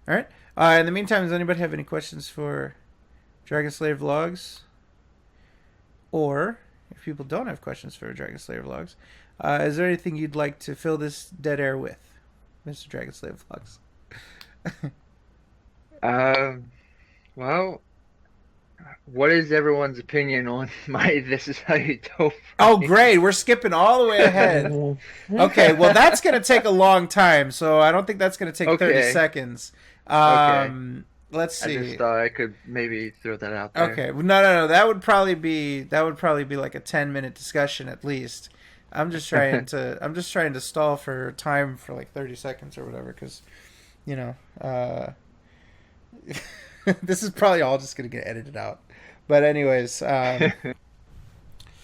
All right. In the meantime, does anybody have any questions for DragonSlayerVlogs? Or if people don't have questions for DragonSlayerVlogs, is there anything you'd like to fill this dead air with, Mr. DragonSlayerVlogs? Well, what is everyone's opinion on my This Is How You Don't Play? Oh, great. We're skipping all the way ahead. Okay, well, that's going to take a long time, so I don't think that's going to take 30 seconds. Let's see. I just thought I could maybe throw that out there. Okay. No. That would probably be like a 10-minute discussion at least. I'm just trying to stall for time for like 30 seconds or whatever, because, you know, this is probably all just going to get edited out. But anyways, yeah,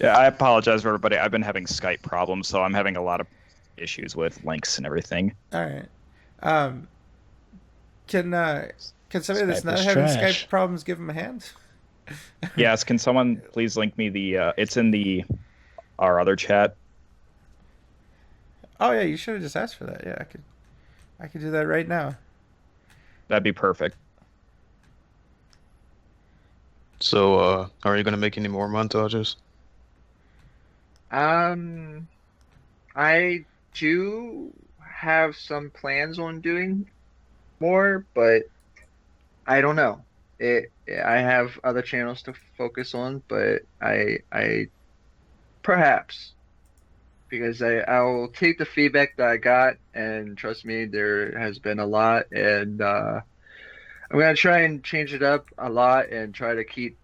I apologize for everybody. I've been having Skype problems, so I'm having a lot of issues with links and everything. All right. Can somebody that's not having Skype problems give him a hand? Yes, can someone please link me the it's in our other chat. Oh yeah, you should have just asked for that. Yeah, I could do that right now. That'd be perfect. So, are you gonna make any more montages? I do have some plans on doing more, but I don't know. I have other channels to focus on, but I perhaps, because I will take the feedback that I got, and trust me, there has been a lot, and I'm gonna try and change it up a lot and try to keep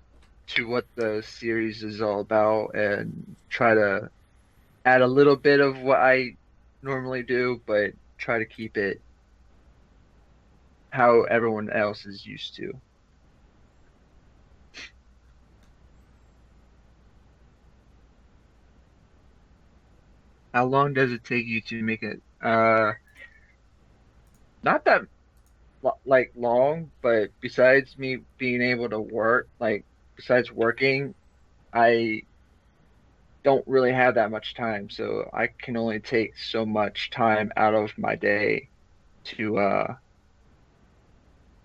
to what the series is all about, and try to add a little bit of what I normally do, but try to keep it how everyone else is used to. How long does it take you to make it? Not that like long, but besides me being able to work, like besides working, I don't really have that much time, so I can only take so much time out of my day to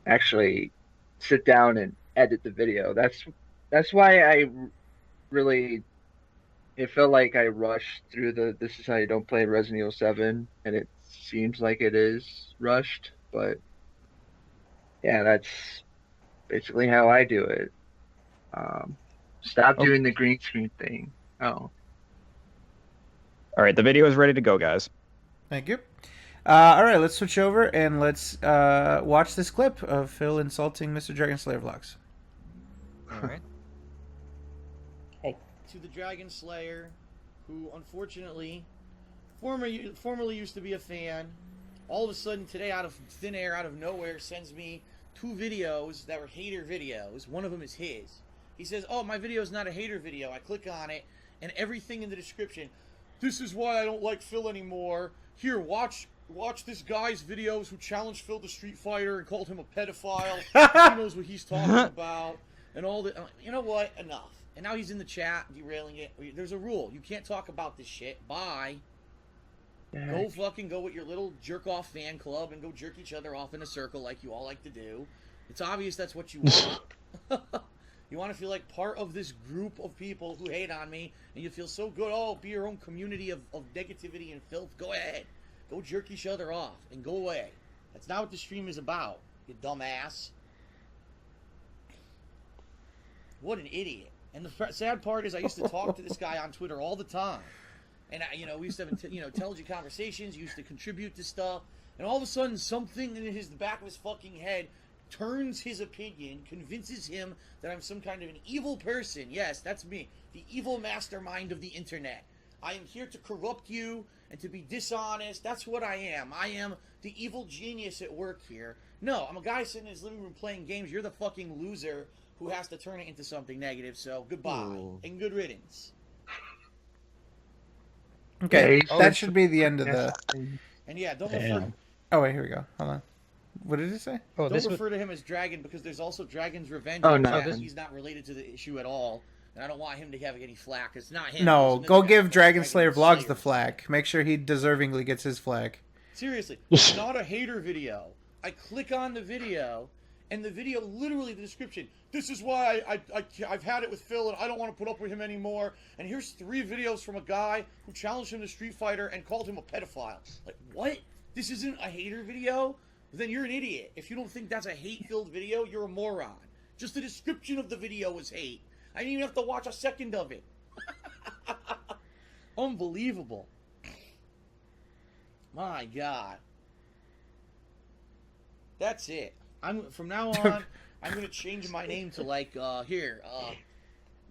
actually sit down and edit the video. That's why it felt like I rushed through This Is How You Don't Play Resident Evil 7, and it seems like it is rushed, but yeah, that's basically how I do it. Stop doing the green screen thing. Oh. All right, the video is ready to go, guys. Thank you. All right, let's switch over and let's watch this clip of Phil insulting Mr. DragonSlayerVlogs. All right. To the Dragon Slayer, who unfortunately formerly used to be a fan, all of a sudden today, out of thin air, out of nowhere, sends me 2 videos that were hater videos. One of them is his. He says, "Oh, my video is not a hater video." I click on it, and everything in the description, "This is why I don't like Phil anymore. Here, watch this guy's videos who challenged Phil to Street Fighter and called him a pedophile. He knows what he's talking about." And all that. You know what? Enough. And now he's in the chat, derailing it. There's a rule. You can't talk about this shit. Bye. Go fucking go with your little jerk-off fan club and go jerk each other off in a circle like you all like to do. It's obvious that's what you want. You want to feel like part of this group of people who hate on me, and you feel so good. Oh, be your own community of negativity and filth. Go ahead. Go jerk each other off and go away. That's not what the stream is about, you dumbass. What an idiot. And the sad part is I used to talk to this guy on Twitter all the time. And, we used to have, intelligent conversations, used to contribute to stuff. And all of a sudden, something in the back of his fucking head turns his opinion, convinces him that I'm some kind of an evil person. Yes, that's me. The evil mastermind of the internet. I am here to corrupt you and to be dishonest. That's what I am. I am the evil genius at work here. No, I'm a guy sitting in his living room playing games. You're the fucking loser who has to turn it into something negative. So goodbye and good riddance. Okay, that should be the end of the... And yeah, don't refer... Oh, wait, here we go. Hold on. What did it say? Don't refer to him as Dragon, because there's also Dragon's Revenge. Oh, no. He's not related to the issue at all. and I don't want him to have any flack. It's not him. No, It's go another give guy, Dragon Slayer Vlogs the Slayer. flack. Make sure he deservingly gets his flack. Seriously, it's not a hater video. I click on the video, and the video, literally the description, this is why I've had it with Phil, and I don't want to put up with him anymore. And here's 3 videos from a guy who challenged him to Street Fighter and called him a pedophile. Like, what? This isn't a hater video? Then you're an idiot. If you don't think that's a hate-filled video, you're a moron. Just the description of the video was hate. I didn't even have to watch a second of it. Unbelievable. My God. That's it. From now on, I'm gonna change my name to Doctor.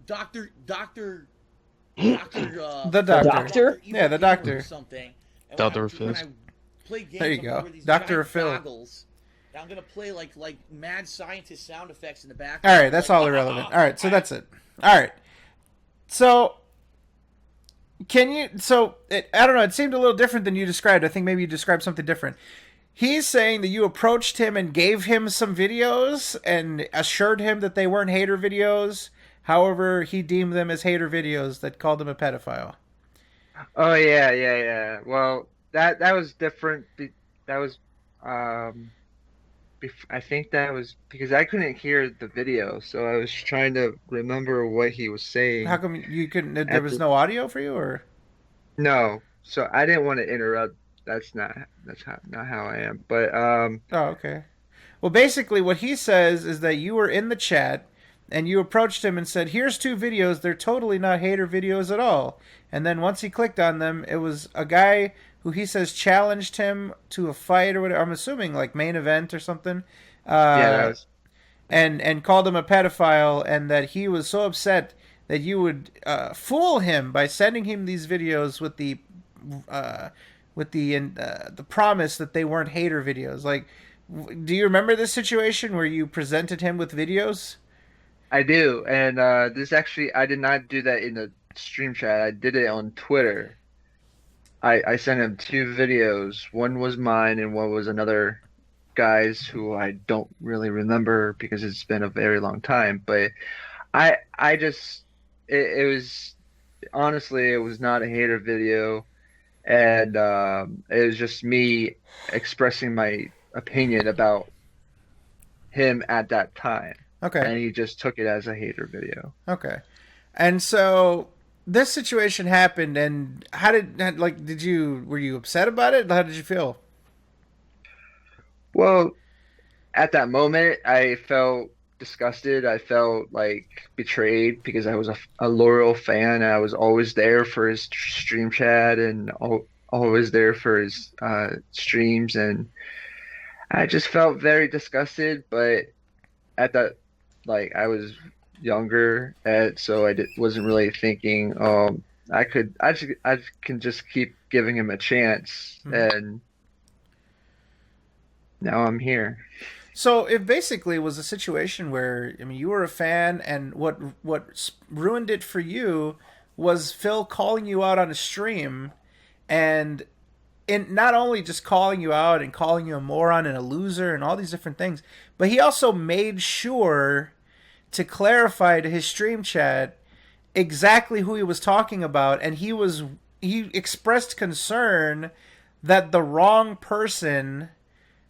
The Doctor. Yeah, the Doctor. Or something. And Dr. when I Phil. play games, There you I'm gonna go. wear these Dr. giant Phil. goggles, and I'm gonna play like mad scientist sound effects in the back. All right, that's all irrelevant. All right, so that's it. All right. So can you? I don't know. It seemed a little different than you described. I think maybe you described something different. He's saying that you approached him and gave him some videos and assured him that they weren't hater videos. However, he deemed them as hater videos that called him a pedophile. Oh yeah. Well, that was different. That was I think that was because I couldn't hear the video, so I was trying to remember what he was saying. How come you couldn't? There was no audio for you, or no? So I didn't want to interrupt. That's not how I am. But oh, okay. Well, basically, what he says is that you were in the chat and you approached him and said, "Here's 2 videos. They're totally not hater videos at all." And then once he clicked on them, it was a guy who he says challenged him to a fight or whatever. I'm assuming like main event or something. Yeah. And called him a pedophile, and that he was so upset that you would fool him by sending him these videos with the promise that they weren't hater videos. Like, do you remember this situation where you presented him with videos? I do, and this actually I did not do that in the stream chat. I did it on Twitter. I sent him 2 videos. One was mine, and one was another guy's who I don't really remember because it's been a very long time. But I just it was honestly it was not a hater video. And it was just me expressing my opinion about him at that time. Okay. And he just took it as a hater video. Okay. And so this situation happened, and were you upset about it? How did you feel? Well, at that moment, I felt disgusted. I felt like betrayed because I was a loyal fan, and I was always there for his stream chat and always there for his streams, and I just felt very disgusted. But at that, I was younger, so I wasn't really thinking, I can just keep giving him a chance, and now I'm here. So it basically was a situation where, I mean, you were a fan, and what ruined it for you was Phil calling you out on a stream, and not only just calling you out and calling you a moron and a loser and all these different things, but he also made sure to clarify to his stream chat exactly who he was talking about, and he expressed concern that the wrong person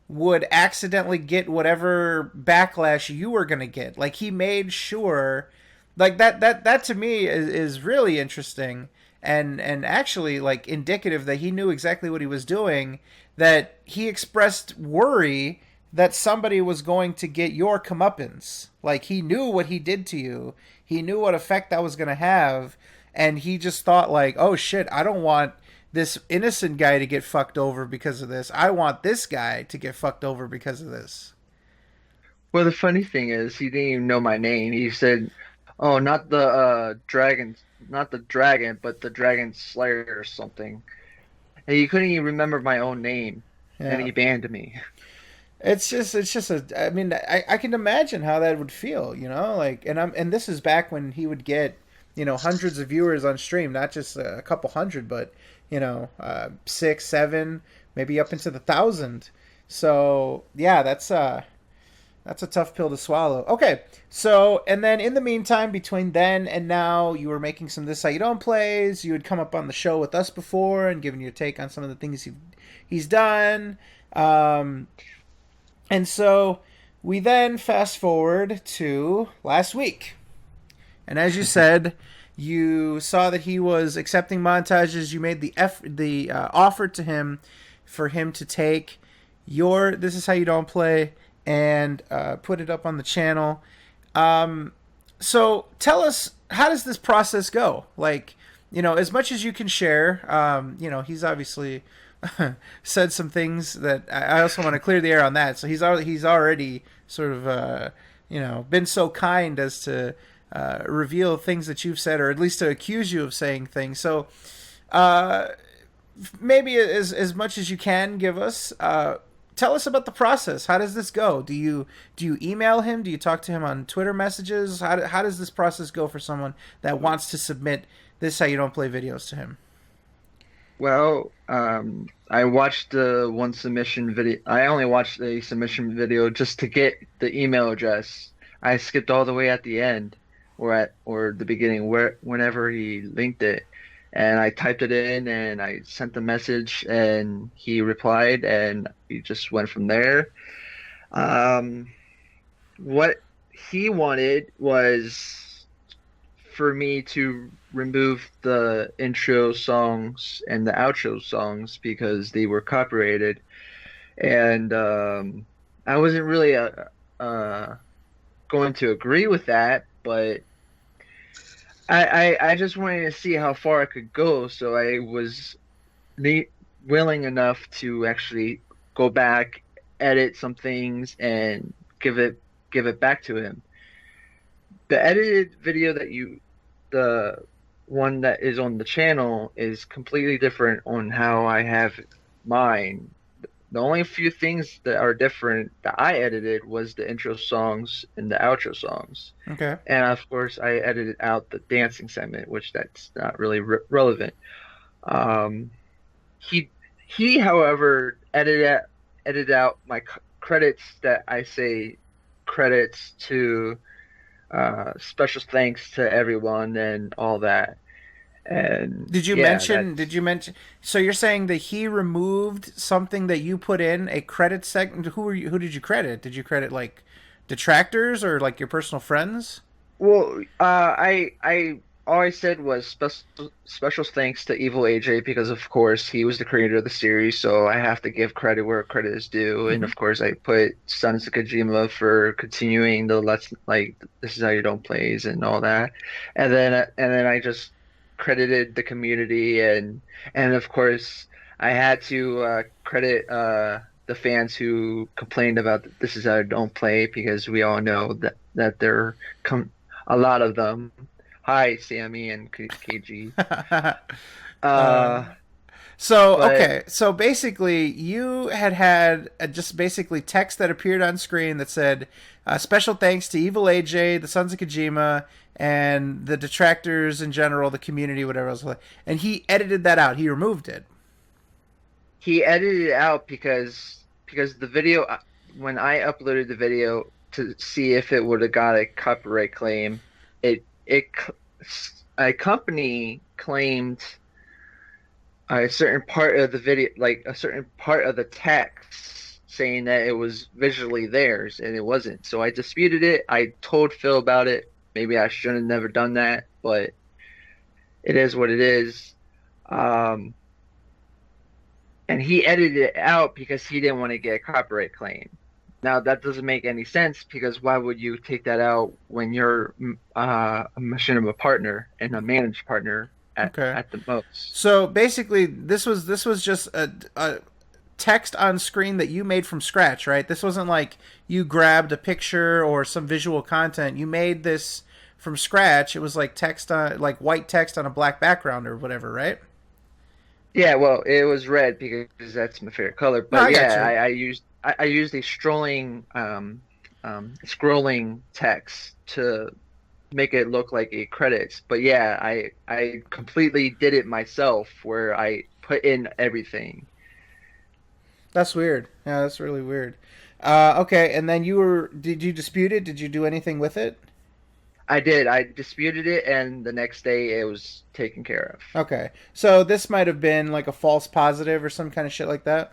would accidentally get whatever backlash you were going to get. Like, he made sure, like, that to me is really interesting, and actually, like, indicative that he knew exactly what he was doing, that he expressed worry that somebody was going to get your comeuppance. Like, he knew what he did to you. He knew what effect that was going to have, and he just thought, like, oh shit, I don't want this innocent guy to get fucked over because of this. I want this guy to get fucked over because of this. Well, the funny thing is, he didn't even know my name. He said, "Oh, not the dragon, but the Dragon Slayer or something." And he couldn't even remember my own name, and he banned me. It's just I mean, I can imagine how that would feel, you know, like, and this is back when he would get, you know, hundreds of viewers on stream, not just a couple hundred, but, you know, 6, 7, maybe up into the 1,000. So yeah, that's That's a tough pill to swallow. Okay, so, and then in the meantime, between then and now, you were making some This How You Don't plays. You had come up on the show with us before and given your take on some of the things he's done. And so we then fast forward to last week. And as you said, you saw that he was accepting montages. You made the offer to him for him to take your This Is How You Don't Play and put it up on the channel. So tell us, how does this process go? Like, you know, as much as you can share. You know, he's obviously said some things that I also want to clear the air on that. So he's already sort of you know, been so kind as to reveal things that you've said, or at least to accuse you of saying things. So maybe as much as you can give us. Tell us about the process. How does this go? Do you email him? Do you talk to him on Twitter messages? How does this process go for someone that wants to submit This How You Don't Play videos to him? Well, I watched the one submission video. I only watched the submission video just to get the email address. I skipped all the way at the end, or the beginning, whenever he linked it. And I typed it in and I sent the message and he replied and we just went from there. What he wanted was for me to remove the intro songs and the outro songs because they were copyrighted. And I wasn't really going to agree with that, but I just wanted to see how far I could go, so I was willing enough to actually go back, edit some things, and give it back to him. The edited video the one that is on the channel is completely different on how I have mine. The only few things that are different that I edited was the intro songs and the outro songs. Okay. And of course, I edited out the dancing segment, which that's not really relevant. He, however, edited out my credits that I say credits to, special thanks to everyone and all that. And did you mention? So you're saying that he removed something that you put in a credit segment? Who did you credit? Did you credit like detractors or like your personal friends? Well, I all I said was special thanks to Evil AJ because of course he was the creator of the series, so I have to give credit where credit is due. Mm-hmm. And of course I put Sons of Kojima for continuing the This Is How You Don't plays and all that, and then I just credited the community and of course I had to credit the fans who complained about This Is How I Don't Play because we all know that there a lot of them. Hi, Sammy and KG. So basically you had just basically text that appeared on screen that said special thanks to Evil AJ, the Sons of Kojima, and the detractors in general, the community, whatever else. And he edited that out. He removed it. He edited it out because the video, when I uploaded the video to see if it would have got a copyright claim, a company claimed a certain part of the video, like a certain part of the text, saying that it was visually theirs and it wasn't. So I disputed it. I told Phil about it. Maybe I should have never done that, but it is what it is. And he edited it out because he didn't want to get a copyright claim. Now, that doesn't make any sense because why would you take that out when you're a machinima partner and a managed partner at the most? So basically, this was just a text on screen that you made from scratch, right? This wasn't like you grabbed a picture or some visual content. You made this from scratch. It was like text on, like white text on a black background or whatever, right? Yeah, well, it was red because that's my favorite color. But I used a scrolling text to make it look like a credits. But yeah, I completely did it myself where I put in everything. That's weird. Yeah, that's really weird. Okay, and then did you dispute it? Did you do anything with it? I did. I disputed it, and the next day it was taken care of. Okay, so this might have been like a false positive or some kind of shit like that.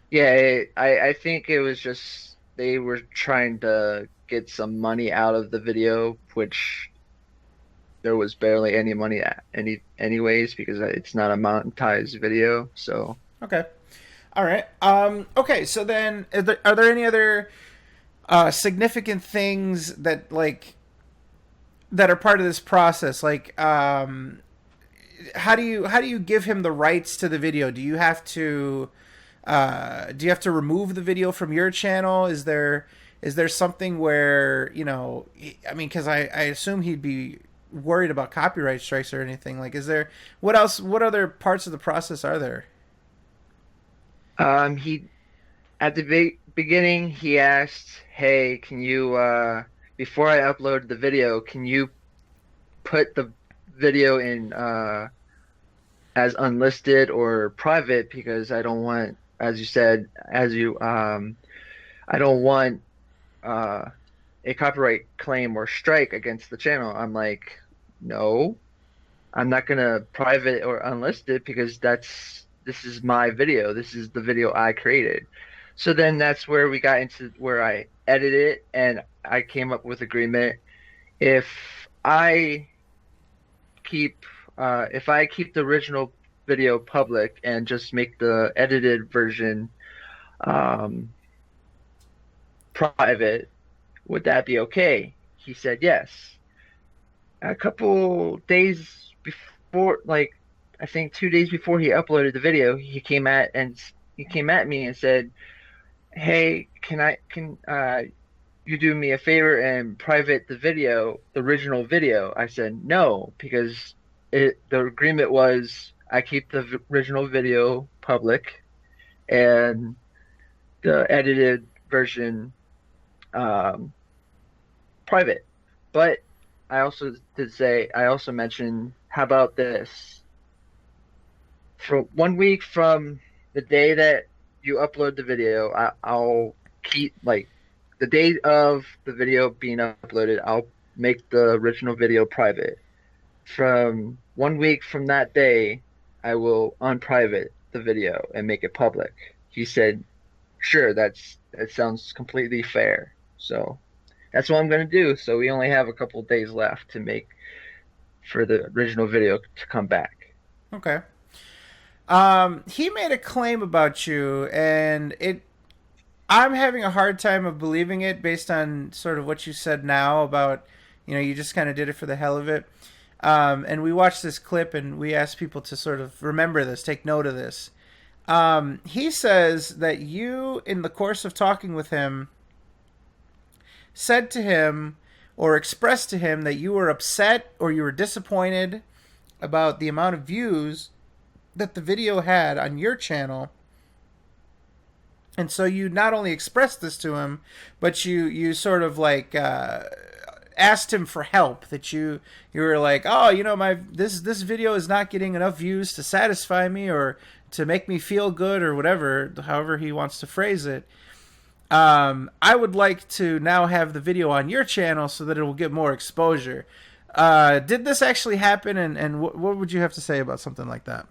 Yeah, I think it was just they were trying to get some money out of the video, which there was barely any money anyways because it's not a monetized video. So Okay, all right. Okay, so then are there any other significant things that that are part of this process? Like, how do you give him the rights to the video? Do you have to remove the video from your channel? Is there something where, I mean, because I assume he'd be worried about copyright strikes or anything. Like, what other parts of the process are there? he at the beginning he asked, "Hey, can you before I upload the video, can you put the video in as unlisted or private because I don't want, as you said, I don't want a copyright claim or strike against the channel." I'm like, no, I'm not gonna private or unlist it because this is my video. This is the video I created. So then that's where we got into where I edited it and I came up with agreement. If I keep the original video public and just make the edited version private, would that be okay? He said yes. A couple days before, like I think 2 days before he uploaded the video, he came at me and said, "Hey, can you do me a favor and private the original video?" I said no, because the agreement was I keep the original video public and the edited version private. But I also mentioned, how about this? For 1 week from the day that you upload the video, I'll keep, like, the day of the video being uploaded, I'll make the original video private. From 1 week from that day, I will unprivate the video and make it public. He said, sure, that sounds completely fair. So that's what I'm going to do. So we only have a couple days left to make for the original video to come back. Okay. He made a claim about you, and I'm having a hard time of believing it based on sort of what you said now about, you just kind of did it for the hell of it. And we watched this clip and we asked people to sort of remember this, take note of this. He says that you, in the course of talking with him, said to him or expressed to him that you were upset or you were disappointed about the amount of views that the video had on your channel. And so you not only expressed this to him, but you sort of like asked him for help. That you were like, oh, this video is not getting enough views to satisfy me or to make me feel good or whatever, however he wants to phrase it. I would like to now have the video on your channel so that it will get more exposure. Did this actually happen? And what would you have to say about something like that?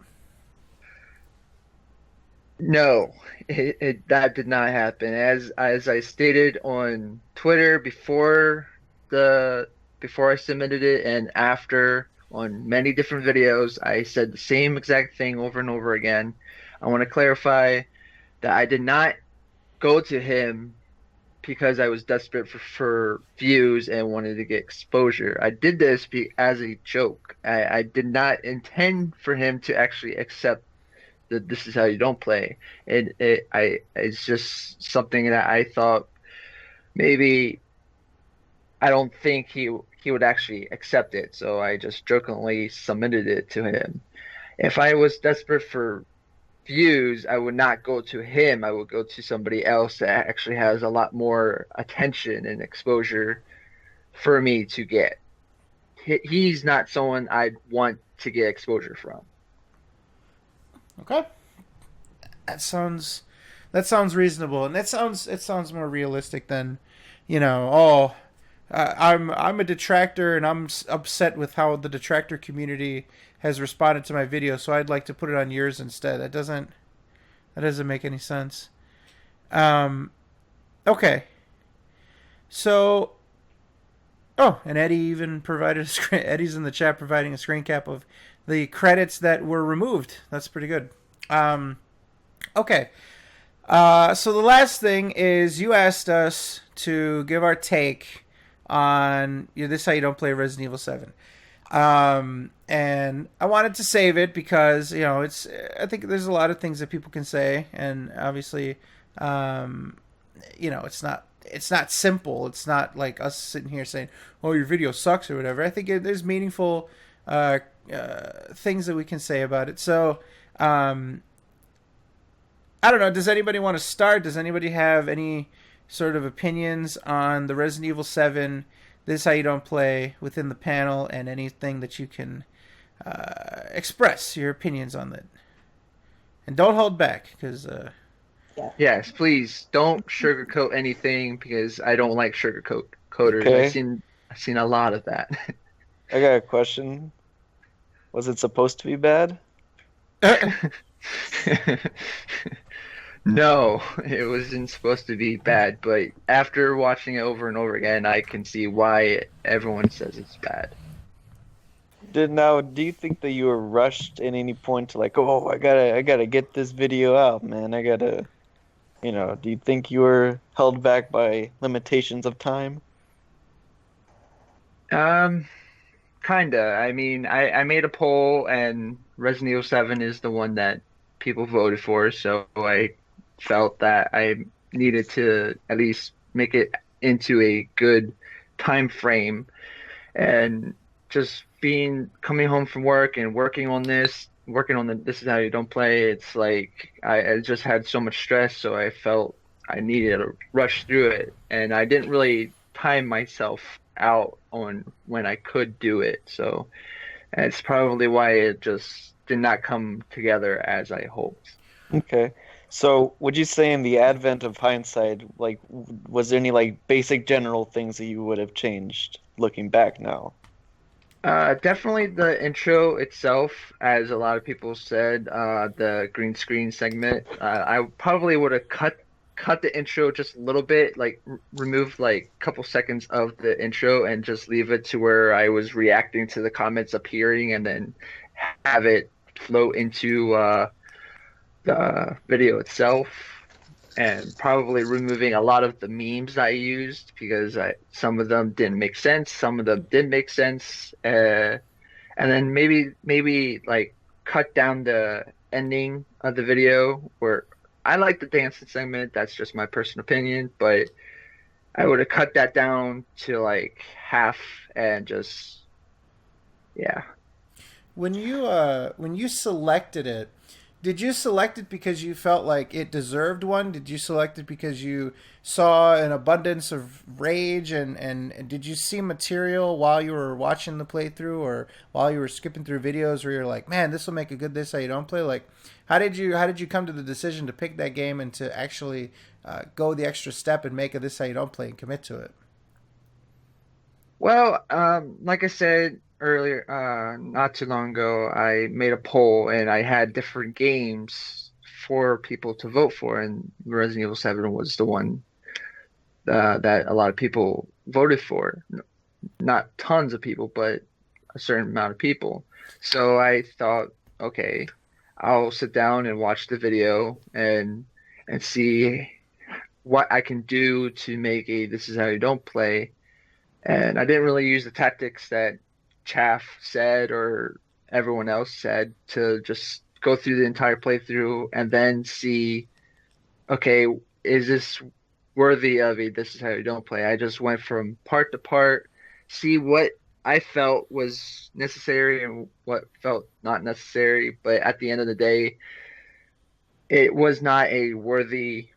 No, that did not happen. As I stated on Twitter before I submitted it and after on many different videos, I said the same exact thing over and over again. I want to clarify that I did not go to him because I was desperate for views and wanted to get exposure. I did this as a joke. I did not intend for him to actually accept that this is how you don't play. It's just something that I thought maybe I don't think he would actually accept it. So I just jokingly submitted it to him. If I was desperate for views, I would not go to him. I would go to somebody else that actually has a lot more attention and exposure for me to get. He's not someone I'd want to get exposure from. Okay. That sounds That sounds reasonable, and it sounds more realistic than, oh, I'm a detractor, and I'm upset with how the detractor community has responded to my video, so I'd like to put it on yours instead. That doesn't make any sense. Okay. So, oh, and Eddie even provided a screen. Eddie's in the chat providing a screen cap of the credits that were removed. That's pretty good. Okay. So the last thing is you asked us to give our take on this is how you don't play Resident Evil 7. And I wanted to save it because, I think there's a lot of things that people can say, and obviously, it's not simple. It's not like us sitting here saying, "Oh, your video sucks" or whatever. I think there's meaningful things that we can say about it. So, I don't know. Does anybody want to start? Does anybody have any sort of opinions on the Resident Evil 7? This is how you don't play within the panel, and anything that you can express your opinions on that. And don't hold back, because... Yes, please don't sugarcoat anything, because I don't like sugarcoaters. Okay. I've seen a lot of that. I got a question. Was it supposed to be bad? No, it wasn't supposed to be bad, but after watching it over and over again, I can see why everyone says it's bad. Do you think that you were rushed at any point to like, oh, I gotta get this video out, man. I gotta, do you think you were held back by limitations of time? Kinda. I mean, I made a poll, and Resident Evil 7 is the one that people voted for, so I felt that I needed to at least make it into a good time frame. And just coming home from work and working on this is how you don't play. It's like I just had so much stress, so I felt I needed to rush through it, and I didn't really time myself out on when I could do it. So it's probably why it just did not come together as I hoped. Okay. So would you say in the advent of hindsight, like, was there any like basic general things that you would have changed looking back now? Definitely the intro itself, as a lot of people said, the green screen segment. I probably would have cut the intro just a little bit, like remove like a couple seconds of the intro and just leave it to where I was reacting to the comments appearing, and then have it flow into the video itself. And probably removing a lot of the memes I used, because some of them didn't make sense, some of them did make sense, and then maybe like cut down the ending of the video, where I like the dancing segment. That's just my personal opinion, but I would have cut that down to like half and just When you selected it, did you select it because you felt like it deserved one? Did you select it because you saw an abundance of rage, and did you see material while you were watching the playthrough, or while you were skipping through videos where you're like, man, this will make a good This How You Don't Play? Like, how did you come to the decision to pick that game and to actually go the extra step and make a This How You Don't Play and commit to it? Well, like I said earlier, not too long ago, I made a poll and I had different games for people to vote for, and Resident Evil 7 was the one that a lot of people voted for. Not tons of people, but a certain amount of people. So I thought, okay, I'll sit down and watch the video and see what I can do to make a This Is How You Don't Play. And I didn't really use the tactics that Chaff said or everyone else said, to just go through the entire playthrough and then see, okay, is this worthy of a This Is How You Don't Play? I just went from part to part, see what I felt was necessary and what felt not necessary. But at the end of the day, it was not a worthy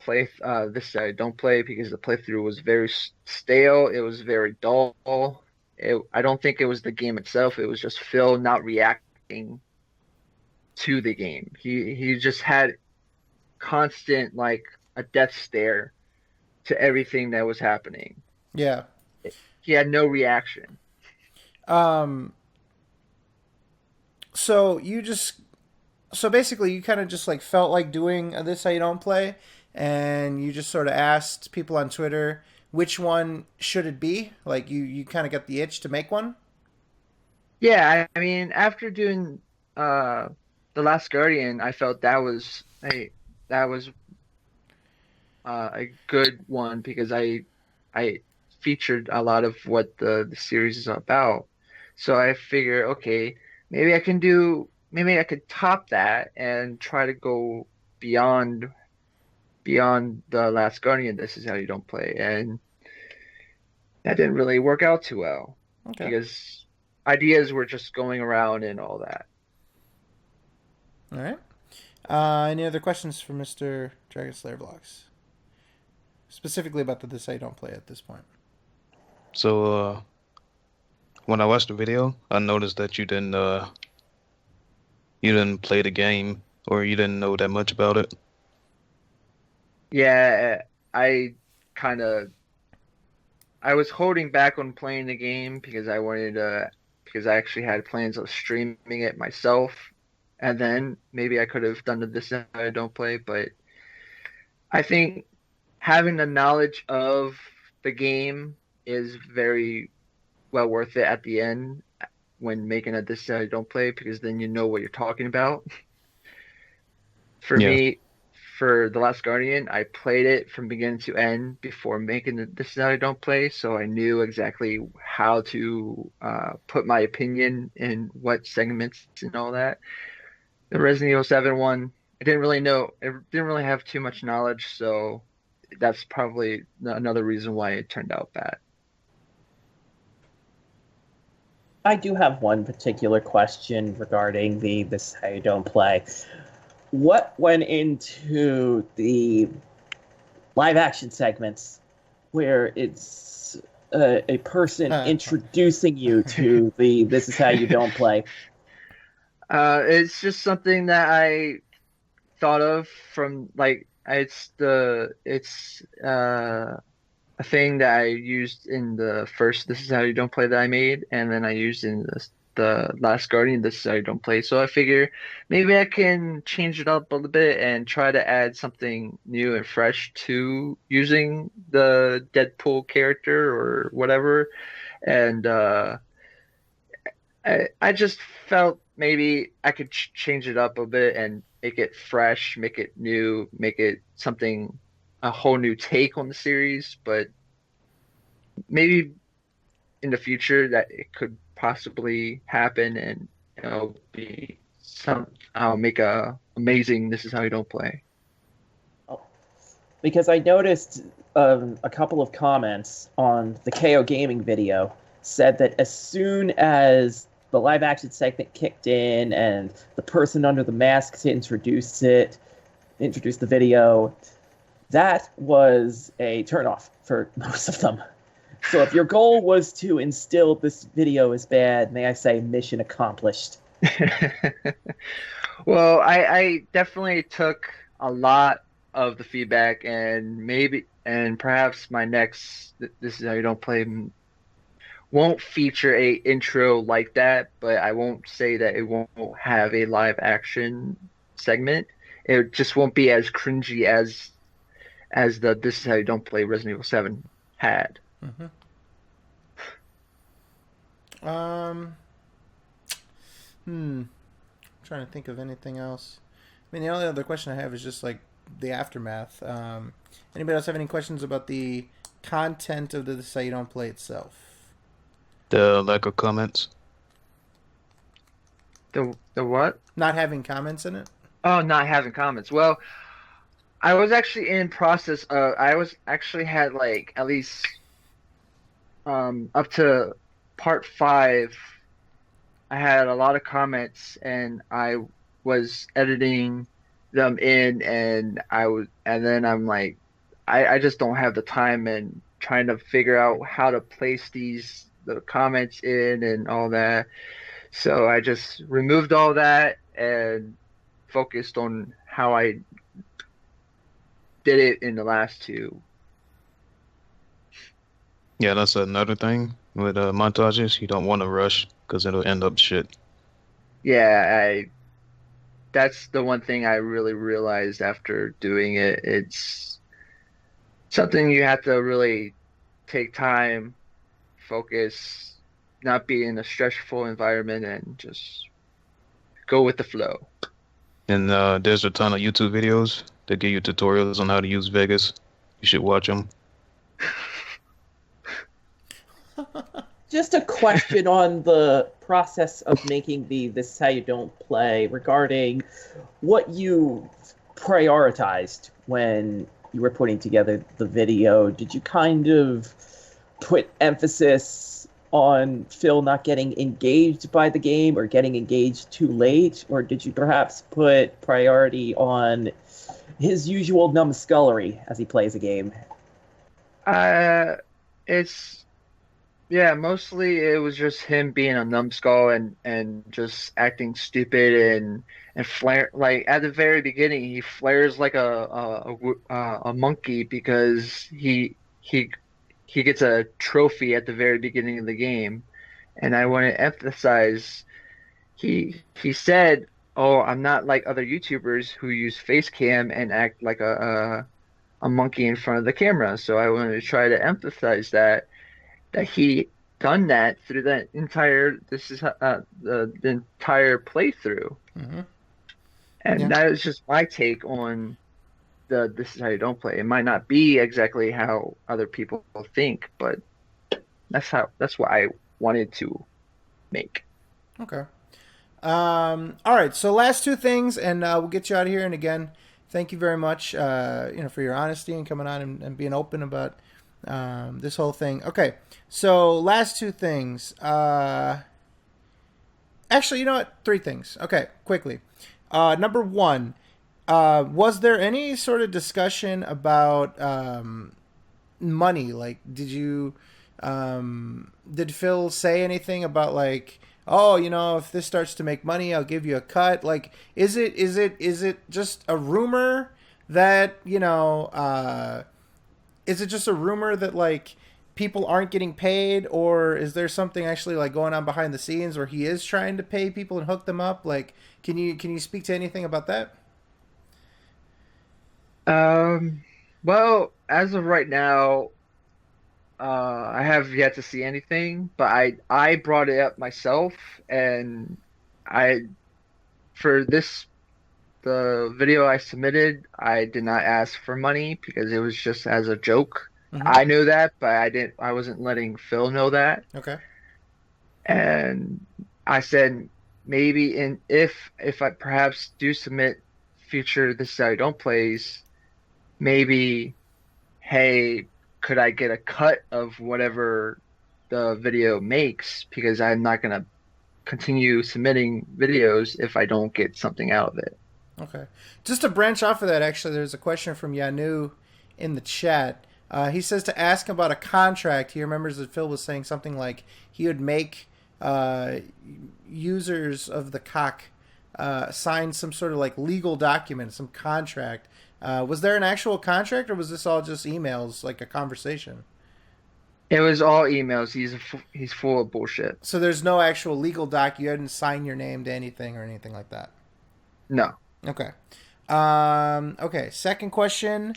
This Is How You Don't Play, because the playthrough was very stale. It was very dull. I don't think it was the game itself. It was just Phil not reacting to the game. He just had constant, like a death stare to everything that was happening. Yeah. He had no reaction. So basically you kind of just like felt like doing This How You Don't Play, and you just sort of asked people on Twitter which one should it be. Like you kind of got the itch to make one. Yeah, I mean, after doing The Last Guardian, I felt that was a good one because I featured a lot of what the series is about. So I figure, okay, maybe I could top that and try to go beyond The Last Guardian. This is how you don't play, and that didn't really work out too well because ideas were just going around and all that. All right. Any other questions for Mr. DragonSlayerVlogs? Specifically about the This How You Don't Play at this point. So, when I watched the video, I noticed that you didn't play the game, or you didn't know that much about it. Yeah, I was holding back on playing the game because because I actually had plans of streaming it myself, and then maybe I could have done the This How I Don't Play, but I think having the knowledge of the game is very well worth it at the end when making a This How I Don't Play, because then you know what you're talking about. For me, for The Last Guardian, I played it from beginning to end before making the This Is How I Don't Play, so I knew exactly how to put my opinion in what segments and all that. The Resident Evil 7 one, I didn't really know. I didn't really have too much knowledge, so that's probably another reason why it turned out bad. I do have one particular question regarding the This How You Don't Play. What went into the live action segments where it's a person introducing you to the This Is How You Don't Play? It's just something that I thought of from it's a thing that I used in the first This Is How You Don't Play that I made, and then I used in the Last Guardian This Is How You Don't Play. So I figure maybe I can change it up a little bit and try to add something new and fresh to using the Deadpool character or whatever. And I just felt maybe I could change it up a bit and make it fresh, make it new, make it something, a whole new take on the series. But maybe in the future that it could possibly happen, and be I'll make a amazing This Is How You Don't Play. Because I noticed a couple of comments on the KOGaming video said that as soon as the live action segment kicked in and the person under the mask to introduce the video, that was a turnoff for most of them. So if your goal was to instill this video is bad, may I say mission accomplished. Well, I definitely took a lot of the feedback, and perhaps my next This Is How You Don't Play won't feature a intro like that, but I won't say that it won't have a live action segment. It just won't be as cringy as the This Is How You Don't Play Resident Evil 7 had. Mm-hmm. Trying to think of anything else. I mean, the only other question I have is just like the aftermath. Anybody else have any questions about the content of the This Is How You Don't Play itself? The lack of comments. The what? Not having comments in it? Oh, not having comments. Well, I was actually in process of, had like at least up to part 5, I had a lot of comments, and I was editing them in, and then I'm like, I just don't have the time, and trying to figure out how to place the comments in and all that. So I just removed all that and focused on how I did it in the last two. Yeah, that's another thing with montages. You don't want to rush because it'll end up shit. Yeah, that's the one thing I really realized after doing it. It's something you have to really take time, focus, not be in a stressful environment, and just go with the flow. And there's a ton of YouTube videos that give you tutorials on how to use Vegas. You should watch them. Just a question on the process of making the This Is How You Don't Play regarding what you prioritized when you were putting together the video. Did you kind of put emphasis on Phil not getting engaged by the game or getting engaged too late? Or did you perhaps put priority on his usual numbskullery as he plays a game? Mostly it was just him being a numbskull and just acting stupid and flare. Like at the very beginning, he flares like a monkey because he gets a trophy at the very beginning of the game, and I want to emphasize he said, "Oh, I'm not like other YouTubers who use face cam and act like a monkey in front of the camera." So I wanted to try to emphasize that he done that through the entire the entire playthrough. Mm-hmm. And that is just my take on This Is How You Don't Play. It might not be exactly how other people think, but that's what I wanted to make. Okay. All right. So last two things, and we'll get you out of here. And again, thank you very much, for your honesty and coming on and being open about this whole thing. Okay. So last two things. Actually, you know what? Three things. Okay. Quickly. Number one, was there any sort of discussion about money? Like, did Phil say anything about like, oh, if this starts to make money, I'll give you a cut? Like, is it just a rumor that, is it just a rumor that like people aren't getting paid, or is there something actually like going on behind the scenes where he is trying to pay people and hook them up? Like, can you speak to anything about that? Well, as of right now, I have yet to see anything, but I brought it up myself, and for the video I submitted, I did not ask for money because it was just as a joke. Mm-hmm. I knew that, but I wasn't letting Phil know that. Okay. And I said maybe if I perhaps do submit future This Is How You Don't Plays, maybe, hey, could I get a cut of whatever the video makes, because I'm not going to continue submitting videos if I don't get something out of it. Okay. Just to branch off of that, actually, there's a question from Yanu in the chat. He says to ask about a contract. He remembers that Phil was saying something like he would make users of the cock sign some sort of like legal document, some contract. Was there an actual contract, or was this all just emails, like a conversation? It was all emails. He's full of bullshit. So there's no actual legal doc. You hadn't signed your name to anything or anything like that? No. Okay. Okay. Second question.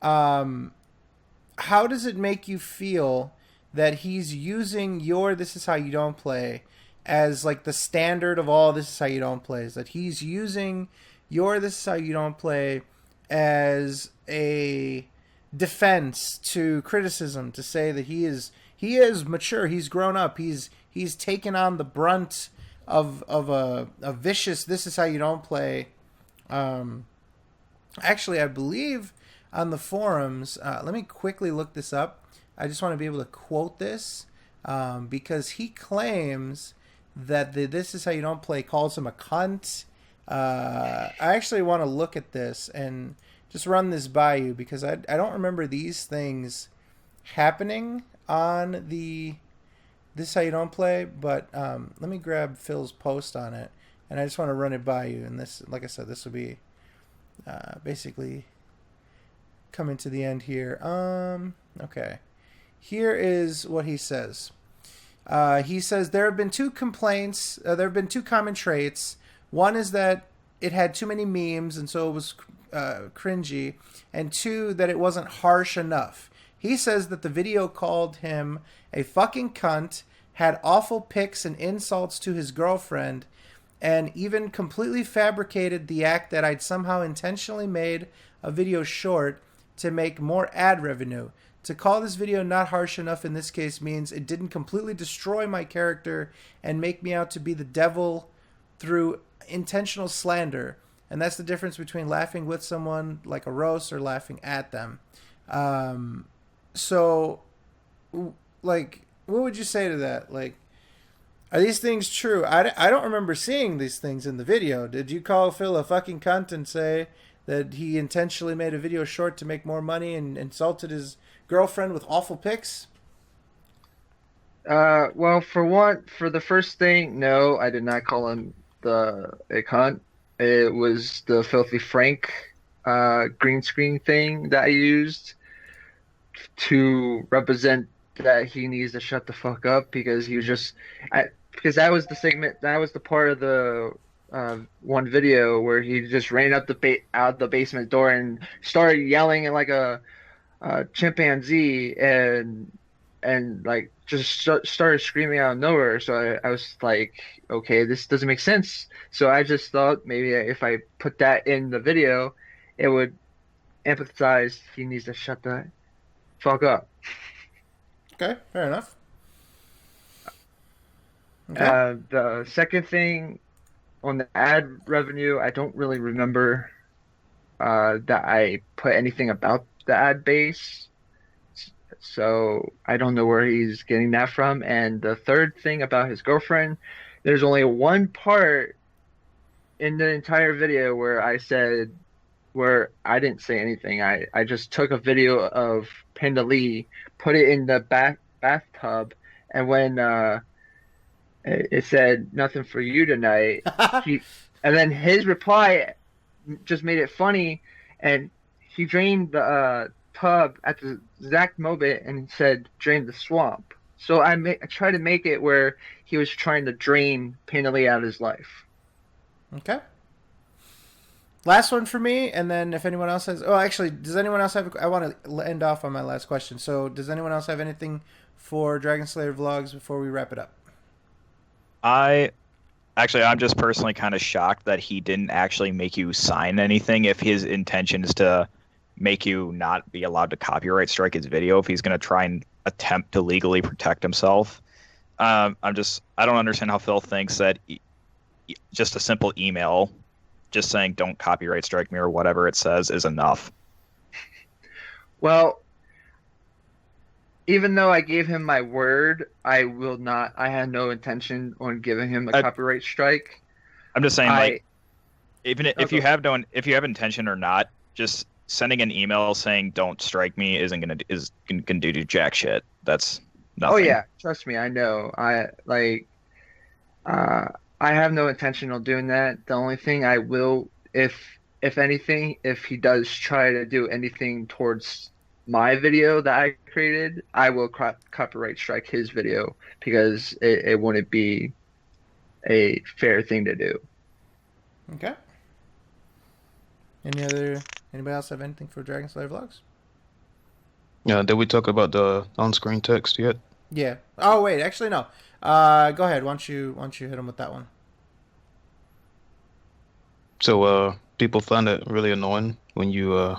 How does it make you feel that he's using your This Is How You Don't Play as like the standard of all This Is How You Don't Plays? That he's using your This Is How You Don't Play as a defense to criticism, to say that he is mature, he's grown up, he's taken on the brunt of a vicious This Is How You Don't Play. Actually, I believe on the forums, let me quickly look this up. I just want to be able to quote this because he claims that the This Is How You Don't Play calls him a cunt. I actually want to look at this and just run this by you, because I don't remember these things happening on the This Is How You Don't Play, but let me grab Phil's post on it, and I just want to run it by you. And this, like I said, this will be basically coming to the end here. Okay. Here is what he says. He says there have been two complaints. There have been two common traits. One is that it had too many memes and so it was cringy. And two, that it wasn't harsh enough. He says that the video called him a fucking cunt, had awful pics and insults to his girlfriend, and even completely fabricated the act that I'd somehow intentionally made a video short to make more ad revenue. To call this video not harsh enough in this case means it didn't completely destroy my character and make me out to be the devil through intentional slander. And that's the difference between laughing with someone like a roast or laughing at them. So, like, what would you say to that? Like, are these things true? I don't remember seeing these things in the video. Did you call Phil a fucking cunt and say that he intentionally made a video short to make more money and insulted his girlfriend with awful pics? Well, for the first thing, no, I did not call him a cunt. It was the Filthy Frank green screen thing that I used to represent that he needs to shut the fuck up because he was just because that was the segment, that was the part of the one video where he just ran out the basement door and started yelling at like a chimpanzee and like just started screaming out of nowhere. So I was like, okay, this doesn't make sense. So I just thought maybe if I put that in the video, it would emphasize he needs to shut the fuck up. Okay, fair enough. Okay. The second thing on the ad revenue, I don't really remember that I put anything about the ad base. So I don't know where he's getting that from. And the third thing about his girlfriend, there's only one part in the entire video where I didn't say anything. I just took a video of Panda Lee, put it in the bathtub, and when it said nothing for you tonight, and then his reply just made it funny, and he drained the tub at the exact moment and said drain the swamp. So I tried to make it where he was trying to drain Panda Lee out of his life. Okay. Last one for me, and then if anyone else has... Oh, actually, does anyone else have... I want to end off on my last question. So, does anyone else have anything for Dragon Slayer Vlogs before we wrap it up? I'm just personally kind of shocked that he didn't actually make you sign anything if his intention is to make you not be allowed to copyright strike his video, if he's going to try and attempt to legally protect himself. I don't understand how Phil thinks that just a simple email just saying don't copyright strike me or whatever it says is enough. Well, even though I gave him my word, I had no intention on giving him a copyright strike. I'm just saying, even if you have intention or not, just sending an email saying don't strike me isn't gonna do jack shit. That's nothing. Oh yeah, trust me, I know. I have no intention of doing that. The only thing I will, if anything, if he does try to do anything towards my video that I created, I will copyright strike his video because it wouldn't be a fair thing to do. Okay. Anybody else have anything for Dragon Slayer Vlogs? Yeah, did we talk about the on-screen text yet? Yeah. Oh wait, actually no. Go ahead. Why don't you hit him with that one? So people find it really annoying when you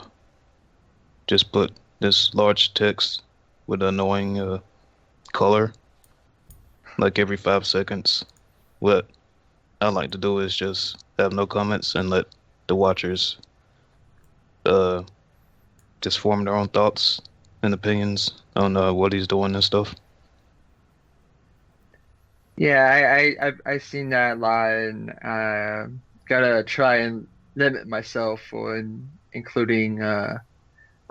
just put this large text with annoying color like every 5 seconds. What I like to do is just have no comments and let the watchers just form their own thoughts and opinions on what he's doing and stuff. Yeah, I've seen that a lot, and gotta try and limit myself on including a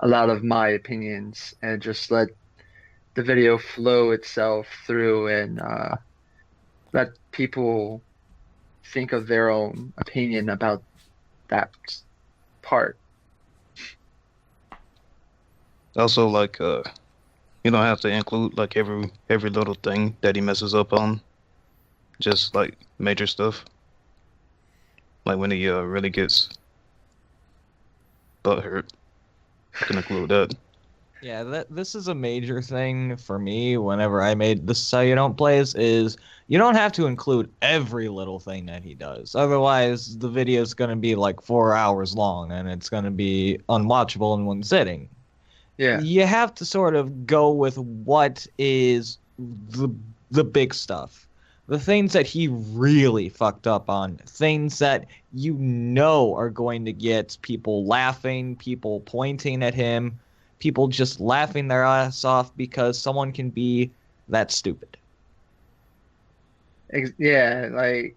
lot of my opinions and just let the video flow itself through and let people think of their own opinion about that part. Also, like, you don't have to include like every little thing that he messes up on. Just like major stuff. Like when he really gets butthurt, you can include that. Yeah, this is a major thing for me whenever I made This Is How You Don't Plays, is you don't have to include every little thing that he does. Otherwise, the video is going to be like 4 hours long and it's going to be unwatchable in one sitting. Yeah. You have to sort of go with what is the big stuff. The things that he really fucked up on. Things that you know are going to get people laughing, people pointing at him, people just laughing their ass off because someone can be that stupid. Yeah, like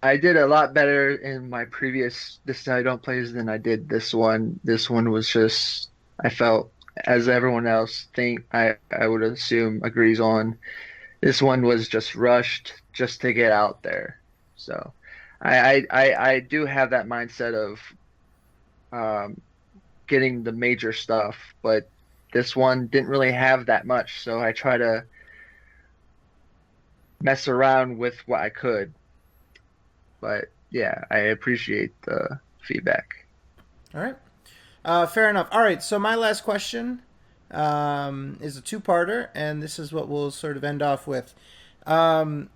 I did a lot better in my previous This Is How You Don't Plays than I did this one. This one was just, I felt, as everyone else I would assume agrees on, this one was just rushed just to get out there. So I do have that mindset of getting the major stuff, but this one didn't really have that much, so I try to mess around with what I could. But yeah, I appreciate the feedback. All right. Fair enough. All right, so my last question is a two-parter, and this is what we'll sort of end off with. When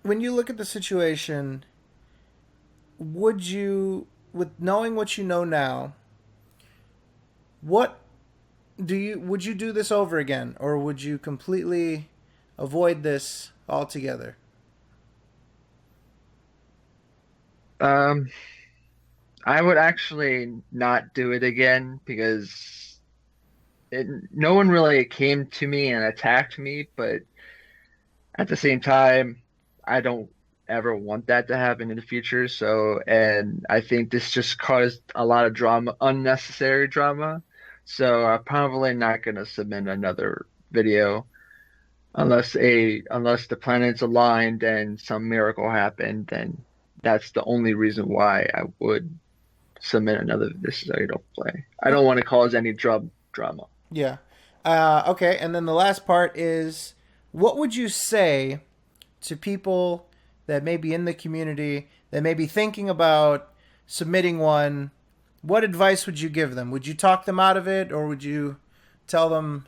you look at the situation, would you, with knowing what you know now, would you do this over again, or would you completely avoid this altogether? I would actually not do it again because no one really came to me and attacked me, but at the same time, I don't ever want that to happen in the future. So, and I think this just caused a lot of drama, unnecessary drama. So I'm probably not gonna submit another video unless the planets aligned and some miracle happened. Then that's the only reason why I would submit another This Is How You Don't Play. I don't want to cause any drama. Yeah. Okay, and then the last part is, what would you say to people that may be in the community, that may be thinking about submitting one? What advice would you give them? Would you talk them out of it, or would you tell them,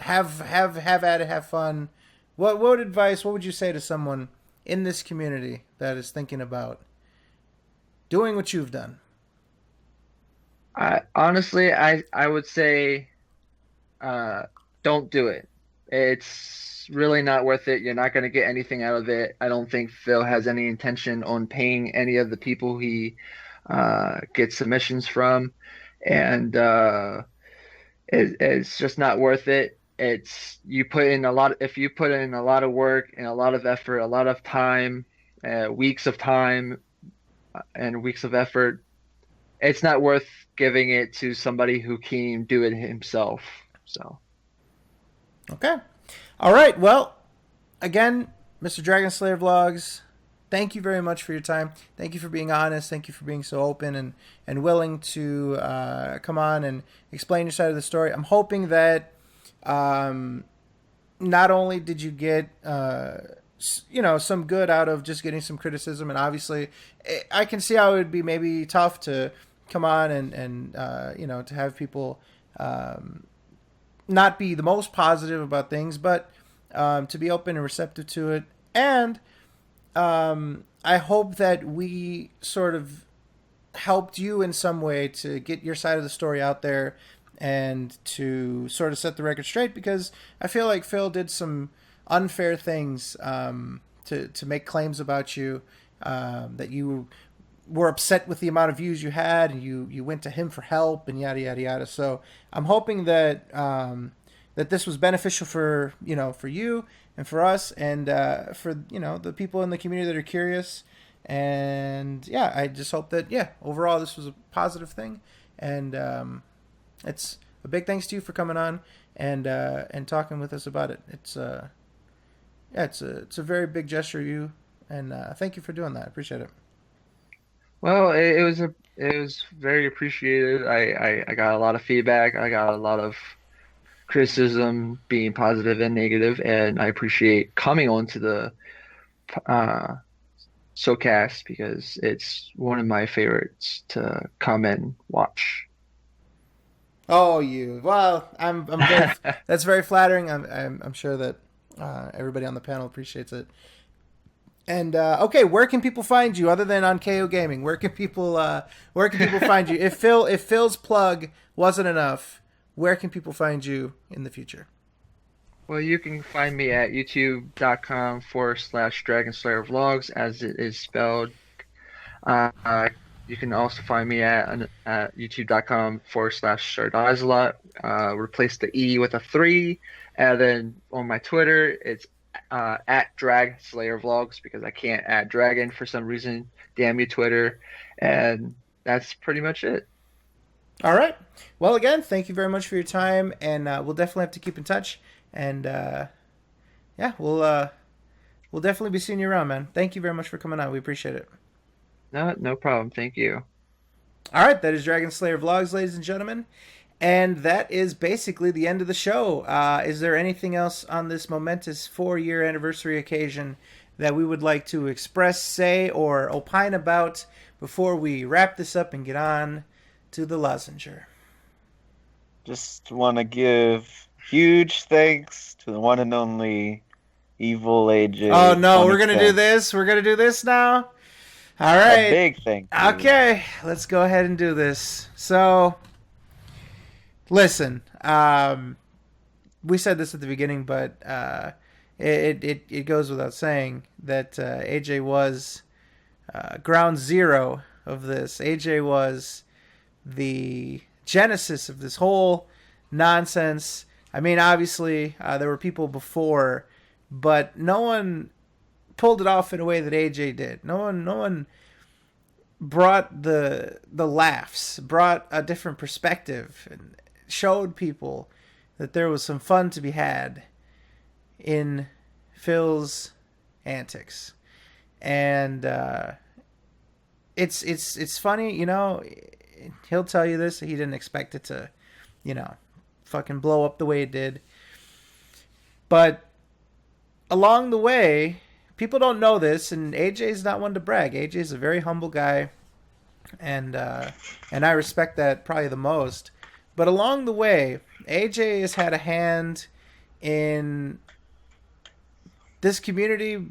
have at it, have fun? What advice, what would you say to someone in this community that is thinking about doing what you've done? Honestly, I would say don't do it. It's really not worth it. You're not going to get anything out of it. I don't think Phil has any intention on paying any of the people he gets submissions from, and it's just not worth it. If you put in a lot of work and a lot of effort, a lot of time, weeks of time and weeks of effort, it's not worth giving it to somebody who can do it himself. So. Okay. All right. Well, again, Mr. DragonSlayerVlogs, thank you very much for your time. Thank you for being honest. Thank you for being so open and willing to come on and explain your side of the story. I'm hoping that not only did you get some good out of just getting some criticism, and obviously I can see how it would be maybe tough to come on and to have people not be the most positive about things, but to be open and receptive to it. And I hope that we sort of helped you in some way to get your side of the story out there and to sort of set the record straight, because I feel like Phil did some unfair things to make claims about you, that you were upset with the amount of views you had, and you went to him for help and yada yada yada. So I'm hoping that that this was beneficial for you and for us, and for the people in the community that are curious. And yeah, I just hope that overall this was a positive thing, and it's a big thanks to you for coming on and talking with us about it. It's a very big gesture of you, and thank you for doing that. I appreciate it. Well, it was very appreciated. I got a lot of feedback. I got a lot of criticism, being positive and negative, and I appreciate coming onto the uh, SoKast because it's one of my favorites to come and watch. Oh, you. Well, I'm very. That's very flattering. I'm sure that everybody on the panel appreciates it. And okay, where can people find you other than on KO Gaming? Where can people find you? If Phil's plug wasn't enough, where can people find you in the future? Well, you can find me at youtube.com/DragonSlayerVlogs as it is spelled. You can also find me at youtube.com/SirDies replace the E with a 3. And then on my Twitter, it's at DragSlayerVlogs because I can't add Dragon for some reason. Damn you, Twitter. And that's pretty much it. All right. Well, again, thank you very much for your time, and we'll definitely have to keep in touch. And yeah, we'll definitely be seeing you around, man. Thank you very much for coming on. We appreciate it. No problem. Thank you. All right, that is Dragon Slayer Vlogs, ladies and gentlemen. And that is basically the end of the show. Is there anything else on this momentous 4-year anniversary occasion that we would like to express, say, or opine about before we wrap this up and get on to the lozenger? Just want to give huge thanks to the one and only Evil AJ. Oh, no, we're going to do this? We're going to do this now? All right. A big thank you. Okay, let's go ahead and do this. So, listen, we said this at the beginning, but it goes without saying that AJ was ground zero of this. AJ was the genesis of this whole nonsense. I mean, obviously, there were people before, but no one pulled it off in a way that AJ did. No one brought the laughs, brought a different perspective, and showed people that there was some fun to be had in Phil's antics. And it's funny, you know. He'll tell you this. He didn't expect it to, you know, fucking blow up the way it did. But along the way, people don't know this, and AJ's not one to brag. AJ's a very humble guy, and I respect that probably the most. But along the way, AJ has had a hand in this community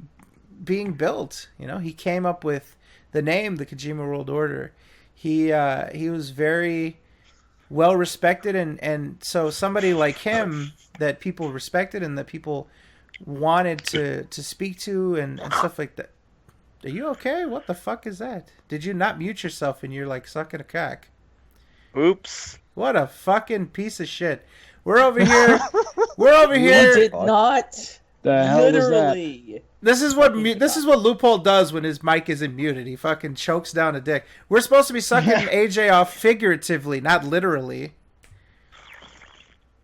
being built. You know, he came up with the name, the Kojima World Order. He was very well respected, and so somebody like him that people respected and that people wanted to speak to and stuff like that. Are you okay? What the fuck is that? Did you not mute yourself and you're like sucking a cock? Oops. What a fucking piece of shit. We're over here. We're over here. You did not. The hell Literally. was that? This is what Loophole does when his mic isn't muted. He fucking chokes down a dick. We're supposed to be sucking AJ off figuratively, not literally.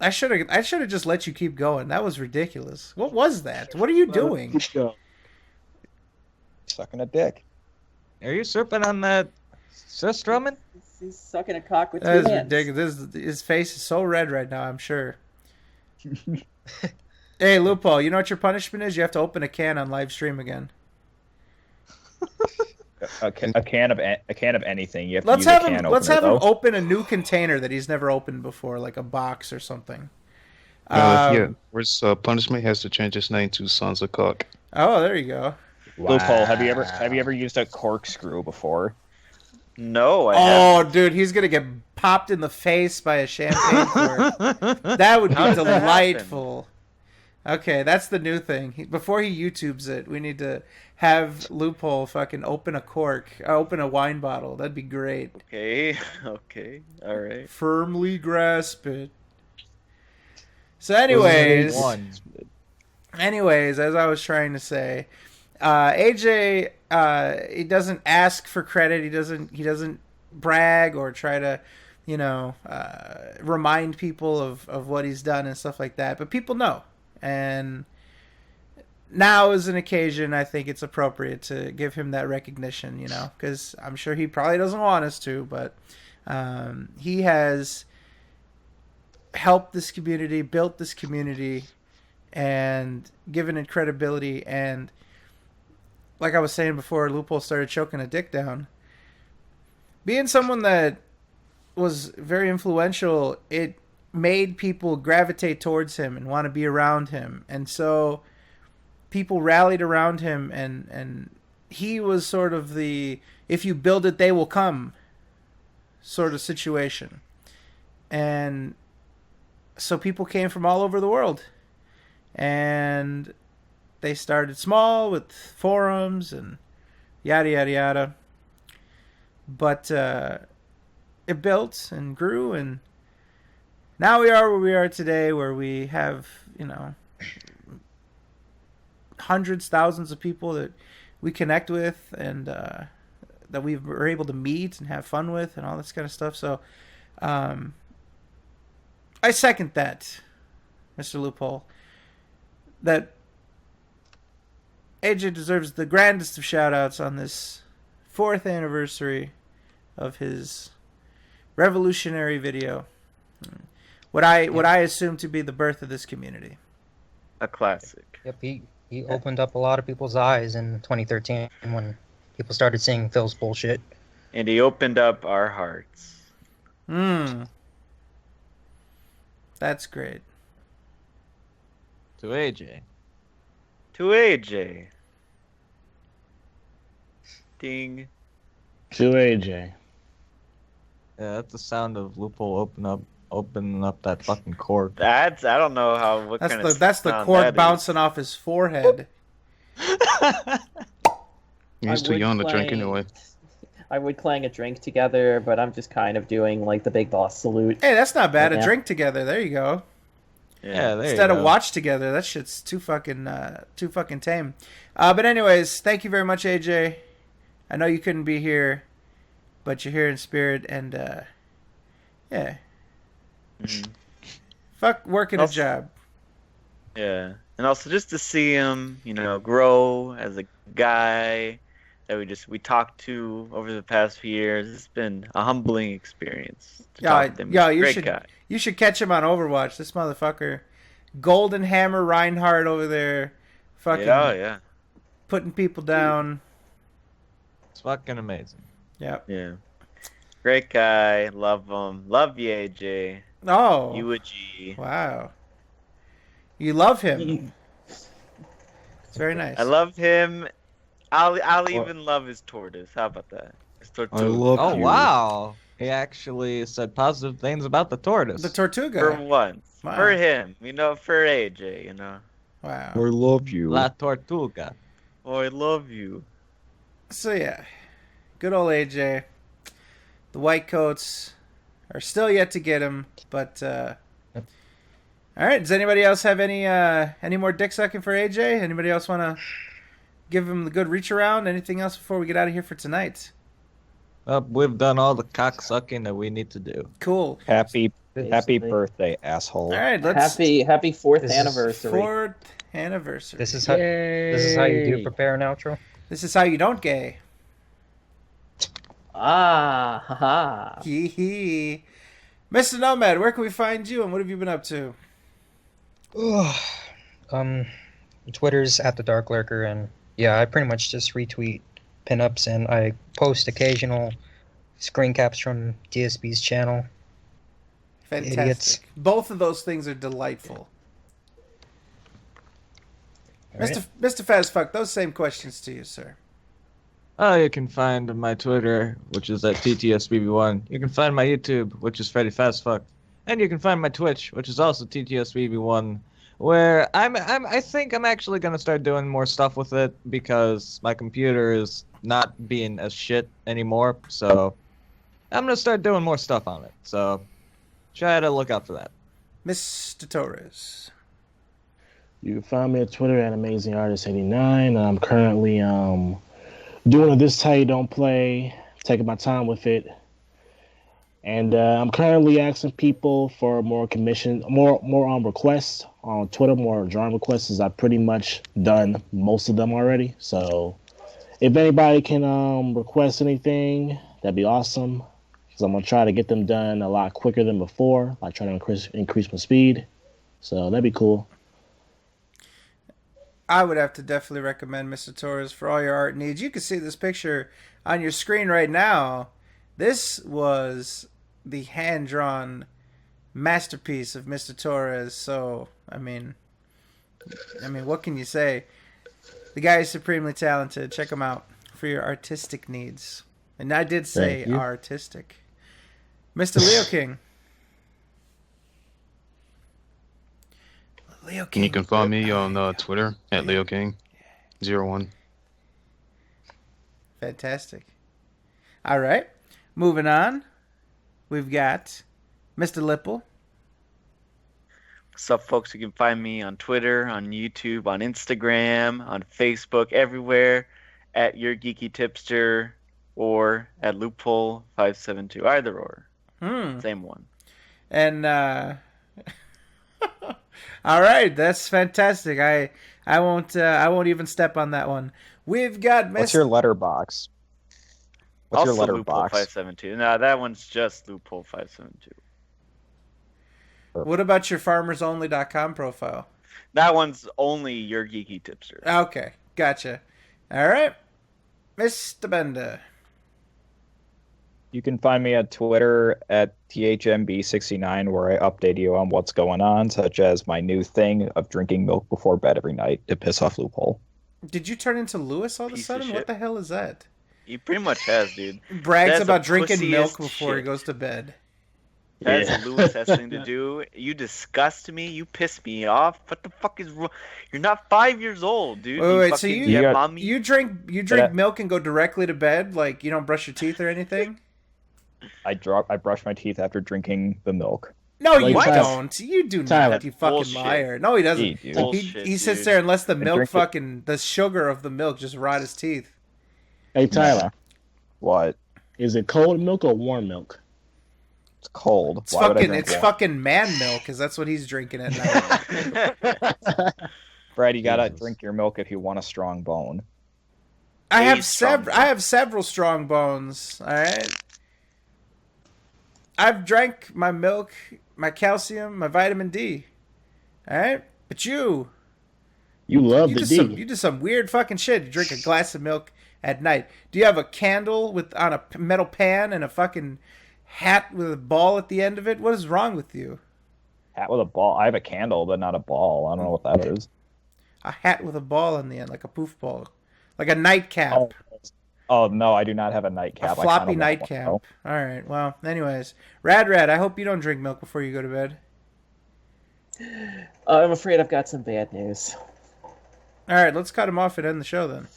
I should have just let you keep going. That was ridiculous. What was that? What are you doing? Sucking a dick. Are you sipping on that Surströmming? He's sucking a cock with That two is hands. ridiculous. His face is so red right now, I'm sure. Hey, Loophole, you know what your punishment is? You have to open a can on live stream again. A can of anything. You have Let's to use have a can him. opener, Let's have him though. open a new container that he's never opened before, like a box or something. Yeah, where's punishment? He has to change his name to Sons of Cock. Oh, there you go. Loophole, have you ever used a corkscrew before? No, I Oh, haven't. dude, he's gonna get popped in the face by a champagne cork. That would be How does that delightful. Okay, that's the new thing. Before he YouTubes it, we need to have Loophole fucking open a wine bottle. That'd be great. Okay, okay, all right. Firmly grasp it. So, anyways, as I was trying to say, AJ, he doesn't ask for credit. He doesn't brag or try to, you know, remind people of what he's done and stuff like that. But people know. And now is an occasion I think it's appropriate to give him that recognition, you know, because I'm sure he probably doesn't want us to, but he has helped this community, built this community, and given it credibility. And like I was saying before, Loophole started choking a dick down. Being someone that was very influential, it made people gravitate towards him and want to be around him. And so people rallied around him, and he was sort of the if you build it, they will come sort of situation. And so people came from all over the world. And they started small with forums and yada, yada, yada. But it built and grew, and now we are where we are today, where we have, you know, hundreds, thousands of people that we connect with, and that we were able to meet and have fun with and all this kind of stuff. So I second that, Mr. Loophole, that AJ deserves the grandest of shout-outs on this 4th anniversary of his revolutionary video. What I assume to be the birth of this community. A classic. Yep, he opened up a lot of people's eyes in 2013 when people started seeing Phil's bullshit. And he opened up our hearts. That's great. To AJ. To AJ. Ding. To AJ. Yeah, that's the sound of Loophole opening up that fucking cork. I don't know how. That's the cork bouncing off his forehead. He's too young to drink anyway. I would clang a drink together, but I'm just kind of doing like the big boss salute. Hey, that's not bad. right A now. drink together. There you go. Yeah, there Instead you of go. watch together, that shit's too fucking tame. But anyways, thank you very much, AJ. I know you couldn't be here, but you're here in spirit, and yeah. Mhm. Fuck working a job. Yeah, and also just to see him, you know, grow as a guy that we talked to over the past few years. It's been a humbling experience. To talk to him. He's a great guy. You should catch him on Overwatch. This motherfucker, Golden Hammer Reinhardt over there, fucking yeah, putting people down. It's fucking amazing. Yep. Yeah. Great guy. Love him. Love you, AJ. Oh. You a G. Wow. You love him. It's very nice. I love him. I'll even love his tortoise. How about that? His tortuga. Oh wow! He actually said positive things about the tortoise. The Tortuga. For once. Wow. For him. You know, for AJ, you know. Wow. I love you. La Tortuga. Oh, I love you. So yeah, good old AJ. The white coats are still yet to get him, but all right. Does anybody else have any more dick sucking for AJ? Anybody else want to give him the good reach around? Anything else before we get out of here for tonight? We've done all the cock sucking that we need to do. Cool. Happy Basically. birthday, asshole. All right, let's Happy 4th This is anniversary. 4th anniversary. This is how you do prepare an outro. This is how you don't gay. Ah, haha. Hee hee. Mr. Nomad, where can we find you, and what have you been up to? Twitter's at the Dark Lurker, and yeah, I pretty much just retweet pinups, and I post occasional screen caps from DSB's channel. Fantastic. Idiots. Both of those things are delightful. All right. Mr. Fazfuck, those same questions to you, sir. Oh, you can find my Twitter, which is at TTSBB1. You can find my YouTube, which is Freddy Fastfuck. And you can find my Twitch, which is also TTSBB1, where I think I'm actually going to start doing more stuff with it because my computer is not being as shit anymore. So I'm going to start doing more stuff on it. So try to look out for that. Mr. Torres. You can find me at Twitter at AmazingArtist89. I'm currently doing a This Is How You Don't Play, taking my time with it. And I'm currently asking people for more requests on Twitter, more drawing requests, as I've pretty much done most of them already. So if anybody can request anything, that'd be awesome. Because I'm gonna try to get them done a lot quicker than before. Like trying to increase my speed. So that'd be cool. I would have to definitely recommend Mr. Torres for all your art needs. You can see this picture on your screen right now. This was the hand-drawn masterpiece of Mr. Torres. So, I mean, what can you say? The guy is supremely talented. Check him out for your artistic needs. And I did say artistic. Mr. Leo King. Leo King. You can find me on Twitter at LeoKing01. Fantastic. All right. Moving on. We've got Mr. Lipple. What's up, folks? You can find me on Twitter, on YouTube, on Instagram, on Facebook, everywhere at Your Geeky Tipster or at Loophole572. Either or. Same one. And all right, that's fantastic. I won't even step on that one. We've got What's your letterbox? What's also your letterbox? Loophole572. No, that one's just Loophole572. What about your farmersonly.com profile? That one's only Your Geeky Tipster. Okay, gotcha. All right, Mr. Bender. You can find me at Twitter at THMB69, where I update you on what's going on, such as my new thing of drinking milk before bed every night to piss off Loophole. Did you turn into Lewis all of a sudden? What the hell is that? He pretty much has, dude. Brags about drinking milk before he goes to bed. That's a Lewis has thing to do. You disgust me. You piss me off. What the fuck is wrong? You're not 5 years old, dude. Wait, so you drink milk and go directly to bed? Like you don't brush your teeth or anything? I brush my teeth after drinking the milk. No, you don't. You do Tyler. not. You fucking Bullshit. liar. No, he doesn't. He sits there and lets the milk the sugar of the milk just rot his teeth. Hey, Tyler. What? Is it cold milk or warm milk? It's cold. It's fucking man milk, because that's what he's drinking at night. Brad, you gotta drink your milk if you want a strong bone. I have several strong bones. All right. I've drank my milk, my calcium, my vitamin D. All right, but you love the D. You do some weird fucking shit. You drink a glass of milk at night. Do you have a candle on a metal pan and a fucking hat with a ball at the end of it? What is wrong with you? Hat with a ball? I have a candle, but not a ball. I don't know what that is. A hat with a ball on the end, like a poof ball. Like a nightcap. Oh no, I do not have a nightcap. A floppy nightcap. All right, well, anyways. Rad, I hope you don't drink milk before you go to bed. I'm afraid I've got some bad news. All right, let's cut him off and end the show then.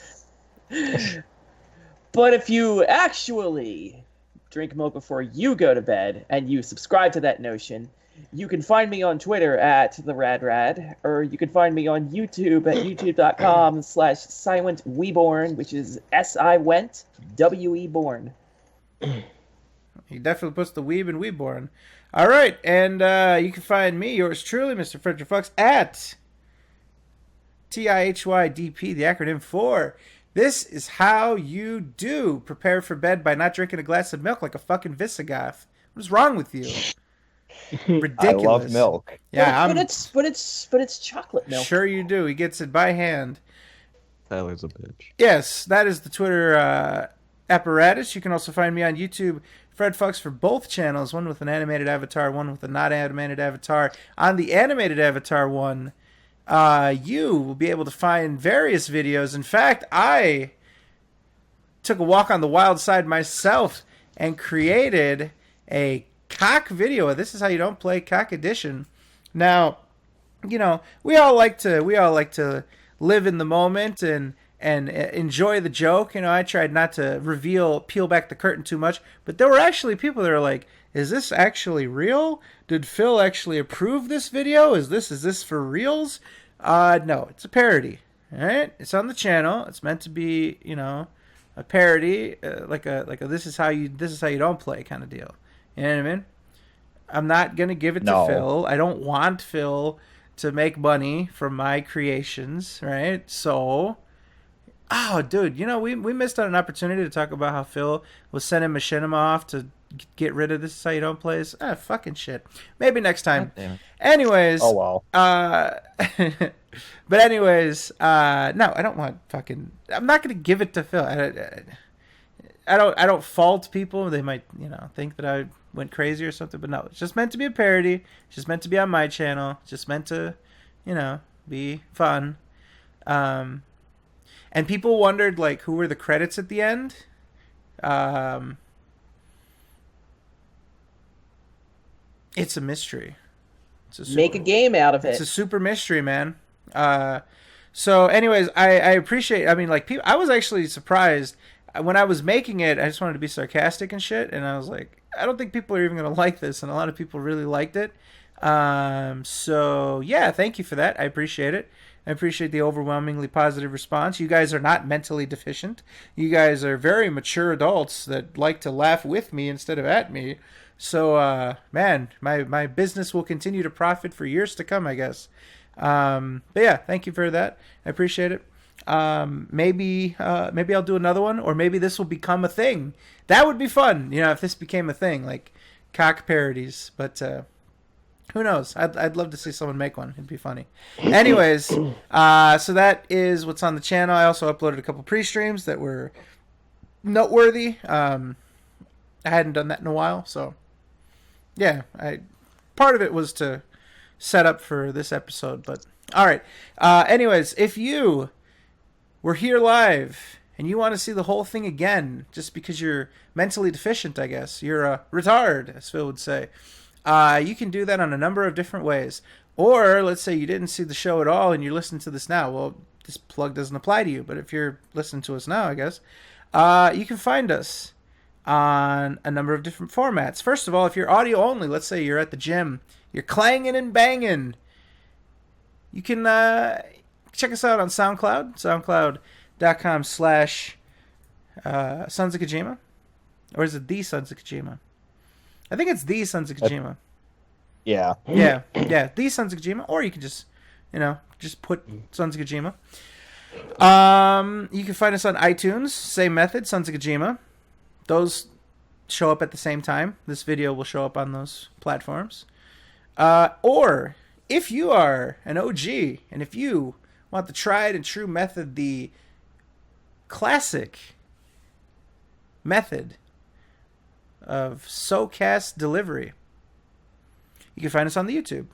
But if you actually drink milk before you go to bed and you subscribe to that notion, you can find me on Twitter at TheRadRad, or you can find me on YouTube at youtube.com/SilentWeborn, which is SIWENT WE He definitely puts the weeb in Weeborn. All right, and you can find me, yours truly, Mr. Frederick Fox, at TIHYDP, the acronym for This Is How You Do. Prepare for bed by not drinking a glass of milk like a fucking Visigoth. What is wrong with you? Ridiculous. I love milk. Yeah, but it's chocolate milk. Sure you do. He gets it by hand. Tyler's a bitch. Yes, that is the Twitter apparatus. You can also find me on YouTube, Fred Fox, for both channels, one with an animated avatar, one with a not animated avatar. On the animated avatar one, you will be able to find various videos. In fact, I took a walk on the wild side myself and created a cock video. This is how you don't play cock edition. Now, you know, we all like to live in the moment and enjoy the joke. You know, I tried not to peel back the curtain too much, but there were actually people that are like, is this actually real? Did Phil actually approve this video? Is this for reals? No, it's a parody. All right, it's on the channel. It's meant to be, you know, a parody, like a this is how you don't play kind of deal. You know what I mean? I'm not going to give it No. to Phil. I don't want Phil to make money from my creations, right? So, oh, dude, we missed out an opportunity to talk about how Phil was sending Machinima off to get rid of this Is How You Don't Play. Fucking shit. Maybe next time. Anyways. Oh, well. But anyways, no, I don't want fucking... I'm not going to give it to Phil. I don't fault people. They might, think that I went crazy or something, but no, it's just meant to be a parody. It's just meant to be on my channel. It's just meant to, be fun. And people wondered, like, who were the credits at the end. It's a mystery. Make a game out of it. It's a super mystery, man. So anyways, I appreciate, people, I was actually surprised when I was making it. I just wanted to be sarcastic and shit, and I was like, I don't think people are even going to like this, and a lot of people really liked it. So yeah, thank you for that. I appreciate it. I appreciate the overwhelmingly positive response. You guys are not mentally deficient. You guys are very mature adults that like to laugh with me instead of at me. So, man, my business will continue to profit for years to come, I guess. But yeah, thank you for that. I appreciate it. Maybe I'll do another one, or maybe this will become a thing. That would be fun, if this became a thing, like cock parodies. But who knows? I'd love to see someone make one. It'd be funny. Anyways, so that is what's on the channel. I also uploaded a couple pre-streams that were noteworthy. I hadn't done that in a while, so yeah. Part of it was to set up for this episode, but all right. Anyways, if you were here live and you want to see the whole thing again, just because you're mentally deficient, I guess you're a retard, as Phil would say, you can do that on a number of different ways. Or let's say you didn't see the show at all and you're listening to this now. Well, this plug doesn't apply to you, but if you're listening to us now, I guess you can find us on a number of different formats. First of all, if you're audio only, let's say you're at the gym, you're clanging and banging, you can check us out on SoundCloud, soundcloud.com/Sons of Kojima. Or is it the Sons of Kojima? I think it's the Sons of Kojima. Yeah. Yeah, the Sons of Kojima. Or you can just put Sons of Kojima. You can find us on iTunes, same method, Sons of Kojima. Those show up at the same time. This video will show up on those platforms. Or if you are an OG and if you want the tried and true method, the classic method of SoKast delivery, you can find us on the YouTube.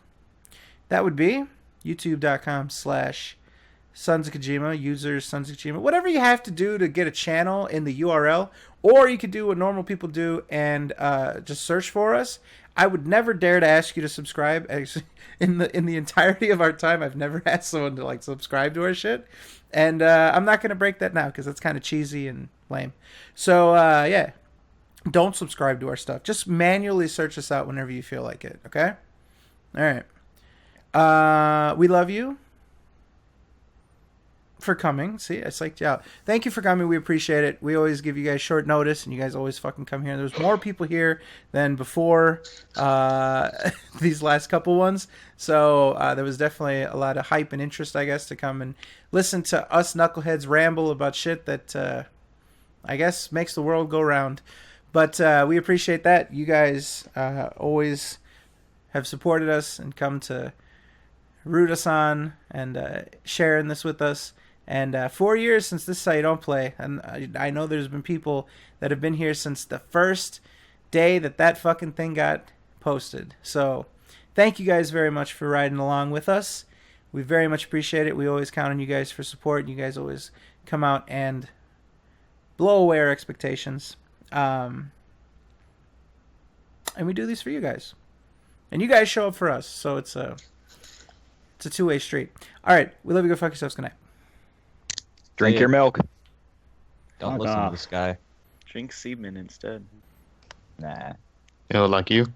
That would be youtube.com/Sons of Kojima, users Sons of Kojima. Whatever you have to do to get a channel in the URL, or you could do what normal people do and just search for us. I would never dare to ask you to subscribe. Actually, in the entirety of our time, I've never asked someone to subscribe to our shit, and I'm not gonna break that now because that's kind of cheesy and lame. So yeah, don't subscribe to our stuff. Just manually search us out whenever you feel like it. Okay. All right. We love you for coming. See, I psyched you out. Thank you for coming. We appreciate it. We always give you guys short notice, and you guys always fucking come here. There's more people here than before these last couple ones. So there was definitely a lot of hype and interest, I guess, to come and listen to us knuckleheads ramble about shit that I guess makes the world go round. But we appreciate that. You guys always have supported us and come to root us on and sharing this with us. And 4 years since This Is How You Don't Play. And I know there's been people that have been here since the first day that fucking thing got posted. So thank you guys very much for riding along with us. We very much appreciate it. We always count on you guys for support. You guys always come out and blow away our expectations. And we do these for you guys. And you guys show up for us. So it's a two-way street. All right. We love you. Go fuck yourselves. Good night. Drink your milk. Don't listen to this guy. Drink semen instead. Nah. Like you.